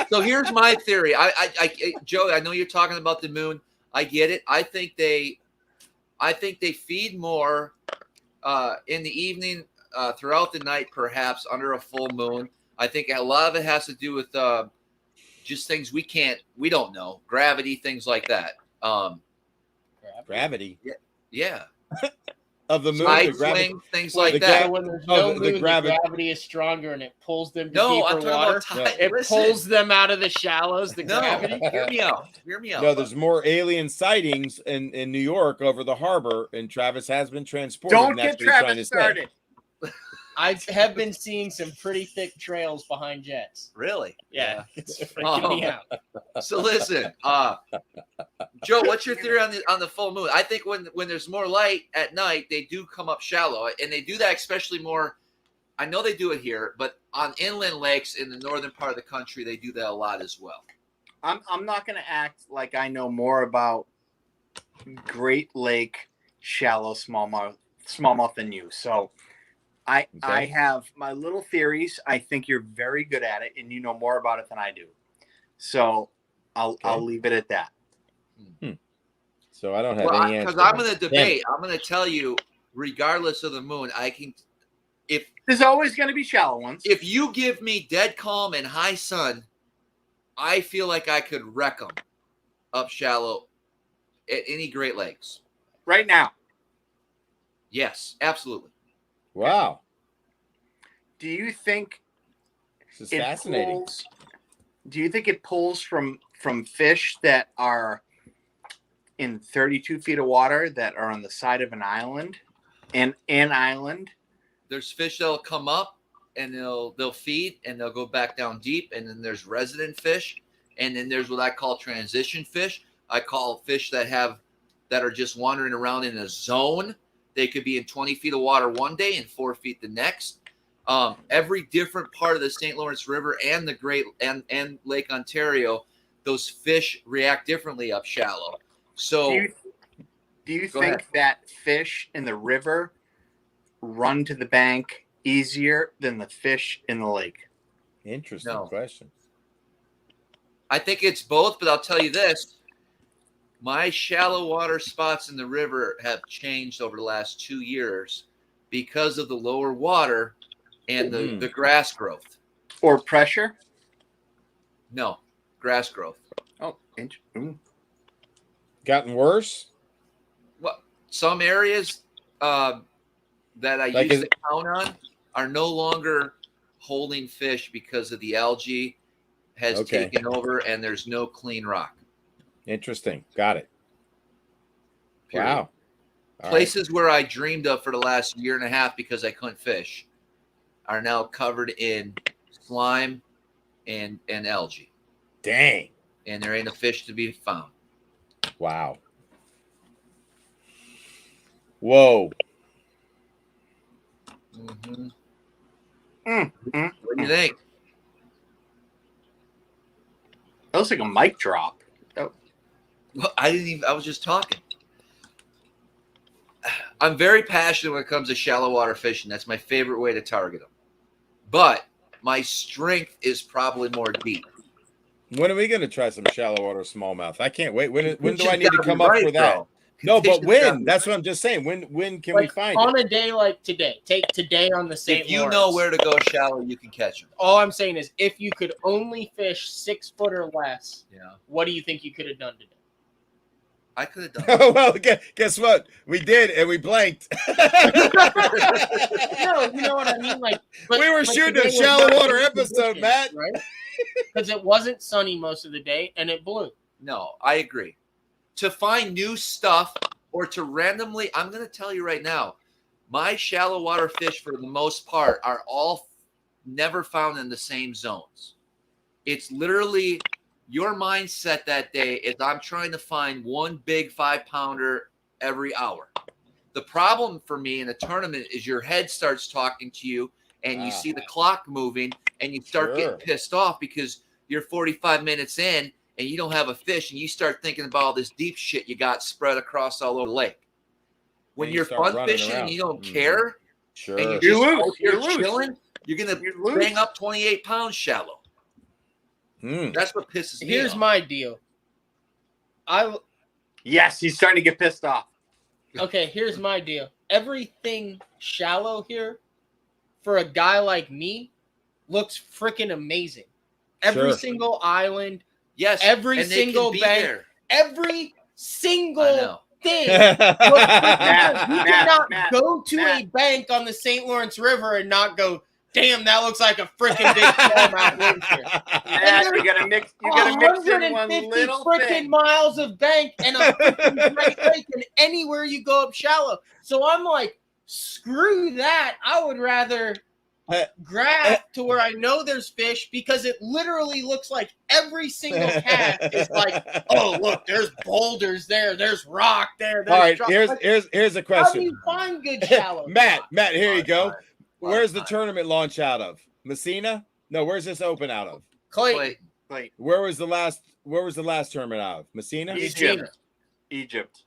So here's my theory. Joe, I know you're talking about the moon. I get it. I think they feed more in the evening, throughout the night, perhaps under a full moon. I think a lot of it has to do with just things we don't know, gravity, things like that. Gravity. Yeah. Of the moon, side swing, things like that. When there's no moon, the gravity is stronger and it pulls them to deeper water. It pulls them out of the shallows. The gravity. Hear me out. No, there's more alien sightings in New York over the harbor, and Travis has been transported. Don't get Travis started. I have been seeing some pretty thick trails behind jets. Really? Yeah. It's freaking me out. So listen, Joe, what's your theory on the full moon? I think when there's more light at night, they do come up shallow, and they do that especially more. I know they do it here, but on inland lakes in the northern part of the country, they do that a lot as well. I'm not going to act like I know more about Great Lake shallow smallmouth than you. So I have my little theories. I think you're very good at it, and you know more about it than I do. So I'll leave it at that. So I don't have any answer. Because I'm going to debate. I'm going to tell you, regardless of the moon, I can. If there's always going to be shallow ones. If you give me dead calm and high sun, I feel like I could wreck them up shallow at any Great Lakes. Right now. Yes, absolutely. Wow. Do you think this is fascinating? Do you think it pulls from fish that are in 32 feet of water that are on the side of an island? And an island? There's fish that'll come up and they'll feed and they'll go back down deep, and then there's resident fish, and then there's what I call transition fish. I call fish that are just wandering around in a zone. They could be in 20 feet of water one day and 4 feet the next. Every different part of the St. Lawrence River and the Great and Lake Ontario, those fish react differently up shallow. So do you think that fish in the river run to the bank easier than the fish in the lake? Interesting question. I think it's both, but I'll tell you this. My shallow water spots in the river have changed over the last 2 years because of the lower water. and the grass growth. Or pressure? No, grass growth. Oh, Gotten worse? Well, some areas that I Like used to count on are no longer holding fish because of the algae has taken over and there's no clean rock. Interesting. Got it. Period. Wow. All Places where I dreamed of for the last year and a half because I couldn't fish are now covered in slime and algae. Dang. And there ain't a fish to be found. Wow. Whoa. Mm-hmm. What do you think? That looks like a mic drop. Oh. Well, I was just talking. I'm very passionate when it comes to shallow water fishing. That's my favorite way to target them. But my strength is probably more deep. When are we going to try some shallow water smallmouth? I can't wait. When do I need to come up for that? Bro. No, but when? That's what I'm just saying. When can we find on it? a day like today? Take today on the St. If you Lawrence. know where to go shallow, you can catch them. All I'm saying is, if you could only fish 6 foot or less, what do you think you could have done today? I could have done Oh, well, guess what? We did, and we blanked. No, you know what I mean. Like, we were shooting a shallow water episode, Matt. Right? Because it wasn't sunny most of the day, and it blew. No, I agree. To find new stuff or to randomly, I'm going to tell you right now, my shallow water fish, for the most part, are all never found in the same zones. It's literally your mindset that day is I'm trying to find one big 5-pounder every hour. The problem for me in a tournament is your head starts talking to you and you see the clock moving and you start getting pissed off because you're 45 minutes in and you don't have a fish and you start thinking about all this deep shit you got spread across all over the lake. When you're fun fishing and you don't care, and you're chilling, you're going to bang up 28 pounds shallow. That's what pisses me off. Here's my deal. Yes, he's starting to get pissed off. Okay, here's my deal. Everything shallow here, for a guy like me, looks freaking amazing. Every single island, every single bank, every single thing. You cannot go to a bank on the St. Lawrence River and not go, damn, that looks like a freaking big smallmouth lives here. You gotta mix in one little freaking thing. miles of bank and a freaking Great Lake, and anywhere you go up shallow. So I'm like, screw that. I would rather grab to where I know there's fish, because it literally looks like every single cast is like, oh, look, there's boulders there, there's rock there. All right, here's a question. How do you find good shallow? Matt, here you go. Where's the tournament launch out of? Messina? No, where's this open out of? Clayton. Where was the last tournament out of? Messina? Egypt.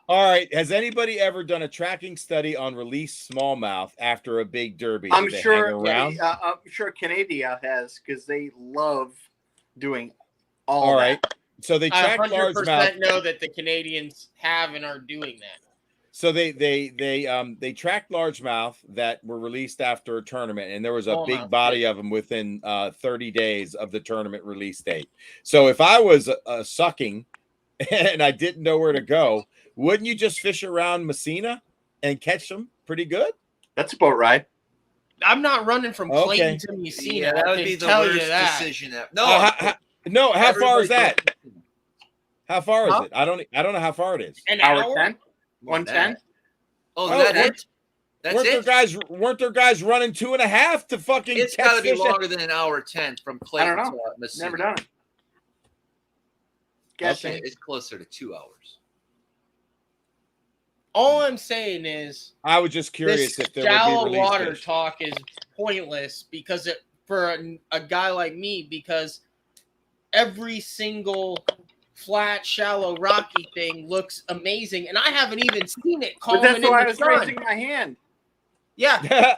All right. Has anybody ever done a tracking study on released smallmouth after a big derby? I'm sure Canada has, because they love doing all right. So they track largemouth. I 100% know that the Canadians have and are doing that. So they tracked largemouth that were released after a tournament, and there was a big body of them within 30 days of the tournament release date. So if I was sucking and I didn't know where to go, wouldn't you just fish around Messina and catch them pretty good? That's about right. I'm not running from Clayton to Messina. Yeah, that would be the worst decision ever. No, how far is that? How far is it? I don't know how far it is. An hour? 10? 110? Weren't there guys running 2.5 to fucking? It's got to be longer than an hour 10 from Clayton to Messina. Never done it. Guessing. It's closer to 2 hours. All I'm saying is, I was just curious if there shallow would be water fish. talk is pointless because for a guy like me, because every single flat, shallow, rocky thing looks amazing, and I haven't even seen it. But that's why I was raising my hand. Yeah.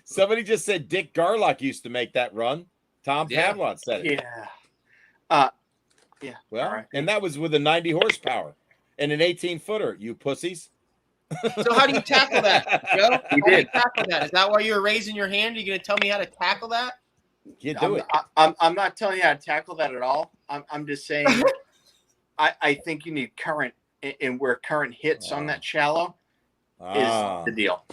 Somebody just said Dick Garlock used to make that run. Tom Pavlot said it. Yeah. Well, and that was with a 90 horsepower and an 18-footer. You pussies. So how do you tackle that, Joe? How do you did. tackle that? Is that why you were raising your hand? Are you going to tell me how to tackle that? You do it. I'm not telling you how to tackle that at all. I'm just saying I think you need current, and where current hits on that shallow is the deal.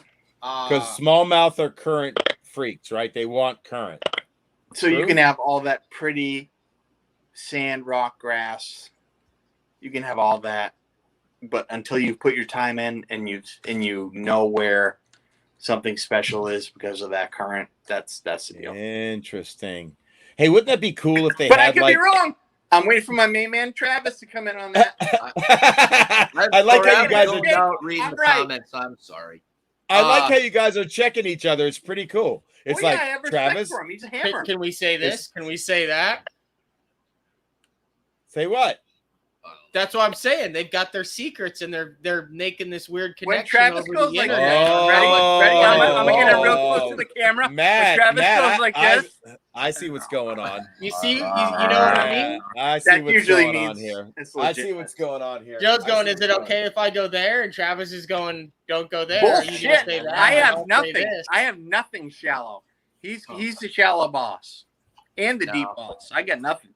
Because smallmouth are current freaks, right? They want current. So you can have all that pretty sand, rock, grass. You can have all that, but until you put your time in and you know where something special is because of that current, that's the deal. Interesting. Hey, wouldn't that be cool if they But had I could be wrong. I'm waiting for my main man Travis to come in on that. I like how you guys are out reading I'm the right. comments. I'm sorry. I like how you guys are checking each other. It's pretty cool. It's like I have respect Travis. for him. He's a hammer. Can we say this? Can we say that? Say what? That's what I'm saying. They've got their secrets and they're making this weird connection. When Travis over goes the like internet. this, ready? I'm gonna get it real close to the camera. Matt, when Travis goes like this, I see what's going on. You see, you know what I mean? I see that what's usually going means on here. it's I legit. see what's going on here. Joe's going, is it okay if I go there? And Travis is going, don't go there. Bullshit. Are you gonna say that? I have I'll say nothing. this. I have nothing shallow. He's the shallow boss and the No. deep boss. I got nothing.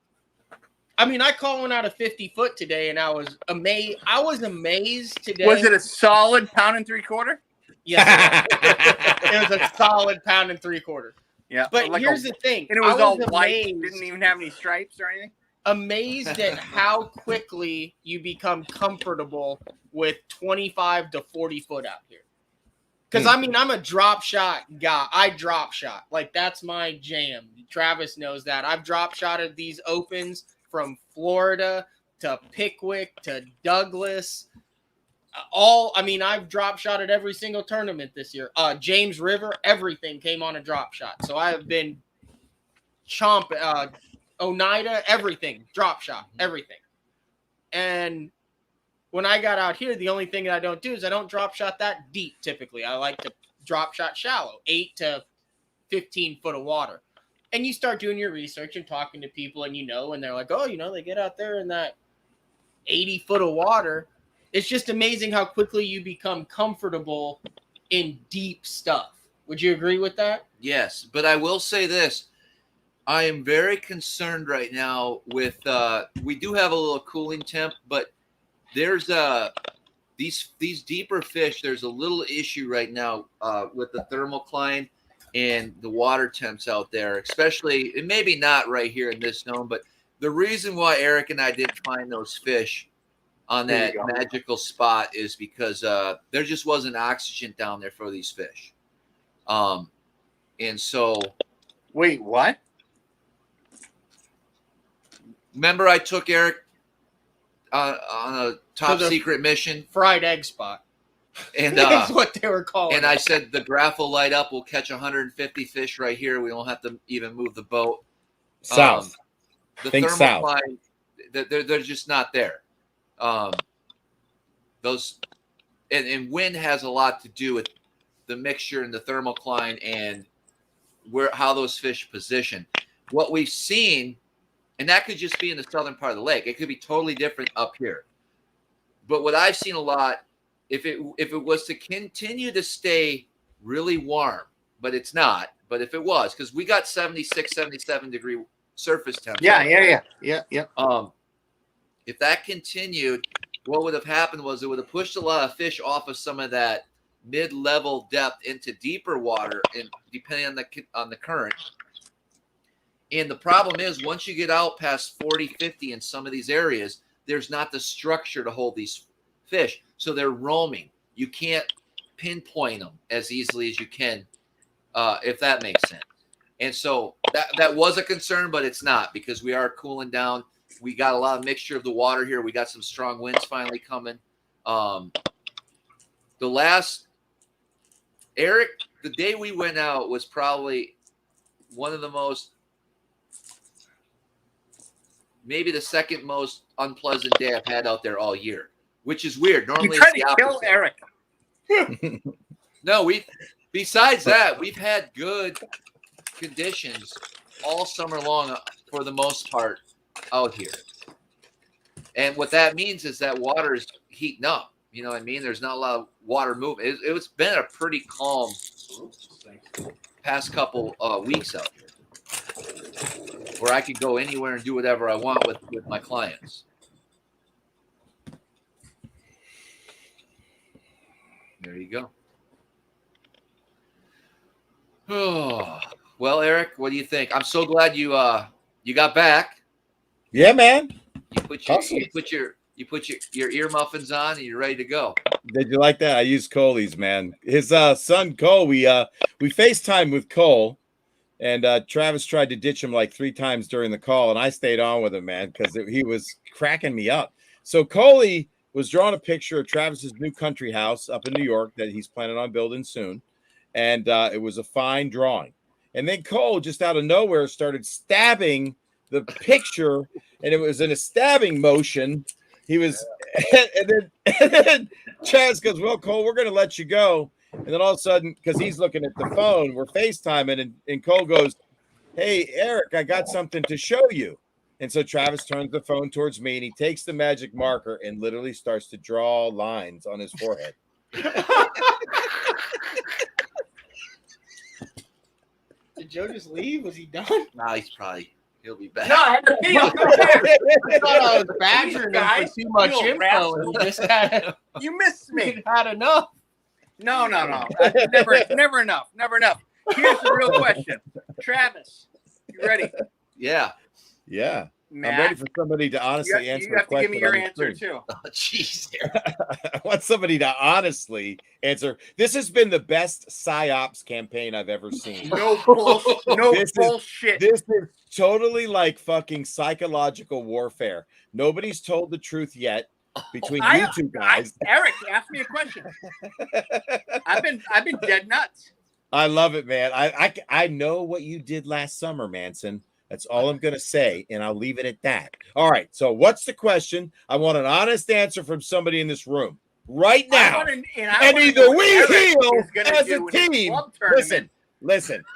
I mean, I caught one out of 50 foot today, and I was amazed. I was amazed today. Was it a solid pound and 3/4? Yes, it was a solid pound and 3/4. Yeah. But like here's the thing. and it was I all white. amazed- Didn't even have any stripes or anything. Amazed at how quickly you become comfortable with 25 to 40 foot out here. Because, I mean, I'm a drop shot guy. I drop shot. Like, that's my jam. Travis knows that. I've drop shotted these opens from Florida to Pickwick to Douglas. I've drop shotted every single tournament this year. James River, everything came on a drop shot. So I have been Oneida, everything, drop shot, everything. And when I got out here, the only thing that I don't do is I don't drop shot that deep typically. I like to drop shot shallow, 8 to 15 foot of water. And you start doing your research and talking to people and and they're like, oh, they get out there in that 80 foot of water. It's just amazing how quickly you become comfortable in deep stuff. Would you agree with that? Yes, but I will say this. I am very concerned right now with we do have a little cooling temp, but there's these deeper fish, there's a little issue right now with the thermocline and the water temps out there, especially, and maybe not right here in this zone, but the reason why Eric and I didn't find those fish on that magical spot is because there just wasn't oxygen down there for these fish. And so. Wait, what? Remember I took Eric on a top secret mission? Fried egg spot. And that's what they were calling. And I said the graph will light up. We'll catch 150 fish right here. We don't have to even move the boat south. The Think south. line, they're just not there. Those and wind has a lot to do with the mixture in the thermocline and how those fish position. What we've seen, and that could just be in the southern part of the lake. It could be totally different up here. But what I've seen a lot, if it was to continue to stay really warm, but it's not, but if it was, because we got 76, 77 degree surface temperature. Yeah. If that continued, what would have happened was it would have pushed a lot of fish off of some of that mid-level depth into deeper water, and depending on the current. And the problem is, once you get out past 40, 50 in some of these areas, there's not the structure to hold these fish. So they're roaming. You can't pinpoint them as easily as you can, if that makes sense. And so that was a concern, but it's not, because we are cooling down. We got a lot of mixture of the water here. We got some strong winds finally coming. Eric, the day we went out was probably one of the most, maybe the second most unpleasant day I've had out there all year, which is weird. Normally, you tried it's the to kill opposite. Eric. No, besides that, we've had good conditions all summer long for the most part out here. And what that means is that water is heating up. You know what I mean? There's not a lot of water moving. It's been a pretty calm past couple weeks out here, where I could go anywhere and do whatever I want with my clients. There you go. Oh, well, Eric, what do you think? I'm so glad you got back. Yeah, man. You put your ear muffins on and you're ready to go. Did you like that? I used Coley's, man. His son Cole. We FaceTime with Cole, and Travis tried to ditch him like 3 times during the call, and I stayed on with him, man, because he was cracking me up. So Coley was drawing a picture of Travis's new country house up in New York that he's planning on building soon, and it was a fine drawing. And then Cole, just out of nowhere, started stabbing the picture, and it was in a stabbing motion. He was, and then Travis goes, "Well, Cole, we're going to let you go." And then all of a sudden, because he's looking at the phone, we're FaceTiming, and Cole goes, "Hey, Eric, I got something to show you." And so Travis turns the phone towards me, and he takes the magic marker and literally starts to draw lines on his forehead. Did Joe just leave? Was he done? Nah, he'll be back. No, I had to pee. I thought I was badgering him for too much info, and he just had You missed me. had enough. No. Never enough. Never enough. Here's the real question. Travis, you ready? Yeah. Yeah. Matt, I'm ready for somebody to honestly answer you have a to give me question your on the answer, screen. too. Oh, jeez. I want somebody to honestly answer. This has been the best PsyOps campaign I've ever seen. No bullshit. No This is- bullshit. This is totally like fucking psychological warfare. Nobody's told the truth yet between you two guys. Eric, ask me a question. I've been dead nuts. I love it, man. I know what you did last summer, Manson. That's all I'm going to say, and I'll leave it at that. All right, so what's the question? I want an honest answer from somebody in this room right now. And either we heal as a team. Listen.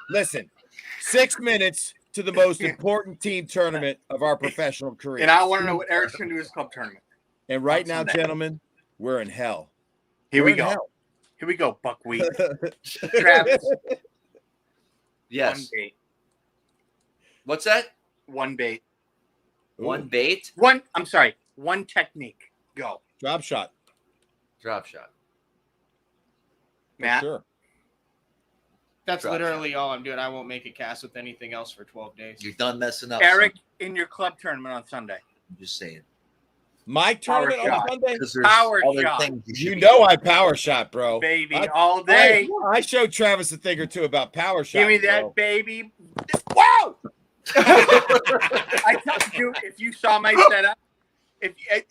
6 minutes to the most important team tournament of our professional career. And I want to know what Eric's going to do his club tournament. And right now, gentlemen, we're in hell. Here we go. Here we go, buckwheat. Travis. Yes. One bait. What's that? One bait. One bait? I'm sorry. One technique. Go. Drop shot. Drop shot. Matt. Sure. That's Drop literally all I'm doing. I won't make a cast with anything else for 12 days. You're done messing up. Eric, in your club tournament on Sunday. I'm just saying. My tournament on shot. Sunday? Because there's Power other shot. things You should know I power shot, bro. Baby, I- all day. I showed Travis a thing or two about power shot. Give me that, baby. Wow! I tell you, if you saw my setup,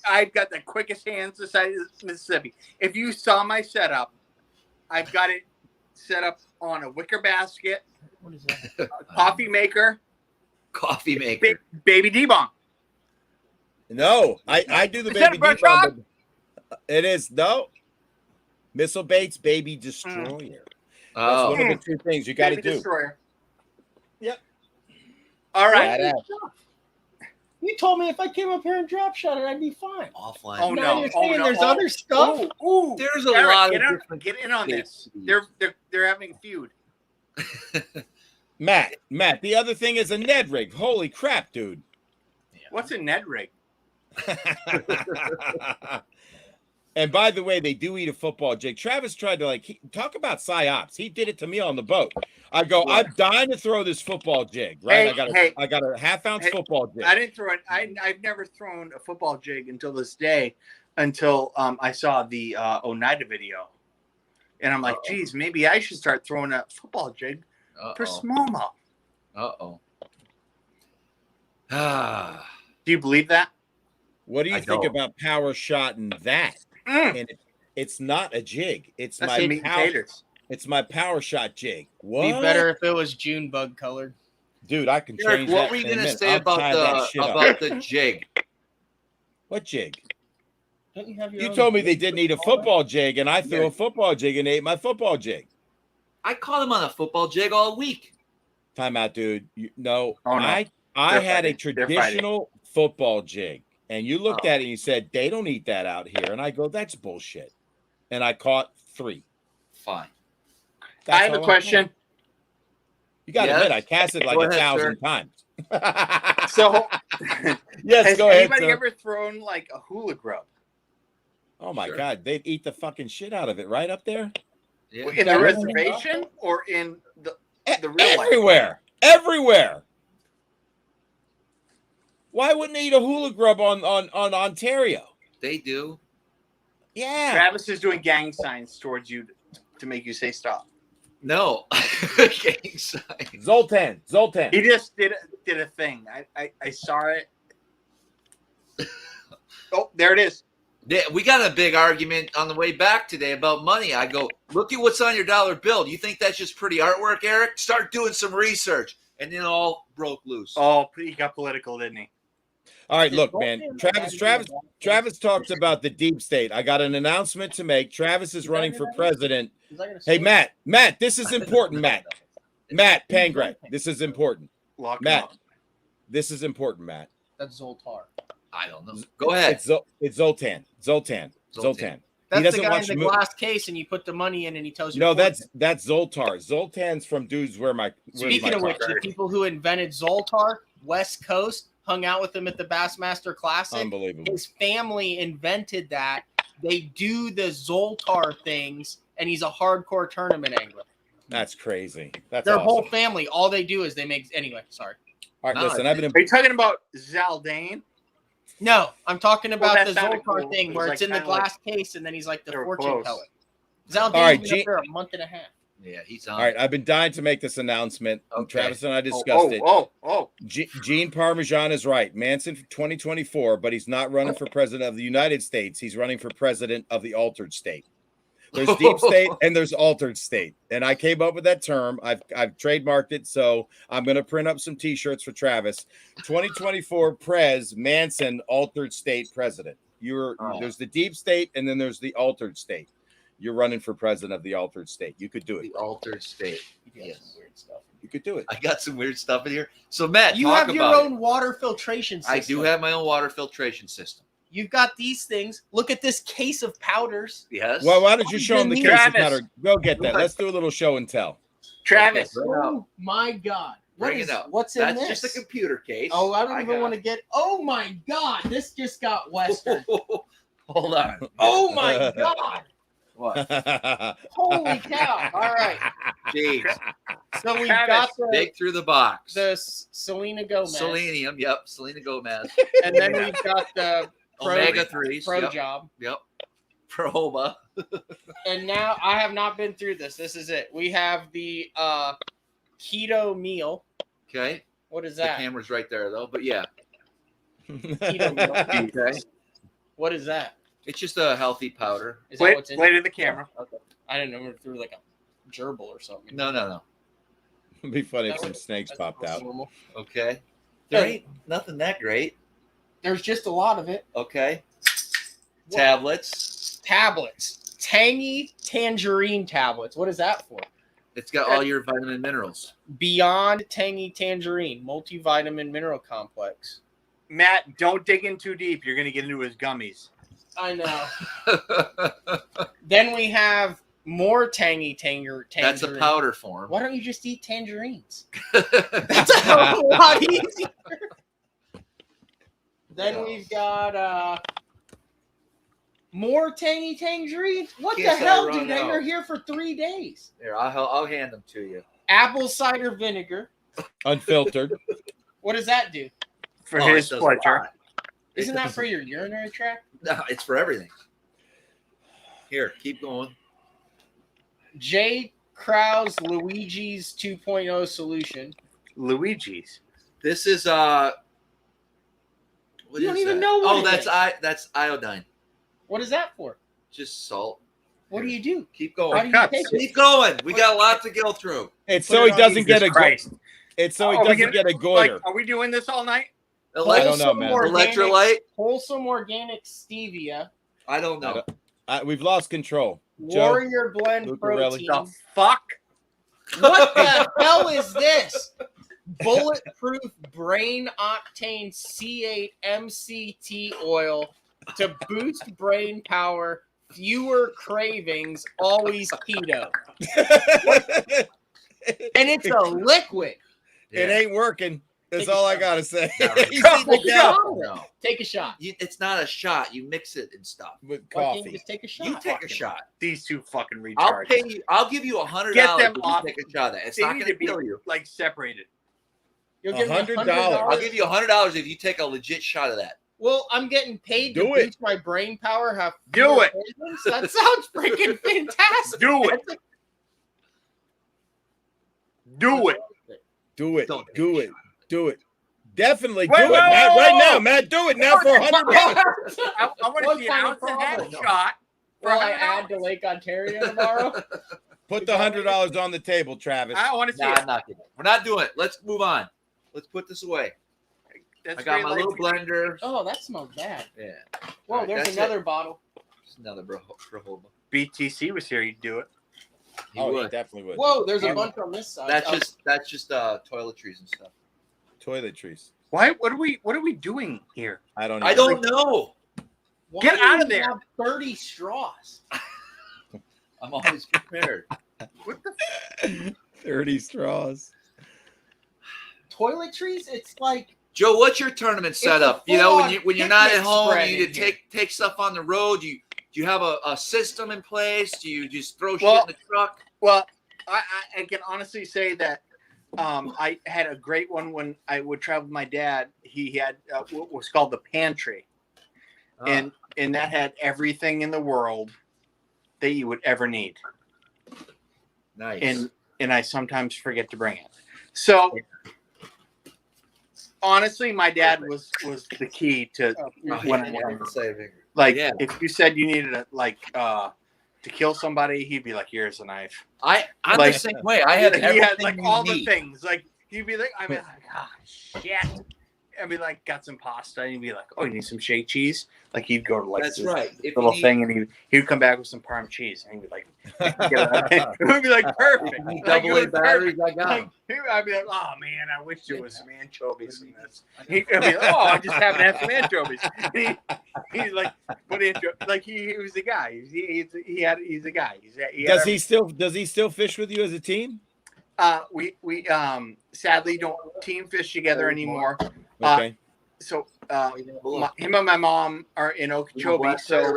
I've got the quickest hands this side of Mississippi. If you saw my setup, I've got it set up on a wicker basket, What is that? a coffee maker, Coffee maker. baby D-bomb. No, I do the Is that baby a Perch D-bomb, but it is no missile baits, baby destroyer. That's Oh, one of the 2 things you got to Baby do. destroyer. Yep. All right. Badass. You told me if I came up here and drop shot it, I'd be fine. offline. Oh, Now no. you're saying no. there's other stuff. Ooh. There's a Eric, lot of different get in on baits this. to use. They're having a feud. Matt, the other thing is a Ned rig. Holy crap, dude. What's a Ned rig? And by the way, they do eat a football jig. Travis tried to talk about PsyOps. He did it to me on the boat. I go, I'm dying to throw this football jig, right? I got a half-ounce football jig. I didn't throw it. I've never thrown a football jig until this day, until I saw the Oneida video, and I'm like, geez, maybe I should start throwing a football jig for smallmouth. Ah. Do you believe that? What do you I think don't. about power shot and that? And it's not a jig. It's That's my the meat and power. taters. It's my power shot jig. What? Be better if it was June bug colored. Dude, I can Eric, change what that were you in a gonna minute. say I'll tie that about shit up. the jig? What jig? Don't you have your You own told me jig? they didn't eat a football jig, and I threw a football jig and ate my football jig. I caught him on a football jig all week. Time out, dude. No. I They're had a fighting. They're traditional football jig, and you looked at it and you said, they don't eat that out here. And I go, that's bullshit. and I caught 3. Fine. That's I have all a I'm question. saying. You got to Yes? admit, I cast it like Go 1,000 ahead, times. So, yes, has go ahead, anybody sir. ever thrown like a hula grub Oh my Sure. God, they'd eat the fucking shit out of it right up there. Yeah. in the Yeah. reservation or in the real life? Everywhere. Why wouldn't they eat a hula grub on Ontario? They do. Yeah. Travis is doing gang signs towards you to make you say stop. No. Gang signs. Zoltan. He just did a thing. I saw it. Oh, there it is. Yeah, we got a big argument on the way back today about money. I go, look at what's on your dollar bill. Do you think that's just pretty artwork, Eric? Start doing some research. And then all broke loose. Oh, he got political, didn't he? All right, look, man. Travis talks about the deep state. I got an announcement to make. Travis is running for president. Hey, Matt, this is important, Matt Pangray, this is important. Lock him Matt, up. this is important, Matt. That's Zoltar. I don't know. Go ahead. It's Zoltan. That's doesn't the guy watch in the glass case, and you put the money in, and he tells you. No, that's Zoltar. Zoltan's from dudes where my. Speaking of which, the people who invented Zoltar, West Coast, hung out with him at the Bassmaster Classic. Unbelievable. His family invented that. They do the Zoltar things, and he's a hardcore tournament angler. That's crazy. That's Their awesome. whole family. All they do is they make. Anyway, sorry. All right, No, listen. I've been. Are you talking about Zaldane? No, I'm talking about that the sounded Zoltar cool. thing It where was it's like in the kinda like- glass case, and then he's like the They were fortune close. teller. All Zaldane's right, been up there a month and a half. Yeah, he's All on. right, I've been dying to make this announcement. Okay. Travis and I discussed it. Oh. Gene Parmesan is right. Manson for 2024, but he's not running for president of the United States. He's running for president of the altered state. There's deep state and there's altered state. And I came up with that term. I've trademarked it. So I'm going to print up some t-shirts for Travis. 2024 Prez Manson altered state president. There's the deep state and then there's the altered state. You're running for president of the altered state. You could do it. The altered state. Yes. Weird stuff. You could do it. I got some weird stuff in here. So, Matt, You talk have your about own water filtration system. I do have my own water filtration system. You've got these things. Look at this case of powders. Yes. Well, why don't you show him the case of Travis. powder? Go get that. Let's do a little show and tell. Travis. Okay, bring it out. Oh my God! Bring it out. What's in That's this? just a computer case. Oh, I don't even got want to get. Oh my God! This just got Western. Hold on. Oh my God! What? Holy cow! All right. Jeez. So we've Travis, got the Dig through the box. Selena Gomez, Selenium. Yep. Selena Gomez. and then we've got the Omega 3s. Pro Yep. Job. Yep. Proba. And now I have not been through this. This is it. We have the keto meal. Okay. What is The that? camera's right there, though. But yeah. Keto meal. Okay. What is that? It's just a healthy powder. Is that Wait, what's in play it? to the camera. Okay. I didn't know if through like a gerbil or something. No. It'd be funny if That some was- snakes that's popped out. normal. Okay. There Hey. ain't nothing that great. There's just a lot of it. Okay. What? Tablets. Tablets. Tangy tangerine tablets. What is that for? It's got all your vitamin minerals. Beyond tangy tangerine, multivitamin mineral complex. Matt, don't dig in too deep. You're going to get into his gummies. I know. Then we have more tangerine. That's a powder form. Why don't you just eat tangerines? That's a hell of a lot easier. Then we've got more tangy tangerines. What the Guess I hell, run dude? out. You're here for 3 days. Here, I'll hand them to you. Apple cider vinegar. Unfiltered. What does that do? For Oh, it his does a pleasure. lot. Isn't that for your urinary tract? No, it's for everything. Here, keep going. J. Krause Luigi's 2.0 solution. Luigi's. This is what You don't is even that? know what Oh, it that's iodine. What is that for? Just salt. What do you do? Keep How going. do you take it? Keep going. We got a lot to go through. It's Put so it he on doesn't get a Christ. It's so he Are we doesn't gonna- get a goiter. Like, are we doing this all night? I don't know, man. Electrolyte. Wholesome organic stevia. I don't know. We've lost control. Joe, Warrior blend Lucarelli. protein. The fuck? What the hell is this? Bulletproof brain octane C8 MCT oil to boost brain power fewer cravings, always keto. And it's a liquid. It ain't working. That's Take a all I shot. gotta say. No. He's Take even a down shot. No. Take a shot. It's not a shot. You mix it and stuff. with Why can't you coffee. just take a shot? You take a Fucking shot. These two fucking retards. I'll pay you. I'll give you $100 Get them if off. you take a shot of that. It's They not need going to to be kill you. like separated. You'll give me $100. I'll give you $100 if you take a legit shot of that. Well, I'm getting paid Do to it. boost my brain power. Have Do fewer it. cravings? That sounds freaking fantastic. Do it. Do it. Do it. Don't take Do a it. Do it. Definitely Wait, do it, wait, Matt. wait, Right wait. now, Matt. Do it now for $100. I want to One see an final ounce and a half problem. shot. For Will I $100. add to Lake Ontario tomorrow? Put the $100 on the table, Travis. I want to see Nah, it. I'm not kidding. We're not doing it. Let's move on. Let's put this away. That's I got great, my like- little blender. Oh, that smells bad. Yeah. Whoa, Alright, there's that's another it. bottle. Just another Brahoba. BTC was here. You'd do it. He Oh, he would. definitely would. Whoa, there's a Um, bunch on this side. That's Oh, just toiletries and stuff. Toiletries. Why? What are we doing here? I don't. I even- don't know. why Get do out you of there. have 30 straws. I'm always prepared. What the? 30 straws. Toiletries? It's like Joe, what's your tournament a setup? You know, when full-on you're not at picnic home, spread you need in to here. take stuff on the road. Do you have a system in place? Do you just throw Well- shit in the truck? Well, I can honestly say that I had a great one when I would travel with my dad. He had what was called the pantry, and that had everything in the world that you would ever need. Nice. And I sometimes forget to bring it. So honestly, my dad was the key to when I like Yeah. if you said you needed to kill somebody, he'd be like, "Here's a knife." I'm like- the same way. I have he everything had like you all need. the things. Like he'd be like, I'd be like, "Ah, shit." I'd be like, "Got some pasta," and he'd be like, "Oh, you need some shake cheese?" Like he'd go to like That's this right. If you little need- thing, and he'd come back with some Parm cheese, and he'd be like, it would be like perfect. if you need Like, it double A was batteries, I got Like, 'em. I'd be like, "Oh man, I wish there was some anchovies in this." He'd be like, "Oh, I just haven't had some anchovies." And he's like, "What like he was the guy. He's the guy. Does he still fish with you as a team? We sadly don't team fish together anymore. Okay. So him and my mom are in Okeechobee. So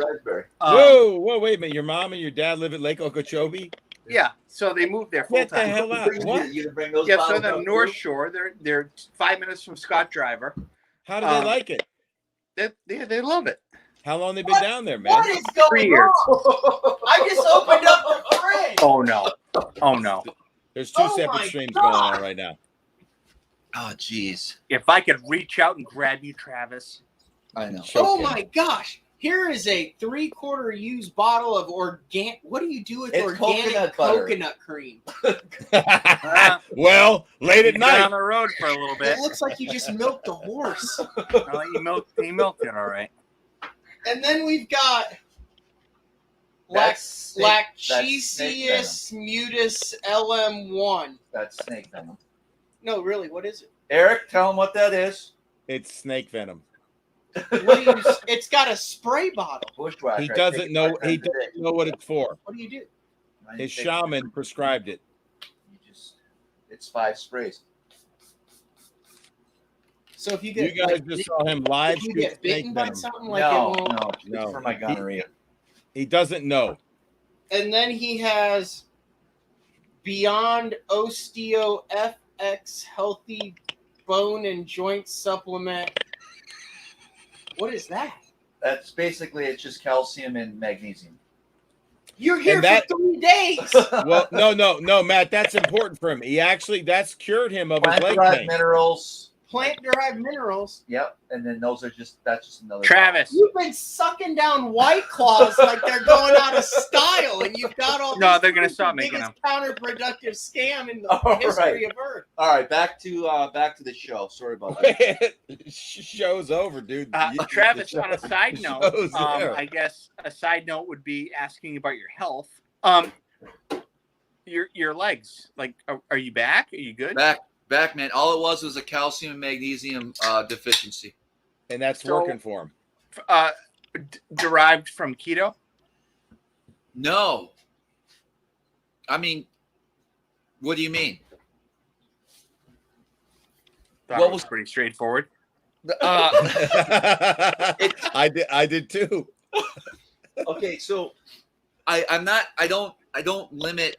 Whoa, wait a minute. Your mom and your dad live at Lake Okeechobee? yeah, so they moved there full Get the time. hell out. What? You can bring those Yeah, so bottles the up, North too? Shore, they're 5 minutes from Scott Driver. How do they like it? They love it. How long they been down there, man? What is going 3 years. on? I just opened up the fridge. Oh no. Oh no. There's two Oh separate my streams God. going on right now. Oh, jeez. If I could reach out and grab you, Travis. I know. Oh Choking. my gosh. Here is a 3/4 used bottle of organic. What do you do with It's organic coconut butter. coconut cream? Well, late at You've been on night. the road for a little bit. It looks like you just milked a horse. Well, he milked it all right. And then we've got That's snake- Lactesius mutus LM1. That's snake venom. No, really, what is it? Eric, tell him what that is. It's snake venom. What do you? It's got a spray bottle. Bushwhacker. He doesn't know. He doesn't know what it's for. What do you do? His shaman prescribed it. It's 5 sprays. So if you You get guys just saw him live if you shoot get snake bitten by venom. something like it won't. No. It's for my gonorrhea. He doesn't know. And then he has Beyond Osteo FX Healthy Bone and Joint Supplement. What is that? That's basically, it's just calcium and magnesium. You're here And that- for 3 days. Well, no, Matt. That's important for him. That's cured him of his leg Plant-derived pain. minerals. Plant-derived minerals. Yep. And then that's just another. Travis. You've been sucking down White Claws like they're going out of style, and you've got all. No, these they're gonna things, stop the making biggest counterproductive scam in the All history right. of Earth. All right, back to the show. Sorry about that. Show's over, dude. Travis, on a side note, Show's there. I guess a side note would be asking about your health. Your legs, like, are you back? Are you good? Back, man. All it was a calcium and magnesium deficiency. And that's So- working for him. Derived from keto. No. I mean, what do you mean? Thought What it was was- pretty straightforward. I did too. Okay, so I don't limit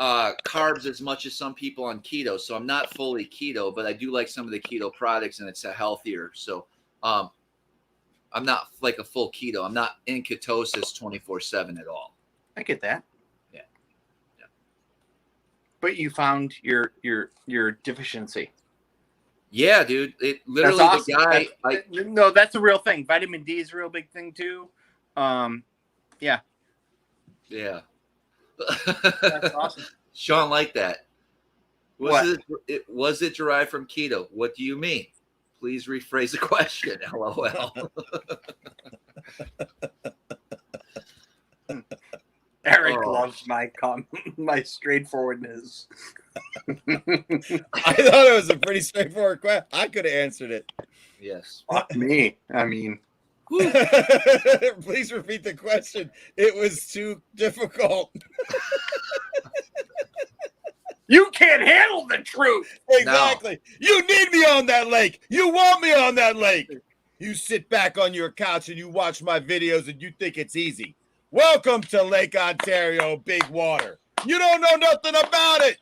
carbs as much as some people on keto, so I'm not fully keto, but I do like some of the keto products, and it's healthier. So I'm not like a full keto. I'm not in ketosis 24/7 at all. I get that. Yeah. But you found your deficiency. Yeah, dude. It literally That's awesome. the guy. No, that's a real thing. Vitamin D is a real big thing too. Yeah. Yeah. That's awesome. Sean liked that. What? Was it derived from keto? What do you mean? Please rephrase the question. LOL. Eric Oh. loves my straightforwardness. I thought it was a pretty straightforward question. I could have answered it. Yes. Fuck me. I mean, Please repeat the question. It was too difficult. you can't handle the truth. Exactly. You need me on that lake. You want me on that lake. You sit back on your couch and you watch my videos and you think it's easy. Welcome to Lake Ontario, big water. You don't know nothing about it.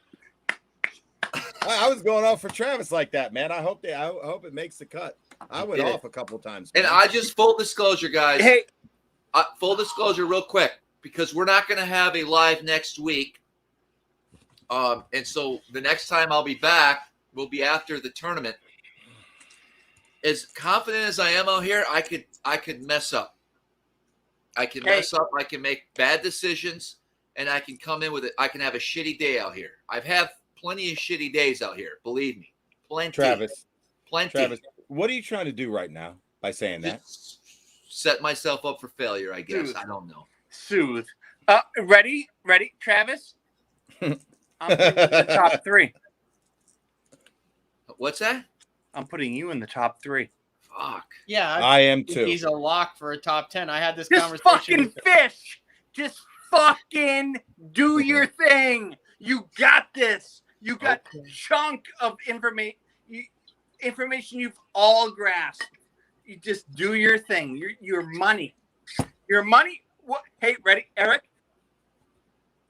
I was going off for Travis like that, man. I hope it makes the cut. I went off a couple times. And man. I just full disclosure, guys. Hey, Full disclosure, real quick, because we're not going to have a live next week. And so the next time I'll be back will be after the tournament. As confident as I am out here, I could mess up. I can mess up. I can make bad decisions, and I can come in with it. I can have a shitty day out here. I've had plenty of shitty days out here. Believe me, plenty. Travis, plenty. what are you trying to do right now by saying that? Just set myself up for failure, I guess. Dude. I don't know. soothe. Ready, Travis? I'm putting you in the top 3. What's that? I'm putting you in the top 3. Fuck. Yeah, I am too. He's a lock for a top 10. I had this Just conversation. fucking fish. Just fucking do your thing. You got this. You got a chunk of information you've all grasped. You just do your thing. Your money. Your money. What? Hey, ready, Eric?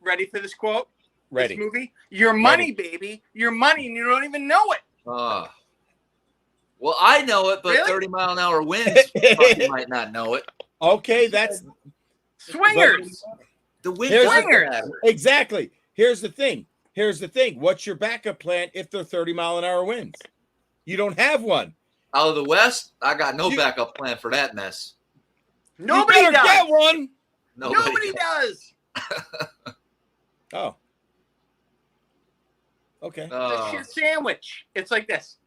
Ready for this quote? Ready. This movie? Your money, baby. Your money, and you don't even know it. Well, I know it, but Really? 30-mile-an-hour winds fucking might not know it. Okay, that's Swingers. The wind Here's doesn't the- matter. exactly. Here's the thing. What's your backup plan if they're 30-mile-an-hour winds? You don't have one. Out of the West, I got no You- backup plan for that mess. Nobody you better does. get one. Nobody does. Oh. Okay. It's a shit sandwich. It's like this.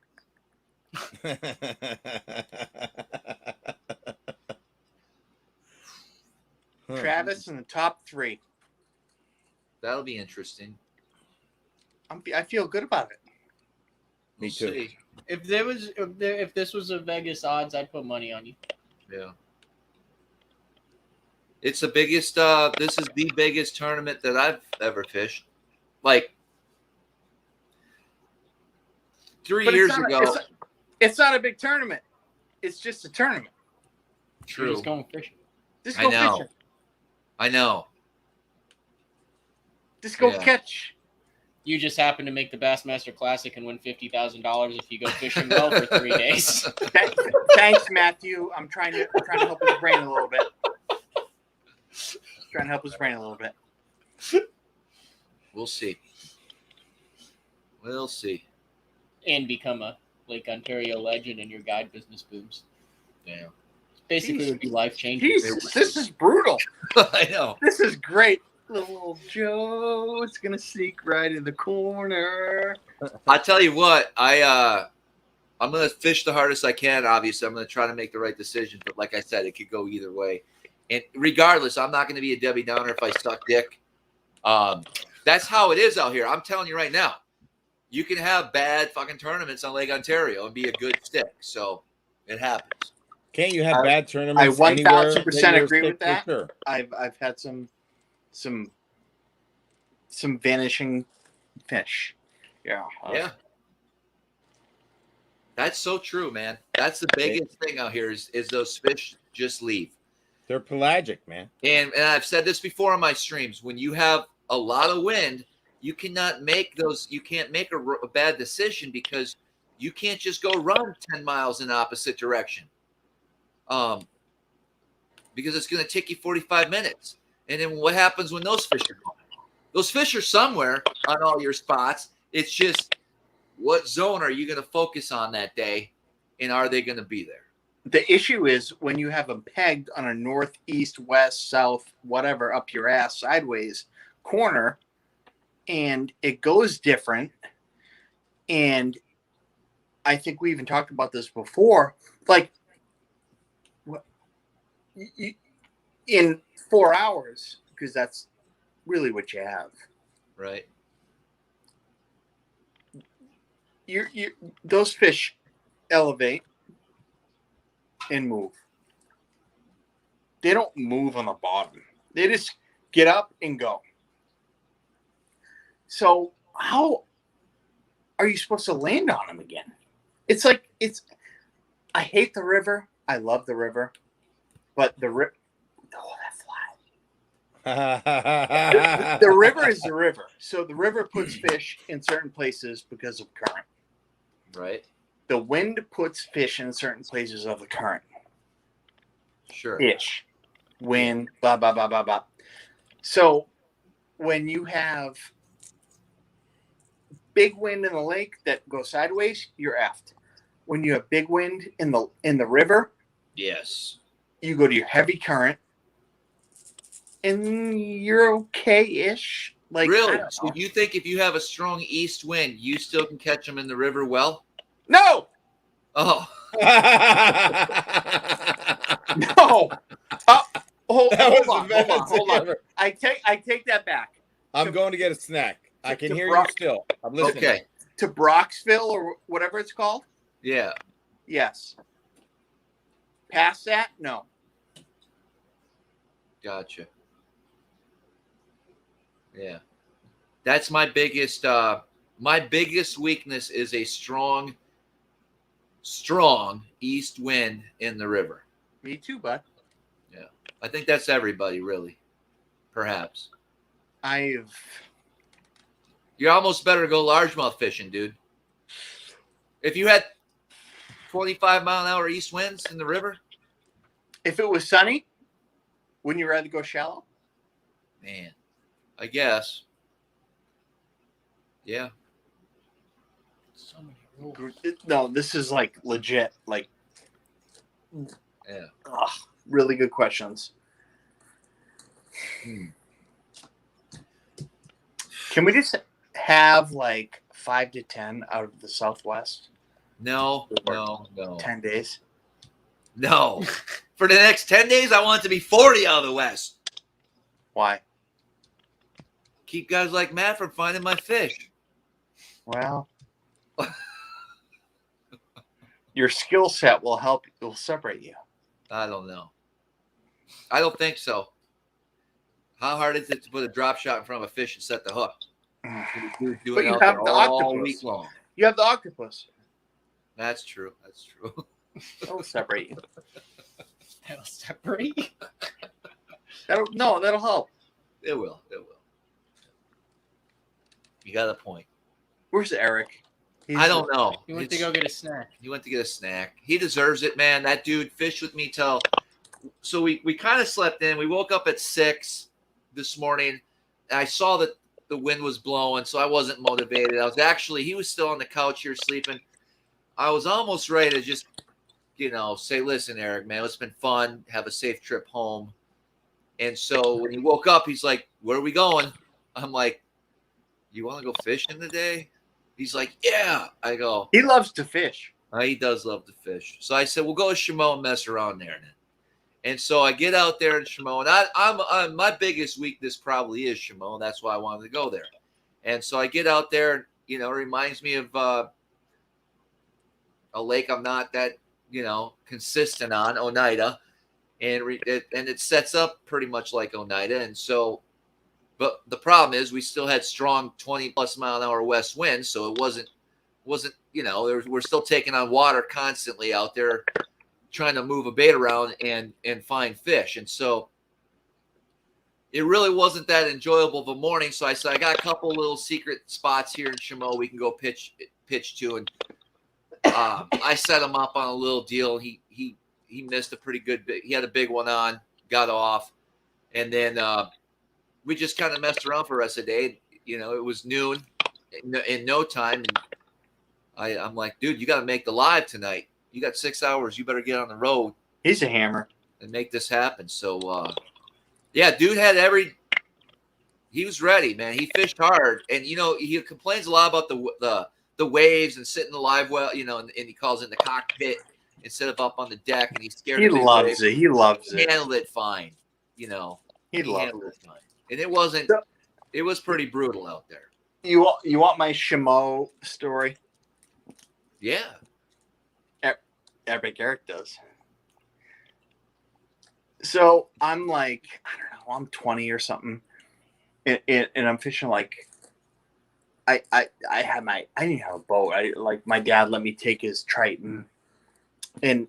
Travis in the top 3. That'll be interesting. I feel good about it. Me We'll too. see. If this was a Vegas odds, I'd put money on you. Yeah. It's the biggest this is the biggest tournament that I've ever fished. Like 3 But years it's not, ago. it's not a big tournament. It's just a tournament. You're True. just going fishing. Just I go know. fishing. I know. Just go Yeah. catch. You just happen to make the Bassmaster Classic and win $50,000 if you go fishing well for 3 days. Thanks, Matthew. I'm trying to help his brain a little bit. We'll see. We'll see. And become a Lake Ontario legend and your guide business booms. Yeah. Basically, it would be life changing. Jesus, this is brutal. I know. This is great. Little Joe, it's gonna sneak right in the corner. I tell you what, I'm gonna fish the hardest I can. Obviously, I'm gonna try to make the right decision. But like I said, it could go either way. And regardless, I'm not gonna be a Debbie Downer if I suck dick. That's how it is out here. I'm telling you right now. You can have bad fucking tournaments on Lake Ontario and be a good stick. So it happens. Can't you have bad I tournaments? 1000% anywhere that you're agree with sick for that. sure? I've had some some vanishing fish. Yeah. Yeah. That's so true, man. That's the biggest thing out here is those fish just leave. They're pelagic, man. And I've said this before on my streams. When you have a lot of wind, you cannot make those. You can't make a bad decision because you can't just go run 10 miles in the opposite direction. Because it's going to take you 45 minutes. And then what happens when those fish are gone? Those fish are somewhere on all your spots. It's just what zone are you going to focus on that day, and are they going to be there? The issue is when you have them pegged on a north, east, west, south, whatever, up your ass, sideways corner, and it goes different. And I think we even talked about this before. Like, in 4 hours, because that's really what you have. Right. Those fish elevate and move. They don't move on the bottom. They just get up and go. So how are you supposed to land on them again? It's like I hate the river. I love the river, but the river. Oh, that fly. The river is the river. So the river puts fish in certain places because of current. Right. The wind puts fish in certain places of the current. Sure. Fish, wind, blah, blah, blah, blah, blah. So when you have big wind in the lake that goes sideways, you're effed. When you have big wind in the river, Yes. you go to your heavy current, and you're okay-ish. Like, Really? So you think if you have a strong east wind, you still can catch them in the river well? No! Oh. No! Hold That was on. the best thing ever. I take that back. I'm going to get a snack. I can to hear Brock- you still. I'm listening. Okay. To Brocksville or whatever it's called? Yeah. Yes. Past that? No. Gotcha. Yeah. That's my biggest weakness is a strong east wind in the river. Me too, bud. Yeah. I think that's everybody really. Perhaps. You're almost better to go largemouth fishing, dude. If you had 25-mile-an-hour east winds in the river, If it was sunny, wouldn't you rather go shallow? man, I guess. Yeah. So many rules. No, this is like legit. Like, Yeah. really good questions. Hmm. Can we just have like 5 to 10 out of the Southwest? No. 10 days. No. For the next 10 days, I want it to be 40 out of the West. Why? Keep guys like Matt from finding my fish. Well, your skill set will help. It will separate you. I don't know. I don't think so. How hard is it to put a drop shot in front of a fish and set the hook? Do But it you out have there the all octopus. week long. You have the octopus. That's true. That's true. That'll separate you. That'll separate. That'll help. It will. It will. You got a point. Where's Eric? I don't know. He went to go get a snack. He went to get a snack. He deserves it, man. That dude fished with me till. So we kind of slept in. We woke up at 6 this morning. And I saw that the wind was blowing, so I wasn't motivated. He was still on the couch here sleeping. I was almost ready to just, say, listen, Eric, man, it's been fun. Have a safe trip home. And so when he woke up, he's like, where are we going? I'm like, you want to go fishing today? He's like, yeah. I go, He loves to fish. he does love to fish. So I said, we'll go to Shimo and mess around there. And so I get out there in Shimo, and I'm my biggest weakness probably is Shimo. That's why I wanted to go there. And so I get out there, and, it reminds me of a lake I'm not that, consistent on, Oneida. And it sets up pretty much like Oneida. And so But the problem is we still had strong 20+ mile an hour west winds, so it wasn't we're still taking on water constantly out there, trying to move a bait around and find fish. And so it really wasn't that enjoyable of a morning. So I said, I got a couple little secret spots here in Shimo we can go pitch to. And I set him up on a little deal. He missed a pretty good bit. He had a big one on, got off. And then we just kind of messed around for the rest of the day. It was noon in no time. And I'm like, dude, you got to make the live tonight. You got 6 hours. You better get on the road. He's a hammer. And make this happen. So, yeah, dude he was ready, man. He fished hard. And, he complains a lot about the waves and sitting in the live well, and he calls it in the cockpit instead of up on the deck. And he's scared. He loves it. He loves it. He handled it fine. He handled it fine. And it was pretty brutal out there. You want my Shimo story? Yeah. Epic Eric does. So I'm like, I don't know, I'm 20 or something. And I'm fishing like I didn't have a boat. My dad let me take his Triton. And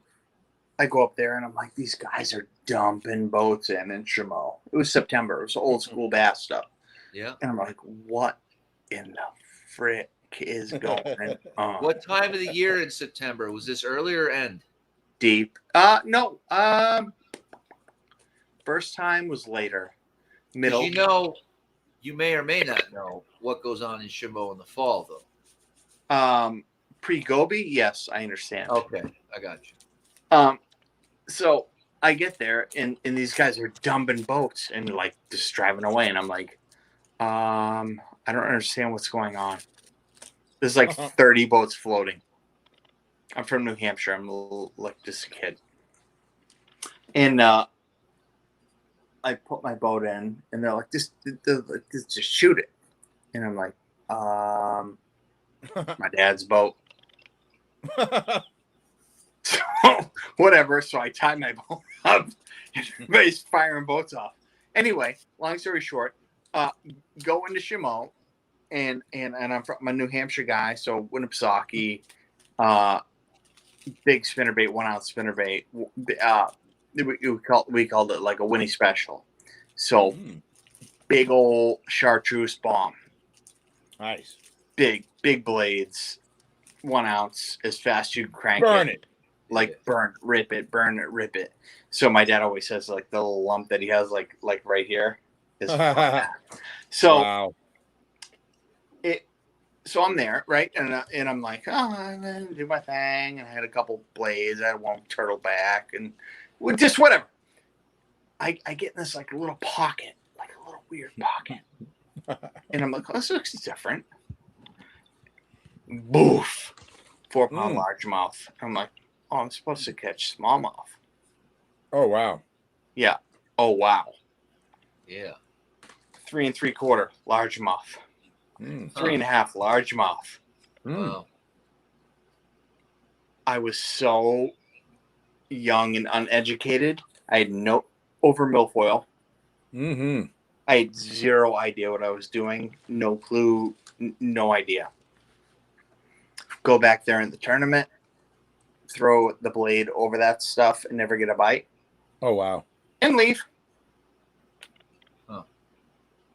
I go up there and I'm like, these guys are dumping boats in Shimo. It was September. It was old school bass stuff. Yeah. And I'm like, what in the frick is going on? What time of the year in September? Was this early or end? Deep. No. First time was later. Middle. You may or may not know what goes on in Shimo in the fall, though. Pre-Gobi, yes, I understand. Okay, I got you. So I get there and these guys are dumping boats and like just driving away, and I'm like, I don't understand what's going on. There's like 30 boats floating. I'm from New Hampshire. I'm like just a kid. And I put my boat in, and they're like, just shoot it. And I'm like, my dad's boat. So, whatever. So I tie my boat up, and everybody's firing boats off. Anyway, long story short, go into Shimo, and I'm from a New Hampshire guy, so Winnipesaukee, big spinnerbait, 1 ounce spinnerbait. We called it like a Winnie special. So big old chartreuse bomb. Nice. Big blades, 1 ounce, as fast as you can crank Burn it. Like burn, rip it, burn it, rip it. So my dad always says like the little lump that he has like right here is so wow. So I'm there, right? And I'm like, I'm gonna do my thing. And I had a couple blades. I had one turtleback and just whatever. I get in this like a little pocket, like a little weird pocket. And I'm like, oh, this looks different. Boof. 4-pound largemouth. I'm like, oh, I'm supposed to catch smallmouth. Oh, wow. Yeah. Oh, wow. Yeah. 3 3/4 largemouth. 3.5 largemouth. Wow. I was so young and uneducated. I had no over milfoil. I had zero idea what I was doing. No clue. No idea. Go back there in the tournament, throw the blade over that stuff and never get a bite. Oh, wow. And leave. Huh.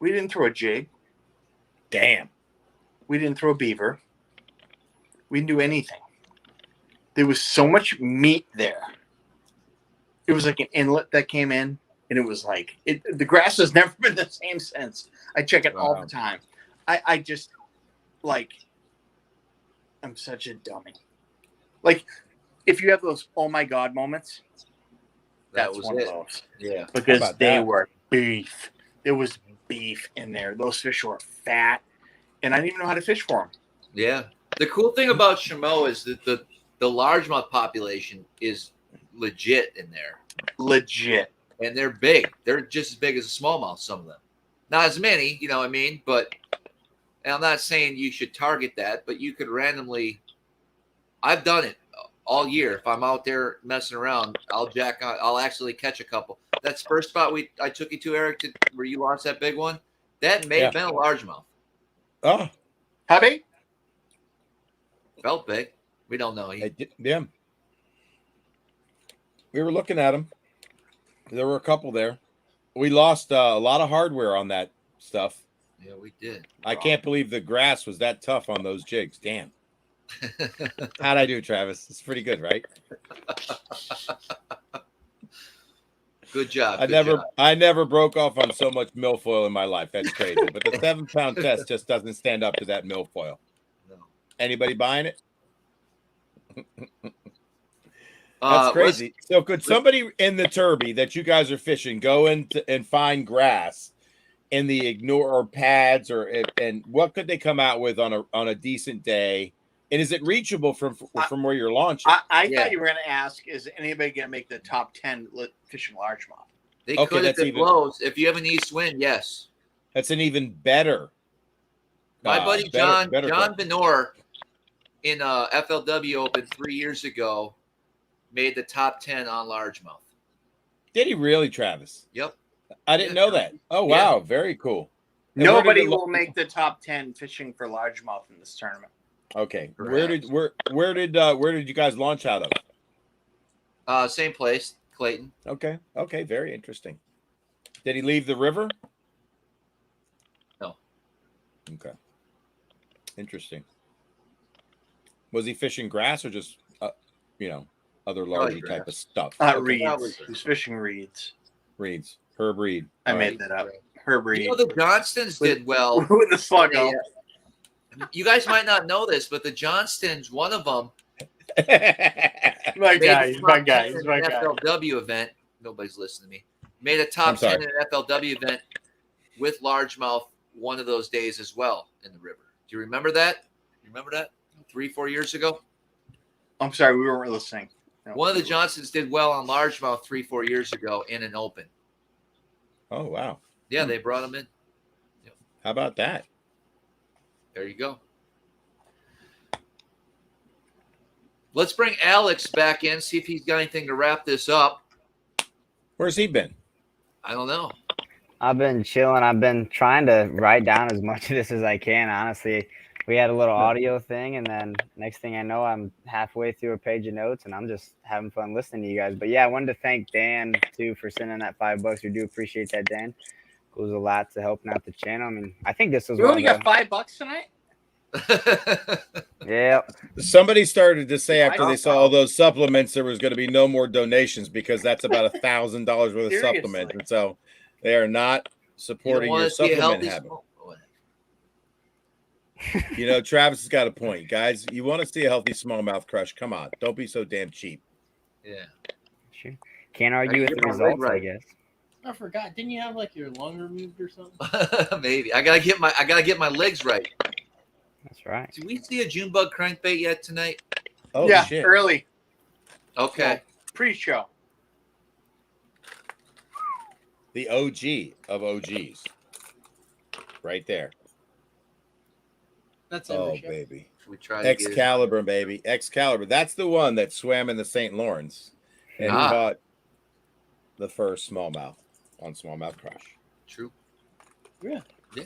We didn't throw a jig. Damn. We didn't throw a beaver. We didn't do anything. There was so much meat there. It was like an inlet that came in, and it was like the grass has never been the same since. I check it all the time. I just like, I'm such a dummy. Like, if you have those oh my god moments, that's one of those. Yeah, because they were beef. There was beef in there. Those fish were fat, and I didn't even know how to fish for them. Yeah. The cool thing about Shimo is that the largemouth population is legit in there. Legit. And they're big. They're just as big as a smallmouth, some of them. Not as many, you know what I mean? But, and I'm not saying you should target that, but you could randomly, I've done it all year. If I'm out there messing around, I'll actually catch a couple. That's first spot I took you to, Eric, where you lost that big one. That may have been a largemouth. Oh, How big? Felt big. We don't know. yeah. We were looking at them. There were a couple there. We lost a lot of hardware on that stuff. Yeah, we did. I can't believe the grass was that tough on those jigs. Damn. How'd I do, Travis? It's pretty good, right? Good job. I never broke off on so much milfoil in my life. That's crazy. But the 7-pound test just doesn't stand up to that milfoil. No. Anybody buying it? That's crazy. So could somebody in the Turby that you guys are fishing go in and find grass in the ignore or pads and what could they come out with on a decent day? And is it reachable from where you're launching? I thought you were going to ask, is anybody going to make the top 10 fishing largemouth? They could if it blows. If you have an east wind, yes. That's an even better. My buddy John Benor in FLW Open 3 years ago made the top 10 on largemouth. Did he really, Travis? Yep. I didn't know that. Oh, wow. Very cool. And nobody will make the top 10 fishing for largemouth in this tournament. Okay. Where did you guys launch out of? Same place, Clayton. Okay. Very interesting. Did he leave the river? No. Okay. Interesting. Was he fishing grass or just other larger type of stuff? Reeds. He's fishing reeds. Reeds. Herb Reed. I made that up. Herb Reed. You know, the Johnstons did well. With the slug out. You guys might not know this, but the Johnstons, one of them, my guy. He's my guy. He's my guy. FLW event. Nobody's listening to me. Made a top 10 in an FLW event with largemouth one of those days as well in the river. Do you remember that? You remember that 3-4 years ago? I'm sorry, we weren't listening. No. One of the Johnsons did well on largemouth 3-4 years ago in an open. Oh, wow. Yeah, they brought him in. Yep. How about that? There you go. Let's bring Alex back in, see if he's got anything to wrap this up. Where's he been? I don't know. I've been chilling. I've been trying to write down as much of this as I can. Honestly, we had a little audio thing, and then next thing I know, I'm halfway through a page of notes, and I'm just having fun listening to you guys. But yeah, I wanted to thank Dan too for sending that $5. We do appreciate that, Dan. Goes a lot to helping out the channel. I mean, I think this was. You only got $5 tonight. Yeah. Somebody started to say after they saw all those supplements, there was going to be no more donations because that's about $1,000 worth of supplements, and so they are not supporting your supplement habit. Travis has got a point, guys. You want to see a healthy smallmouth crush? Come on, don't be so damn cheap. Yeah, sure. Can't argue with the results, I guess. I forgot. Didn't you have like your lung removed or something? Maybe. I gotta get my legs right. That's right. Did we see a Junebug crankbait yet tonight? Oh yeah, shit. Early. Okay. Pre-show. The OG of OGs. Right there. That's baby. We tried Excalibur, baby. Excalibur. That's the one that swam in the St. Lawrence and caught the first smallmouth on SmallmouthCrush. True. Yeah. Yeah.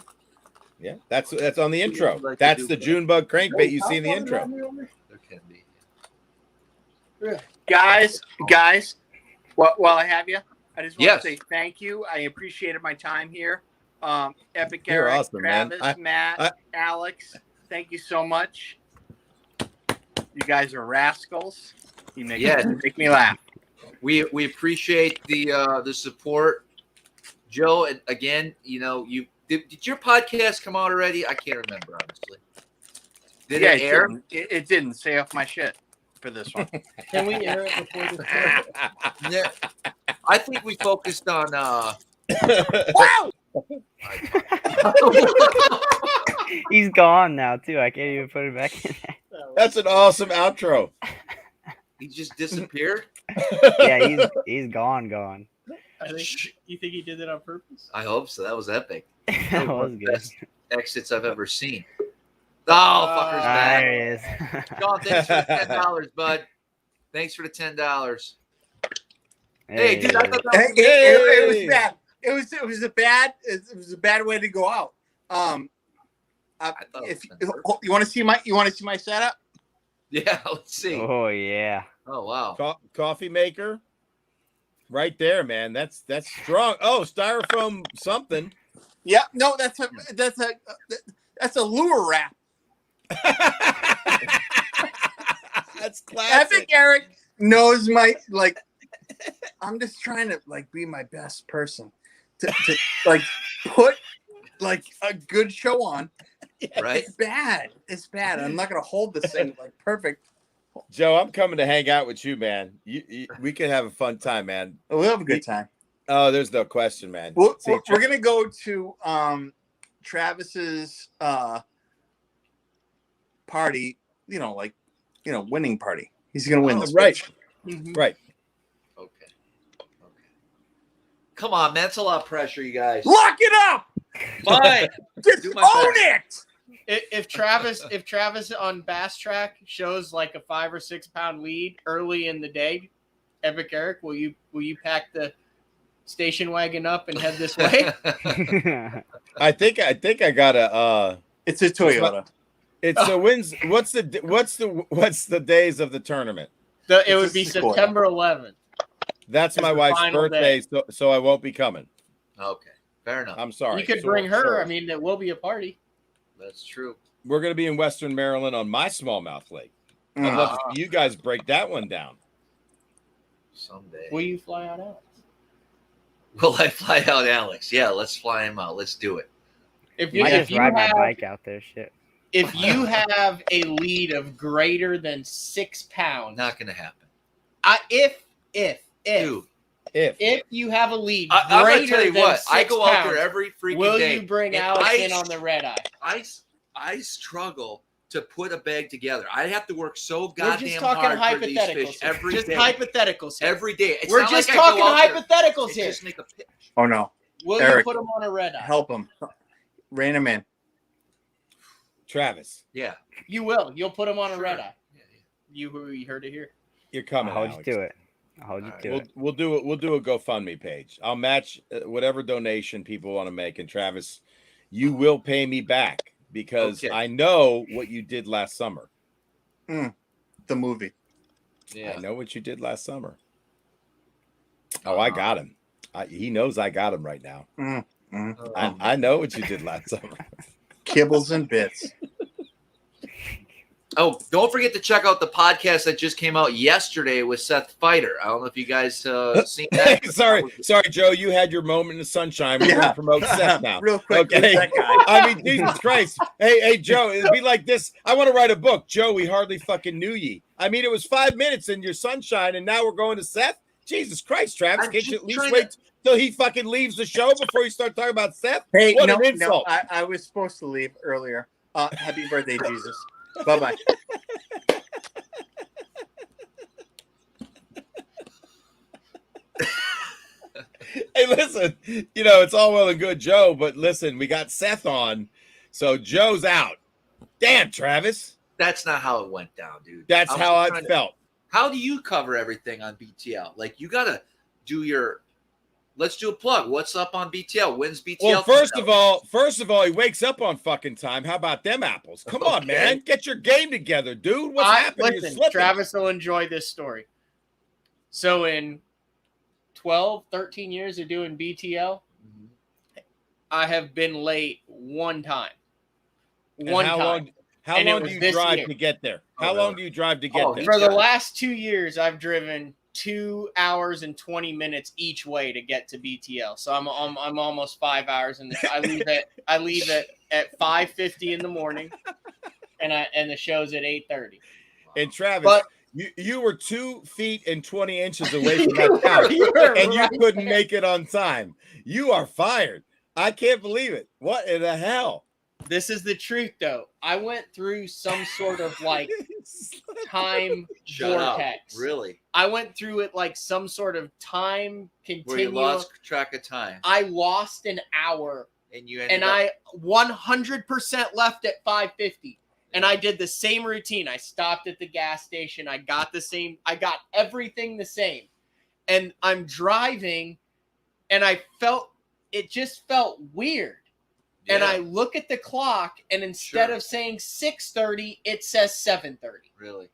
Yeah. That's on the intro. That's the Junebug crankbait you see in the intro. There can be. Yeah. Guys, while I have you, I just want to say thank you. I appreciated my time here. Epic You're Eric, awesome, Travis, man. Matt, Alex, thank you so much. You guys are rascals. You make me laugh. We appreciate the support, Joe. And again, did your podcast come out already? I can't remember honestly. Did it air? It didn't. Say off my shit for this one. Can we air it before this? Yeah. I think we focused on. Wow. He's gone now too. I can't even put it back in there. That's an awesome outro. He just disappeared. Yeah, he's gone. I think you think he did that on purpose. I hope so. That was epic. That was good. Best exits I've ever seen. Oh, fucker's back. There he is. John, thanks for the $10, bud. Thanks for the $10. Hey, dude, I thought that was it was bad. it was a bad way to go out. If you want to see my setup, Yeah, let's see. Oh yeah. Oh wow. Coffee maker, right there, man. That's strong. Oh, styrofoam something. yeah, no, that's a lure wrap. That's classic. Epic Eric knows my like. I'm just trying to like be my best person to like put like a good show on. Right. It's bad. I'm not gonna hold this thing like perfect. Joe, I'm coming to hang out with you, man. We could have a fun time, man. We'll have a good time. Oh, there's no question, man. We're gonna go to Travis's party. Winning party. He's gonna win this. Right. Bitch. Right. Okay. Come on, man. That's a lot of pressure, you guys. Lock it up. Fine. Just Do my own best. it. If Travis on Bass Track shows like a 5 or 6 pound lead early in the day, Epic Eric, will you pack the station wagon up and head this way? I think I got a. It's a Toyota. It's the wins. What's the days of the tournament? It would be Sequoia. September 11th. That's my the wife's final birthday, day. so I won't be coming. Okay. Fair enough. I'm sorry. You could So- bring her. sorry. I mean, there will be a party. That's true. We're gonna be in Western Maryland on my smallmouth lake. I'd love to see you guys break that one down. Someday. Will you fly out, Alex? Will I fly out Alex? Yeah, let's fly him out. Let's do it. If Might just you ride my have bike out there. Shit. if you have a lead of greater than 6 pounds, Not gonna happen. if Dude, if you have a lead I'm gonna greater tell you than what. 6 I go out there pounds, every freaking will day. you bring and Alex in on the red eye? I struggle to put a bag together. I have to work so We're goddamn just talking hard for these hypotheticals fish here. every Just day. hypotheticals here. Every day. It's We're not just like I go talking out there hypotheticals and here. just make a pitch. Oh no! Will you Eric, put him on a red eye? Help him. Rein him in. Travis, Yeah. You will. You'll put him on a Sure. red eye. Yeah, yeah. You heard it here. you're I'll coming. hold Alex. you to it. I'll hold you All to right. it. We'll do a GoFundMe page. I'll match whatever donation people want to make. And Travis, you will pay me back because Okay. I know what you did last summer. The movie. Yeah. I know what you did last summer. Oh, I got him. He knows I got him right now. I know what you did last summer. Kibbles and bits. Oh, don't forget to check out the podcast that just came out yesterday with Seth Fighter. I don't know if you guys seen that. sorry, Joe. You had your moment in the sunshine. We're going to promote Seth now. Real quick, Okay. who's that guy? I mean, Jesus Christ. Hey, Joe, it'd be like this. I want to write a book. Joe, we hardly fucking knew ye. I mean, it was 5 minutes in your sunshine, and now we're going to Seth? Jesus Christ, Travis. I'm Can't you just at least trying wait till he fucking leaves the show before you start talking about Seth? Hey, What no, an insult. I was supposed to leave earlier. Happy birthday, Jesus. Bye-bye. Hey, listen, it's all well and good, Joe, but listen, we got Seth on, so Joe's out. Damn, Travis. That's not how it went down, dude. That's I was how I trying to- felt. How do you cover everything on BTL? Like, you got to do your – let's do a plug. What's up on BTL? When's BTL? Well, first of all, he wakes up on fucking time. How about them apples? Come on, Okay. man. Get your game together, dude. What's happening? You're Listen, slipping. Travis will enjoy this story. So in 12, 13 years of doing BTL, I have been late one time. And One how time. long? How And it long was do you this drive year. to get there? Oh, How really? long do you drive to get Oh, there? For the got it. last 2 years, I've driven 2 hours and 20 minutes each way to get to BTL. So I'm almost 5 hours in the. I leave at 5:50 in the morning, and the show's at 8:30. And Travis, But- you were 2 feet and 20 inches away from that couch, You're and you right couldn't there. make it on time. You are fired. I can't believe it. What in the hell? This is the truth, though. I went through some sort of like time Shut up. vortex. Really? I went through it like some sort of time Where you continuum. lost track of time. I lost an hour, And you ended and up I 100% left at 5:50. And I did the same routine. I stopped at the gas station. I got everything the same. And I'm driving, and I felt it just felt weird. And I look at the clock, and instead of saying 6:30, it says 7:30. Really?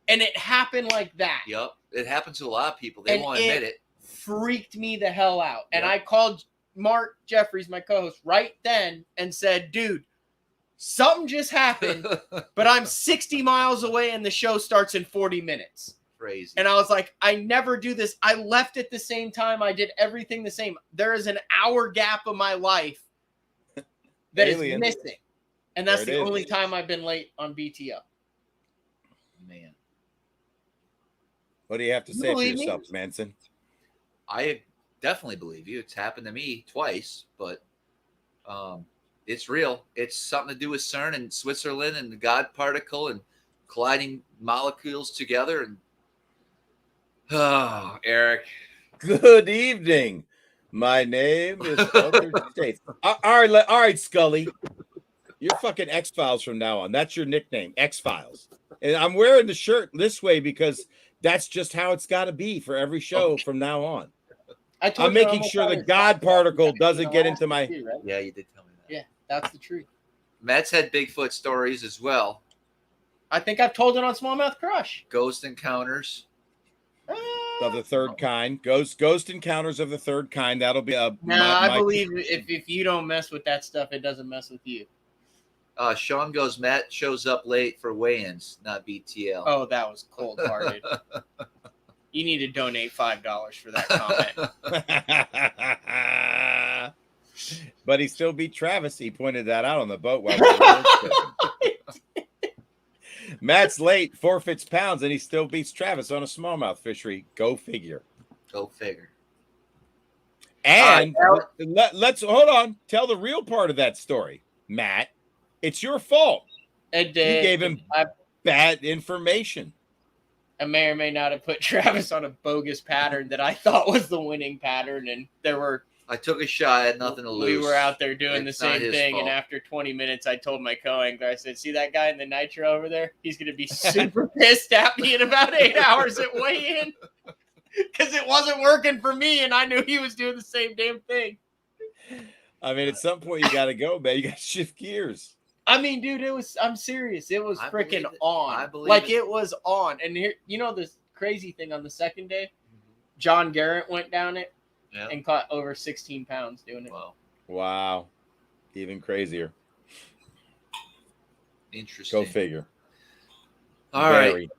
And it happened like that. Yep. It happens to a lot of people. They won't admit it. Freaked me the hell out. And I called Mark Jeffries, my co-host, right then and said, dude, something just happened, but I'm 60 miles away and the show starts in 40 minutes. Crazy. And I was like, I never do this. I left at the same time. I did everything the same. There is an hour gap of my life that is missing. And that's the only time I've been late on BTO. Man. What do you have to say for yourself, Manson? I definitely believe you. It's happened to me twice, but it's real. It's something to do with CERN and Switzerland and the God particle and colliding molecules together. And Eric. Good evening. My name is Altered States. All right, Scully. You're fucking X-Files from now on. That's your nickname, X-Files. And I'm wearing the shirt this way because that's just how it's got to be for every show from now on. I'm making sure the God particle doesn't get into my... Yeah, you did tell me that. Yeah, that's the truth. Matt's had Bigfoot stories as well. I think I've told it on SmallmouthCrush. Ghost encounters. Of the third kind. Ghost encounters of the third kind. That'll be a... I believe if you don't mess with that stuff, it doesn't mess with you. Sean goes, Matt shows up late for weigh-ins, not BTL. Oh, that was cold-hearted. You need to donate $5 for that comment. But he still beat Travis. He pointed that out on the boat while we were fishing. Matt's late, forfeits pounds, and he still beats Travis on a smallmouth fishery. Go figure. Go figure. And let's hold on. Tell the real part of that story, Matt. It's your fault. You gave him bad information. I may or may not have put Travis on a bogus pattern that I thought was the winning pattern, and I took a shot. I had nothing to lose. We were out there doing the same thing, and after 20 minutes, I told my co-angler, I said, see that guy in the nitro over there? He's going to be super pissed at me in about 8 hours at weigh-in because it wasn't working for me, and I knew he was doing the same damn thing. I mean, at some point, you got to go, man. You got to shift gears. I mean, dude, I'm serious. It was freaking on. I believe like, it was on. And here, you know, this crazy thing on the second day, John Garrett went down it and caught over 16 pounds doing it. Wow. Even crazier. Interesting. Go figure. All right.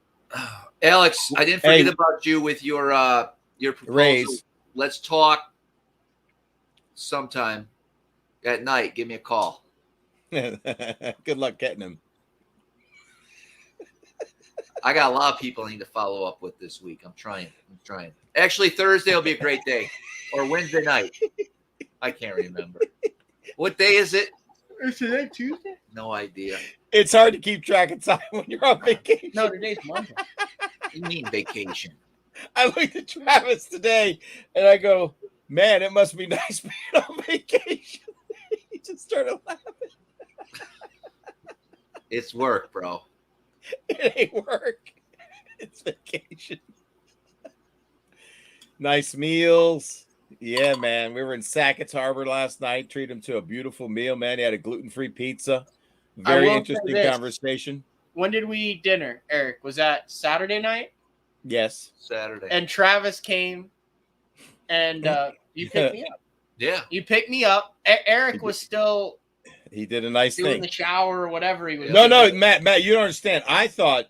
Alex, I didn't forget about you with your proposal. Raise. Let's talk sometime at night. Give me a call. Good luck getting him. I got a lot of people I need to follow up with this week. I'm trying. Actually, Thursday will be a great day, or Wednesday night. I can't remember. What day is it? Is today Tuesday? No idea. It's hard to keep track of time when you're on vacation. No, today's Monday. You mean vacation? I looked at Travis today, and I go, man, it must be nice being on vacation. He just started laughing. It's work, bro. It ain't work. It's vacation. Nice meals. Yeah, man. We were in Sackett's Harbor last night. Treated him to a beautiful meal, man. He had a gluten-free pizza. Very interesting conversation. When did we eat dinner, Eric? Was that Saturday night? Yes. Saturday. And Travis came, and you picked me up. Yeah. You picked me up. Eric was still... He did a nice doing thing. The shower or whatever he was No, doing. Matt, you don't understand. I thought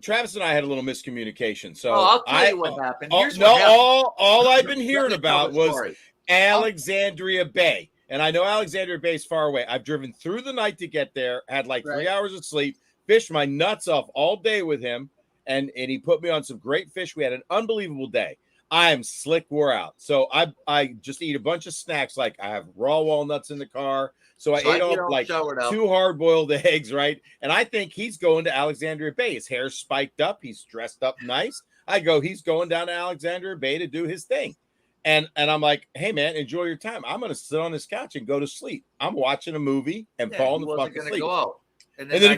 Travis and I had a little miscommunication. So I'll tell you what happened. All I've been hearing about was Alexandria Bay. And I know Alexandria Bay is far away. I've driven through the night to get there, had like 3 hours of sleep, fished my nuts off all day with him, and he put me on some great fish. We had an unbelievable day. I am slick wore out. So I just eat a bunch of snacks. Like I have raw walnuts in the car. So I ate off like 2 hard-boiled eggs, right? And I think he's going to Alexandria Bay. His hair's spiked up. He's dressed up nice. I go, he's going down to Alexandria Bay to do his thing. And I'm like, hey, man, enjoy your time. I'm going to sit on this couch and go to sleep. I'm watching a movie and falling the fucking asleep. Go out. And then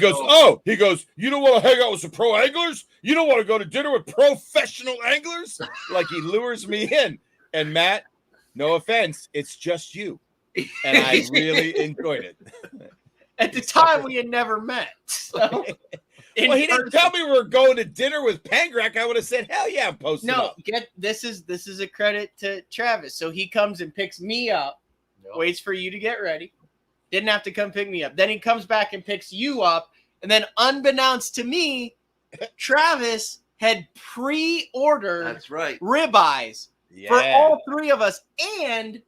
he goes, you don't want to hang out with some pro anglers? You don't want to go to dinner with professional anglers? Like he lures me in. And Matt, No offense, it's just you, and I really enjoyed it. At the time, we had never met. So Well, he didn't tell me we were going to dinner with Pangrak. I would have said, "Hell yeah, I'm posting up." This is a credit to Travis. So he comes and picks me up, waits for you to get ready. Didn't have to come pick me up. Then he comes back and picks you up, and then unbeknownst to me, Travis had pre-ordered That's right. ribeyes for all three of us, and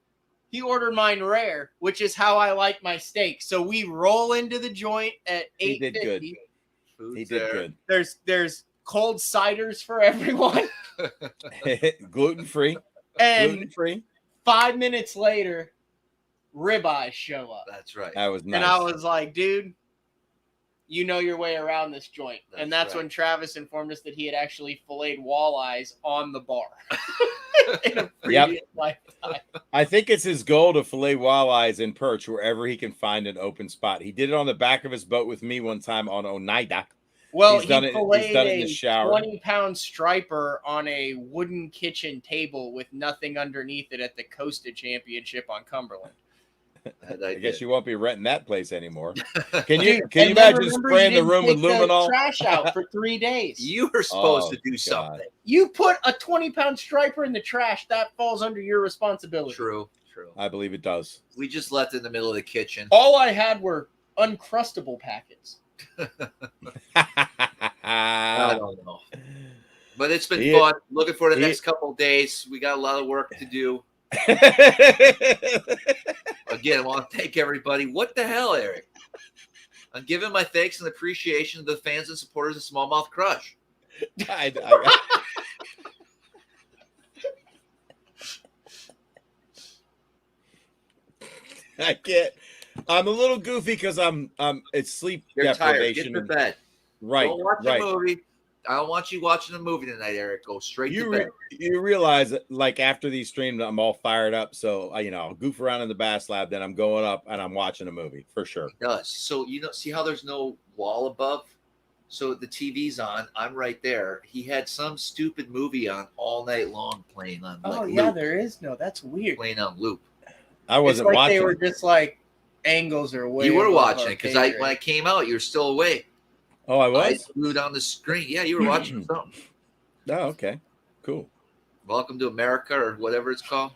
he ordered mine rare, which is how I like my steak. So we roll into the joint at 8:50. He did good. He did good. There's cold ciders for everyone. Gluten-free. And Gluten-free. 5 minutes later, ribeyes show up. That's right. That was nice. And I was like, dude, you know your way around this joint. And that's right. when Travis informed us that he had actually filleted walleyes on the bar in a previous lifetime. I think it's his goal to fillet walleyes in Perch wherever he can find an open spot. He did it on the back of his boat with me one time on Oneida. Well, he's done it in the shower. 20-pound striper on a wooden kitchen table with nothing underneath it at the Costa Championship on Cumberland. I guess you won't be renting that place anymore. Can you imagine spraying the room with luminol? Trash out for 3 days. You were supposed to do something. You put a 20-pound striper in the trash. That falls under your responsibility. True. I believe it does. We just left it in the middle of the kitchen. All I had were uncrustable packets. I don't know. But it's been fun. Looking for the next couple of days. We got a lot of work to do. Again, I want to thank everybody. What the hell, Eric? I'm giving my thanks and appreciation to the fans and supporters of SmallmouthCrush. I can't. I'm a little goofy because it's sleep You're deprivation. Tired. Get to bed. Right. Don't watch a movie. I don't want you watching a movie tonight, Eric. Go straight to bed. You realize that, like, after these streams, I'm all fired up. So, I'll goof around in the Bass Lab. Then I'm going up and I'm watching a movie for sure. It does. So, see how there's no wall above? So the TV's on. I'm right there. He had some stupid movie on all night long playing on loop. There is no. That's weird. Playing on loop. I wasn't watching. They were just like angles or way. You were watching it because when I came out, you were still awake. Oh, I was? I glued on the screen. Yeah, you were watching something. Oh, okay. Cool. Welcome to America or whatever it's called.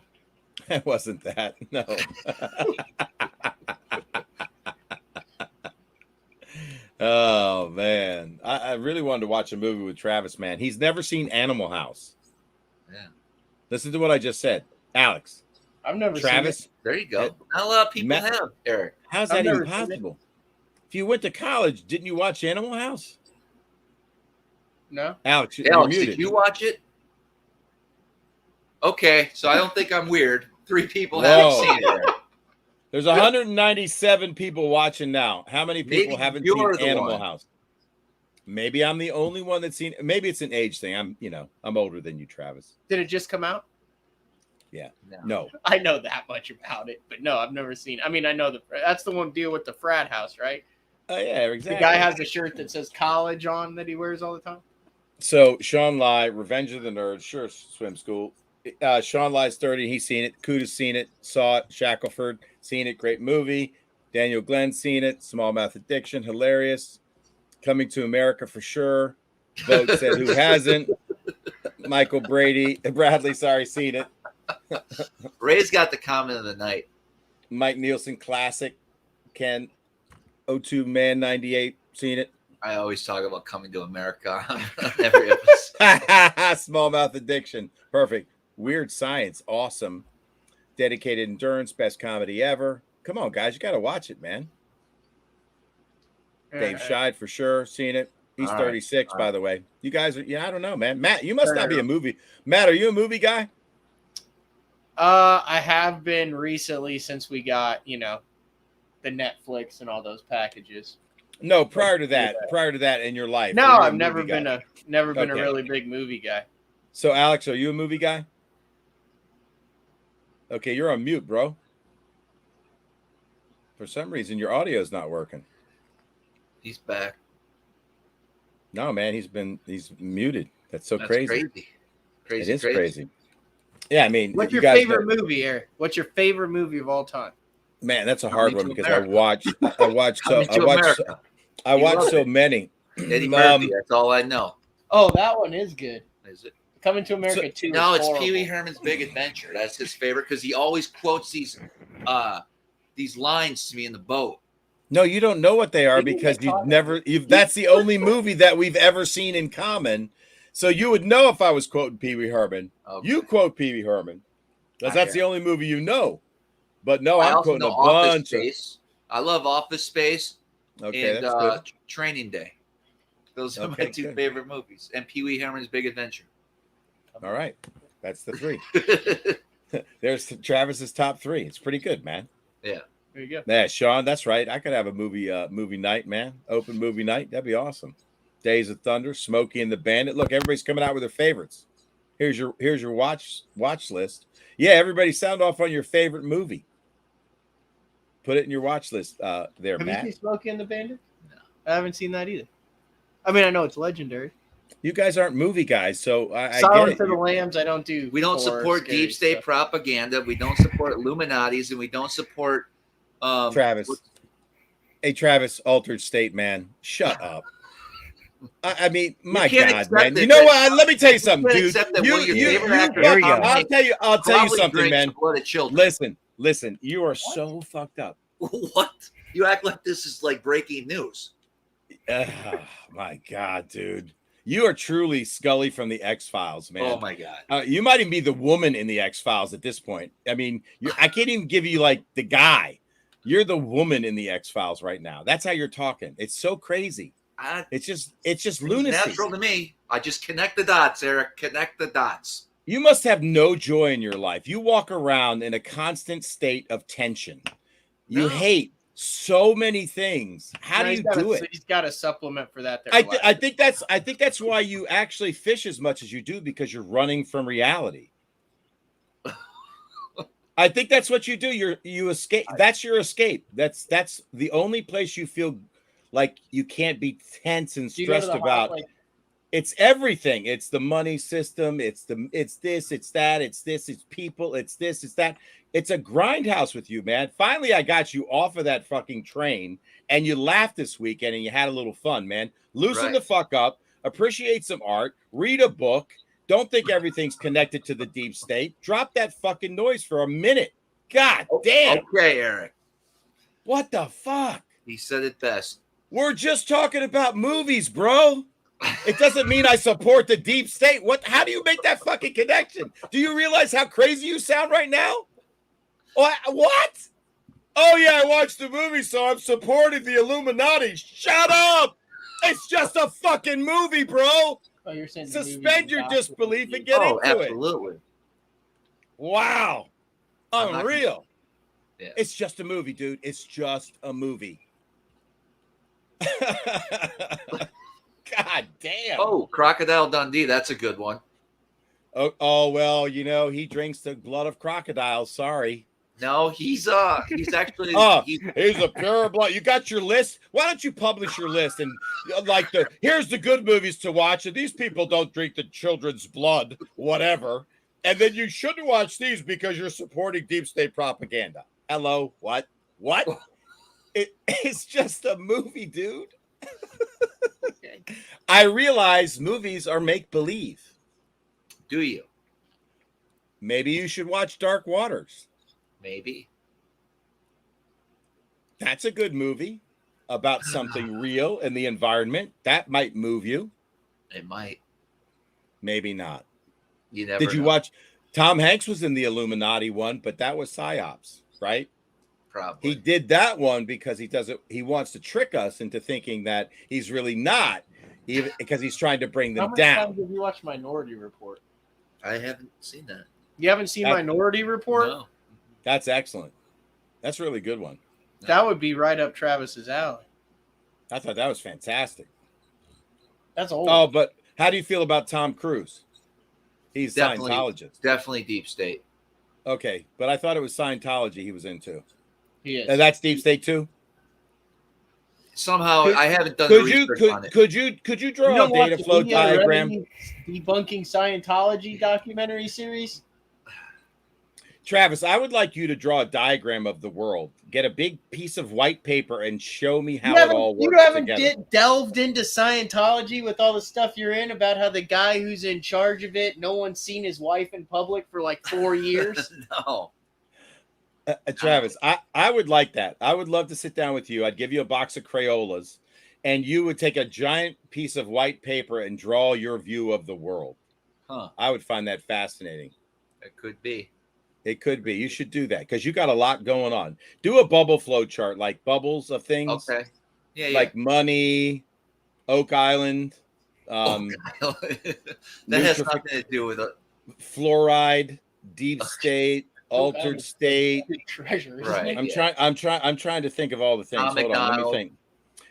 It wasn't that. No. Oh, man. I really wanted to watch a movie with Travis, man. He's never seen Animal House. Yeah. Listen to what I just said. Alex. I've never Travis. seen it. There you go. Not a lot of people have, Eric. How's that even possible? If you went to college, didn't you watch Animal House? No. Alex, you're muted. Did you watch it? Okay, so I don't think I'm weird. 3 people haven't seen it. There's 197 people watching now. How many people haven't seen Animal House? Maybe I'm the only one that's seen. Maybe it's an age thing. I'm older than you, Travis. Did it just come out? Yeah. No. I know that much about it, but no, I've never seen. I mean, I know that's the one deal with the frat house, right? Oh yeah, exactly. The guy has a shirt that says college on that he wears all the time. So Sean Lai, Revenge of the Nerds, sure, swim school. Sean Lai's 30. He's seen it. Kuda's seen it. Saw it. Shackelford seen it. Great movie. Daniel Glenn's seen it. Smallmouth Addiction, hilarious. Coming to America for sure. Vogue said who hasn't. Michael Bradley, seen it. Ray's got the comment of the night. Mike Nielsen classic. Ken 02 Man 98 seen it. I always talk about Coming to America on every episode. Smallmouth Addiction. Perfect. Weird Science. Awesome. Dedicated Endurance. Best comedy ever. Come on, guys. You got to watch it, man. Dave Scheid for sure. Seen it. He's 36, by the way. You guys are, I don't know, man. Matt, you must not be a movie. Matt, are you a movie guy? I have been recently since we got, the Netflix and all those packages. No, prior to that in your life. No, I've never been a really big movie guy. So Alex, are you a movie guy? Okay, you're on mute, bro. For some reason your audio is not working. He's back. No, man, he's muted. That's crazy. Crazy. It is crazy. Yeah, I mean, What's you your guys favorite know- movie, Eric? What's your favorite movie of all time? Man, that's a hard Coming one to because America. I watched Coming to America. I He watched loved so it. many. Eddie Murphy. That's all I know. Oh, that one is good. Is it? Coming to America 2. No, is it's horrible. Pee Wee Herman's Big Adventure. That's his favorite because he always quotes these lines to me in the boat. No, you don't know what they are Didn't because get you've caught. never. That's the only movie that we've ever seen in common. So you would know if I was quoting Pee Wee Herman. Okay. You quote Pee Wee Herman because that's the only movie you know. But no, I I'm also quoting know a Office bunch of. Space. I love Office Space Okay, and that's good. Training Day. Those are Okay, my two good. favorite movies. And Pee Wee Herman's Big Adventure. All right, that's the 3. There's Travis's top 3. It's pretty good, man. Yeah. There you go. Yeah, Sean, that's right. I could have a movie night, man. Open movie night. That'd be awesome. Days of Thunder, Smokey and the Bandit. Look, everybody's coming out with their favorites. Here's your watch list. Yeah, everybody sound off on your favorite movie. Put it in your watch list there, Have Matt. you seen Smokey and the Bandit? No. I haven't seen that either. I mean, I know it's legendary. You guys aren't movie guys, so I get Silence it. of the Lambs, I don't do. We don't horror, support scary deep state stuff. propaganda. We don't support Illuminatis, and we don't support Travis. Hey, Travis, Altered State, man. Shut up. I mean, my can't God, accept man. it You know that- what? Let me tell you something, can't dude. accept that one of your favorite actors, There we go. I'll tell you probably something, drinks man. the blood of children. Listen. You are so fucked up. What? You act like this is like breaking news. Oh, my God, dude. You are truly Scully from the X-Files, man. Oh my God. You might even be the woman in the X-Files at this point. I mean, I can't even give you like the guy. You're the woman in the X-Files right now. That's how you're talking. It's so crazy. It's just lunacy. Natural to me. I just connect the dots, Eric. Connect the dots. You must have no joy in your life. You walk around in a constant state of tension. You No. hate so many things. How No, do you do it? He's got a supplement for that. I think that's why you actually fish as much as you do, because you're running from reality. I think that's what you do. You escape. That's your escape. That's the only place you feel like you can't be tense and stressed about. It's everything. It's the money system. It's this, it's that, it's people, it's this, it's that. It's a grindhouse with you, man. Finally, I got you off of that fucking train and you laughed this weekend and you had a little fun, man. Loosen the fuck up, appreciate some art, read a book. Don't think everything's connected to the deep state. Drop that fucking noise for a minute. God damn. Okay, Eric. What the fuck? He said it best. We're just talking about movies, bro. It doesn't mean I support the deep state. How do you make that fucking connection? Do you realize how crazy you sound right now? What? Oh, yeah, I watched the movie, so I'm supporting the Illuminati. Shut up. It's just a fucking movie, bro. Oh, you're saying suspend your disbelief and get into absolutely. it. Wow. Unreal. Yeah. It's just a movie, dude. It's just a movie. God damn. Oh, Crocodile Dundee. That's a good one. Oh well, he drinks the blood of crocodiles. Sorry. No, he's actually he's a pure blood. You got your list? Why don't you publish your list and here's the good movies to watch, and these people don't drink the children's blood, whatever. And then you shouldn't watch these because you're supporting deep state propaganda. Hello, what? It's just a movie, dude. I realize movies are make-believe. Do you? Maybe you should watch Dark Waters. Maybe. That's a good movie about something real in the environment. That might move you. It might. Maybe not. You never Did you know. watch? Tom Hanks was in the Illuminati one, but that was PSYOPs, right? Probably. He did that one because he wants to trick us into thinking that he's really not, even because he's trying to bring them How many down. times have you watched Minority Report? I haven't seen that. You haven't seen Minority Report? No. That's excellent. That's a really good one. That would be right up Travis's alley. I thought that was fantastic. That's old. Oh, but how do you feel about Tom Cruise? He's Definitely, Scientologist. Definitely deep state. Okay, but I thought it was Scientology he was into. He is. And that's deep state too? Somehow I haven't done the research on it. Could you draw a data flow diagram? Debunking Scientology documentary series? Travis, I would like you to draw a diagram of the world. Get a big piece of white paper and show me how it all works You haven't together. delved into Scientology with all the stuff you're in about how the guy who's in charge of it, no one's seen his wife in public for like 4 years. No. Travis, I would like that. I would love to sit down with you. I'd give you a box of Crayolas, and you would take a giant piece of white paper and draw your view of the world. Huh. I would find that fascinating. It could be. It could be. You should do that because you got a lot going on. Do a bubble flow chart, like bubbles of things. Okay. Yeah, Like money, Oak Island, that has nothing to do with it. fluoride, deep state, altered state. Treasure. Right. I'm trying to think of all the things. Tom Hold on, let me think.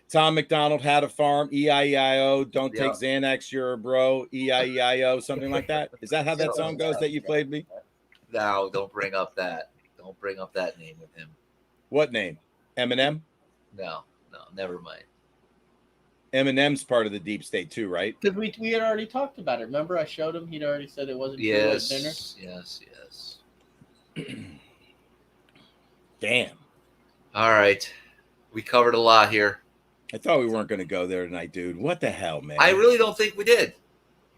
Tom McDonald had a farm. E-I-E-I-O. Don't take Xanax, you're a bro. E-I-E-I-O. Something like that. Is that how that song goes that you played me? No, don't bring up that. Don't bring up that name with him. What name? Eminem? No, never mind. Eminem's part of the deep state too, right? Because we had already talked about it. Remember, I showed him. He'd already said it wasn't true at dinner. Yes. Damn. All right. We covered a lot here. I thought we weren't going to go there tonight, dude. What the hell, man? I really don't think we did.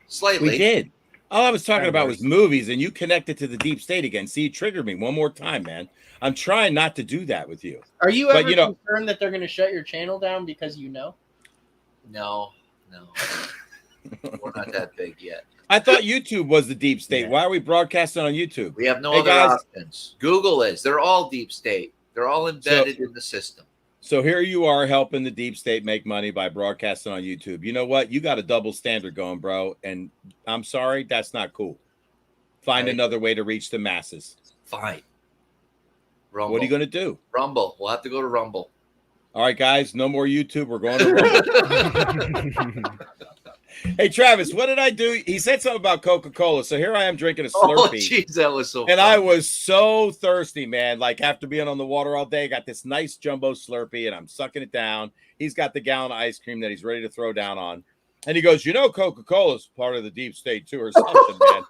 Slightly. We did. All I was talking about was movies, and you connected to the deep state again. See, you triggered me one more time, man. I'm trying not to do that with you. Are you ever concerned that they're going to shut your channel down because you know? No. We're not that big yet. I thought YouTube was the deep state. Why are we broadcasting on YouTube? We have no other options. Google is. They're all deep state. They're all embedded in the system. So here you are helping the deep state make money by broadcasting on YouTube. You know what? You got a double standard going, bro. And I'm sorry, that's not cool. Find another way to reach the masses. Fine. Rumble. What are you going to do? Rumble. We'll have to go to Rumble. All right, guys. No more YouTube. We're going to Rumble. Hey, Travis, what did I do? He said something about Coca-Cola. So here I am drinking a Slurpee. Oh, jeez, that was so And funny. I was so thirsty, man. Like after being on the water all day, I got this nice jumbo Slurpee and I'm sucking it down. He's got the gallon of ice cream that he's ready to throw down on. And he goes, you know, Coca-Cola is part of the deep state too or something, man.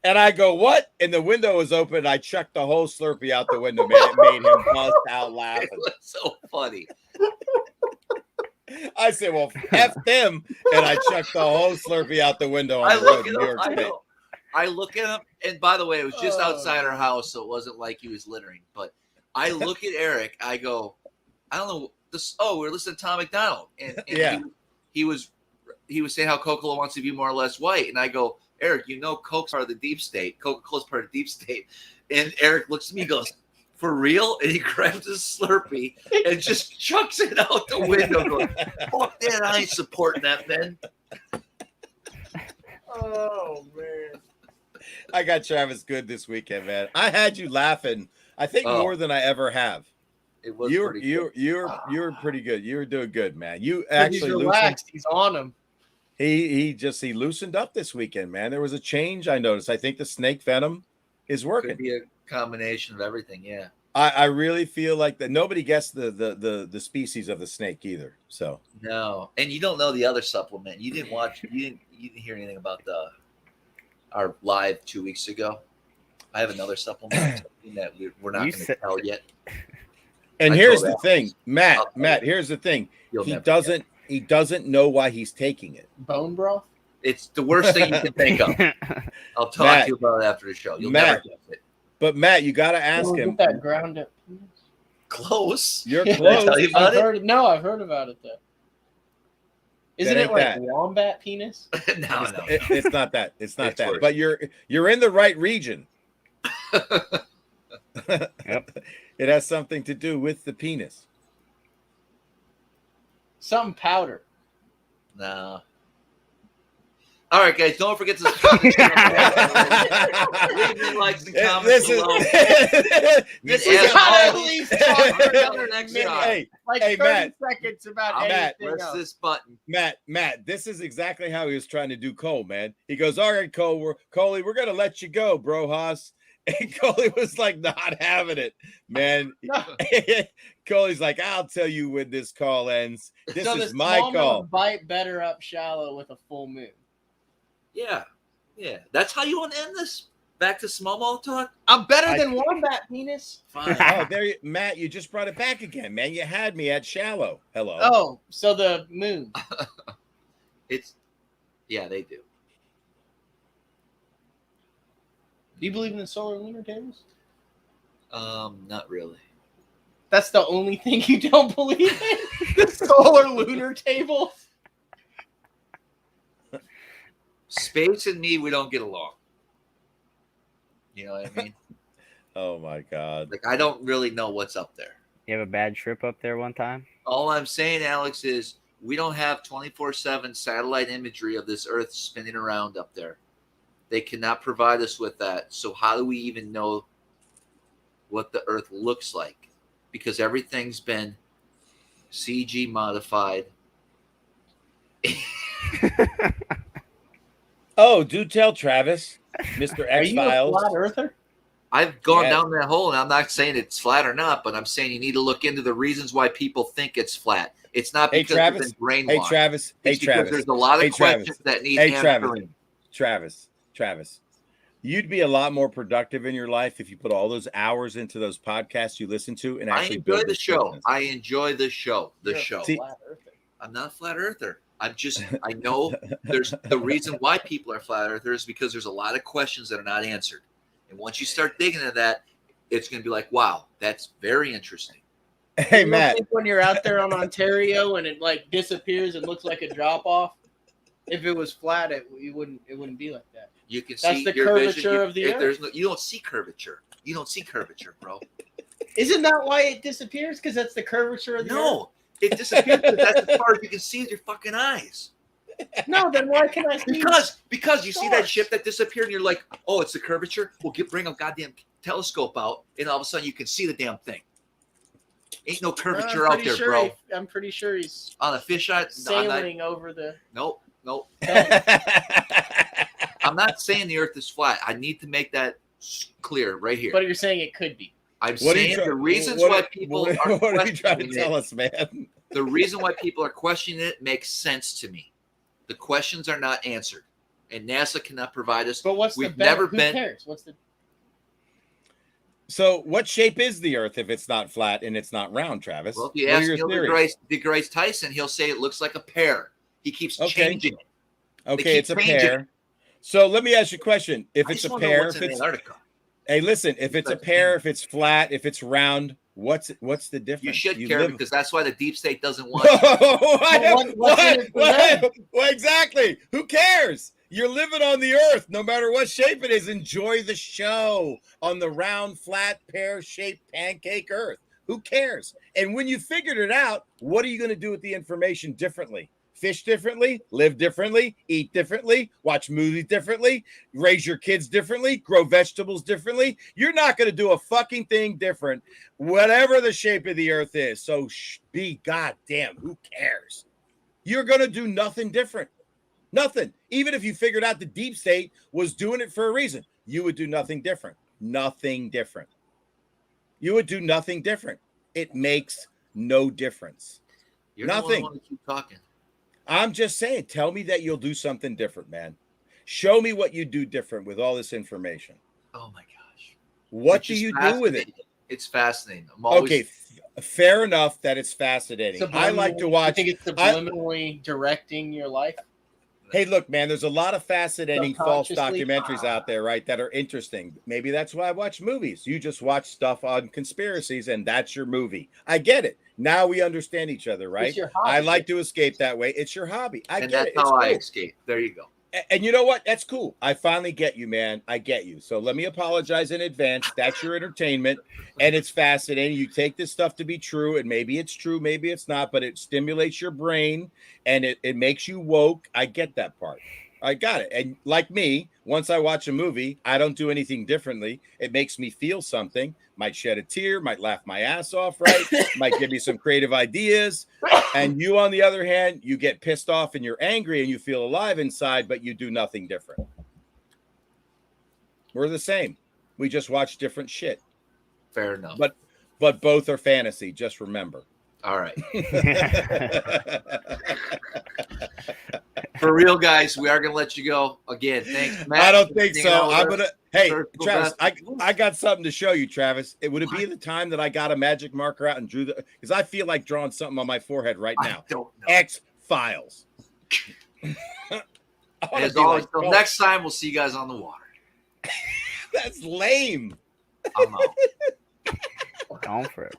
And I go, what? And the window was open. And I chucked the whole Slurpee out the window, man. It made him bust out laughing. It was so funny. I said, well, F them. And I chucked the whole Slurpee out the window on the road in New York State. I look at him, and by the way, it was just outside our house, so it wasn't like he was littering. But I look at Eric, I go, I don't know this. Oh, we're listening to Tom McDonald, and he was saying how Coca-Cola wants to be more or less white, and I go, Eric, you know, Coke's part of the deep state. Coca-Cola's part of the deep state, and Eric looks at me, and goes, for real? And he grabs his Slurpee and just chucks it out the window, going, fuck that! I ain't supporting that, man. Oh man. I got Travis good this weekend, man. I had you laughing. I think more than I ever have. It was you were pretty good. You were doing good, man. You actually he's relaxed. He's on him. He loosened up this weekend, man. There was a change I noticed. I think the snake venom is working. Could be a combination of everything. Yeah. I really feel like that nobody guessed the species of the snake either. So no, and you don't know the other supplement. You didn't watch. You didn't hear anything about our live 2 weeks ago. I have another supplement that we're not going to tell yet. And here's the thing, Matt. Here's the thing. He doesn't know why he's taking it. Bone broth. It's the worst thing you can think of. I'll talk to you about it after the show. You'll never guess it. But Matt, you got to ask him. That ground up. Close. You're Did close. I tell you about it? No, I've heard about it though. Isn't it like wombat penis? No. It's not that. It's not that. Worse. But you're in the right region. Yep. It has something to do with the penis. Some powder. No. All right, guys, don't forget to subscribe. Leave me likes and comments below. This is at least talk another next shot. Hey, like 30 Matt. seconds about Matt, anything press else. this button. Matt, this is exactly how he was trying to do Cole, man. He goes, all right, Cole, Coley, we're gonna let you go, bro, Haas. And Coley was like not having it, man. No. Coley's like, I'll tell you when this call ends. This So is the my smallmouth call. bite better up shallow with a full moon. Yeah. That's how you want to end this. Back to smallmouth talk. I'm better than wombat penis. Fine. Oh, there you, Matt, you just brought it back again, man. You had me at shallow. Hello. Oh, so the moon. Yeah, they do. Do you believe in the solar lunar tables? Not really. That's the only thing you don't believe in? The solar lunar table? Space and me, we don't get along. You know what I mean? Oh my God. Like, I don't really know what's up there. You have a bad trip up there one time? All I'm saying, Alex, is we don't have 24/7 satellite imagery of this Earth spinning around up there. They cannot provide us with that. So how do we even know what the Earth looks like? Because everything's been CG modified. Oh, do tell, Travis. Mr. Are you a X-Files. flat earther? I've gone Yeah. down that hole, and I'm not saying it's flat or not, but I'm saying you need to look into the reasons why people think it's flat. It's not Hey, because Travis. they've been brainwashed. Hey, Travis. Hey, It's because Travis. there's a lot of Hey, Travis. questions that need Hey, Travis. answering. Travis. You'd be a lot more productive in your life if you put all those hours into those podcasts you listen to and I actually enjoy build the this show. business. I enjoy the show. The You're a show. See- flat earther. I'm not a flat earther. I know there's the reason why people are flat earthers because there's a lot of questions that are not answered. And once you start digging into that, it's going to be like, wow, that's very interesting. Hey, You don't Matt. think when you're out there on Ontario and it like disappears and looks like a drop off, if it was flat, it wouldn't be like that. You can That's see the your curvature vision. of the There's no, you don't see curvature. You don't see curvature, bro. Isn't that why it disappears? Because that's the curvature of the No, it disappears. Because that's as far as you can see with your fucking eyes. Earth? No, then why can I see? Because you see that Stars. ship that disappeared, and you're like, oh, it's the curvature. Well, bring a goddamn telescope out, and all of a sudden you can see the damn thing. Ain't no curvature out there, bro. I'm pretty sure he's On a fisheye, sailing over the. nope. I'm not saying the Earth is flat. I need to make that clear right here. But you're saying it could be. I'm What are you saying try- the reasons what- why people what, are what are you trying to questioning tell it, us, man? the reason why people are questioning it makes sense to me. The questions are not answered, and NASA cannot provide us. But what's We've the never who been- cares? What's the So, what shape is the Earth if it's not flat and it's not round, Travis? Well, if you What are ask your Neil theories? deGrasse Tyson, he'll say it looks like a pear. He keeps Okay. changing it. Okay, keep it's a changing pear. So let me ask you a question. If I it's just a wanna know pear, what's if in it's Antarctica. hey, listen, if it's a pear, if it's flat, if it's round, what's the difference? You should care live- because that's why the deep state doesn't want you. what's in it for them? What exactly? Who cares? You're living on the Earth, no matter what shape it is. Enjoy the show on the round, flat, pear-shaped pancake Earth. Who cares? And when you figured it out, what are you going to do with the information differently? Fish differently, live differently, eat differently, watch movies differently, raise your kids differently, grow vegetables differently. You're not going to do a fucking thing different, whatever the shape of the Earth is. So be goddamn, who cares? You're going to do nothing different. Nothing. Even if you figured out the deep state was doing it for a reason, you would do nothing different. Nothing different. You would do nothing different. It makes no difference. You're Nothing. The one who keep talking. I'm just saying, tell me that you'll do something different, man. Show me what you do different with all this information. Oh my gosh. What Which do is you do with it? fascinating. It's fascinating. I'm always Okay, fair enough that it's fascinating. I like to watch. You think it's subliminally directing your life? Hey, look, man, there's a lot of fascinating false Subconsciously? documentaries out there, right, that are interesting. Maybe that's why I watch movies. You just watch stuff on conspiracies, and that's your movie. I get it. Now we understand each other, right? It's your hobby. I like to escape that way. It's your hobby. I and get that's it. It's how I cool. escape. There you go. And you know what? That's cool. I finally get you, man. I get you. So let me apologize in advance. That's your entertainment, and it's fascinating. You take this stuff to be true, and maybe it's true, maybe it's not, but it stimulates your brain, and it makes you woke. I get that part. I got it. And like me, once I watch a movie, I don't do anything differently. It makes me feel something. Might shed a tear, might laugh my ass off, right? Might give me some creative ideas. And you, on the other hand, you get pissed off and you're angry and you feel alive inside, but you do nothing different. We're the same. We just watch different shit. Fair enough. But both are fantasy. Just remember. All right. For real, guys, we are going to let you go again. Thanks, Matt. I don't think so. Hanging out with us. Hey, Surgical Travis, vest. I got something to show you, Travis. Would it be the time that I got a magic marker out and drew the? Because I feel like drawing something on my forehead right I now. don't know. X-Files. As always, till next time, we'll see you guys on the water. That's lame. I'm out. Going for it.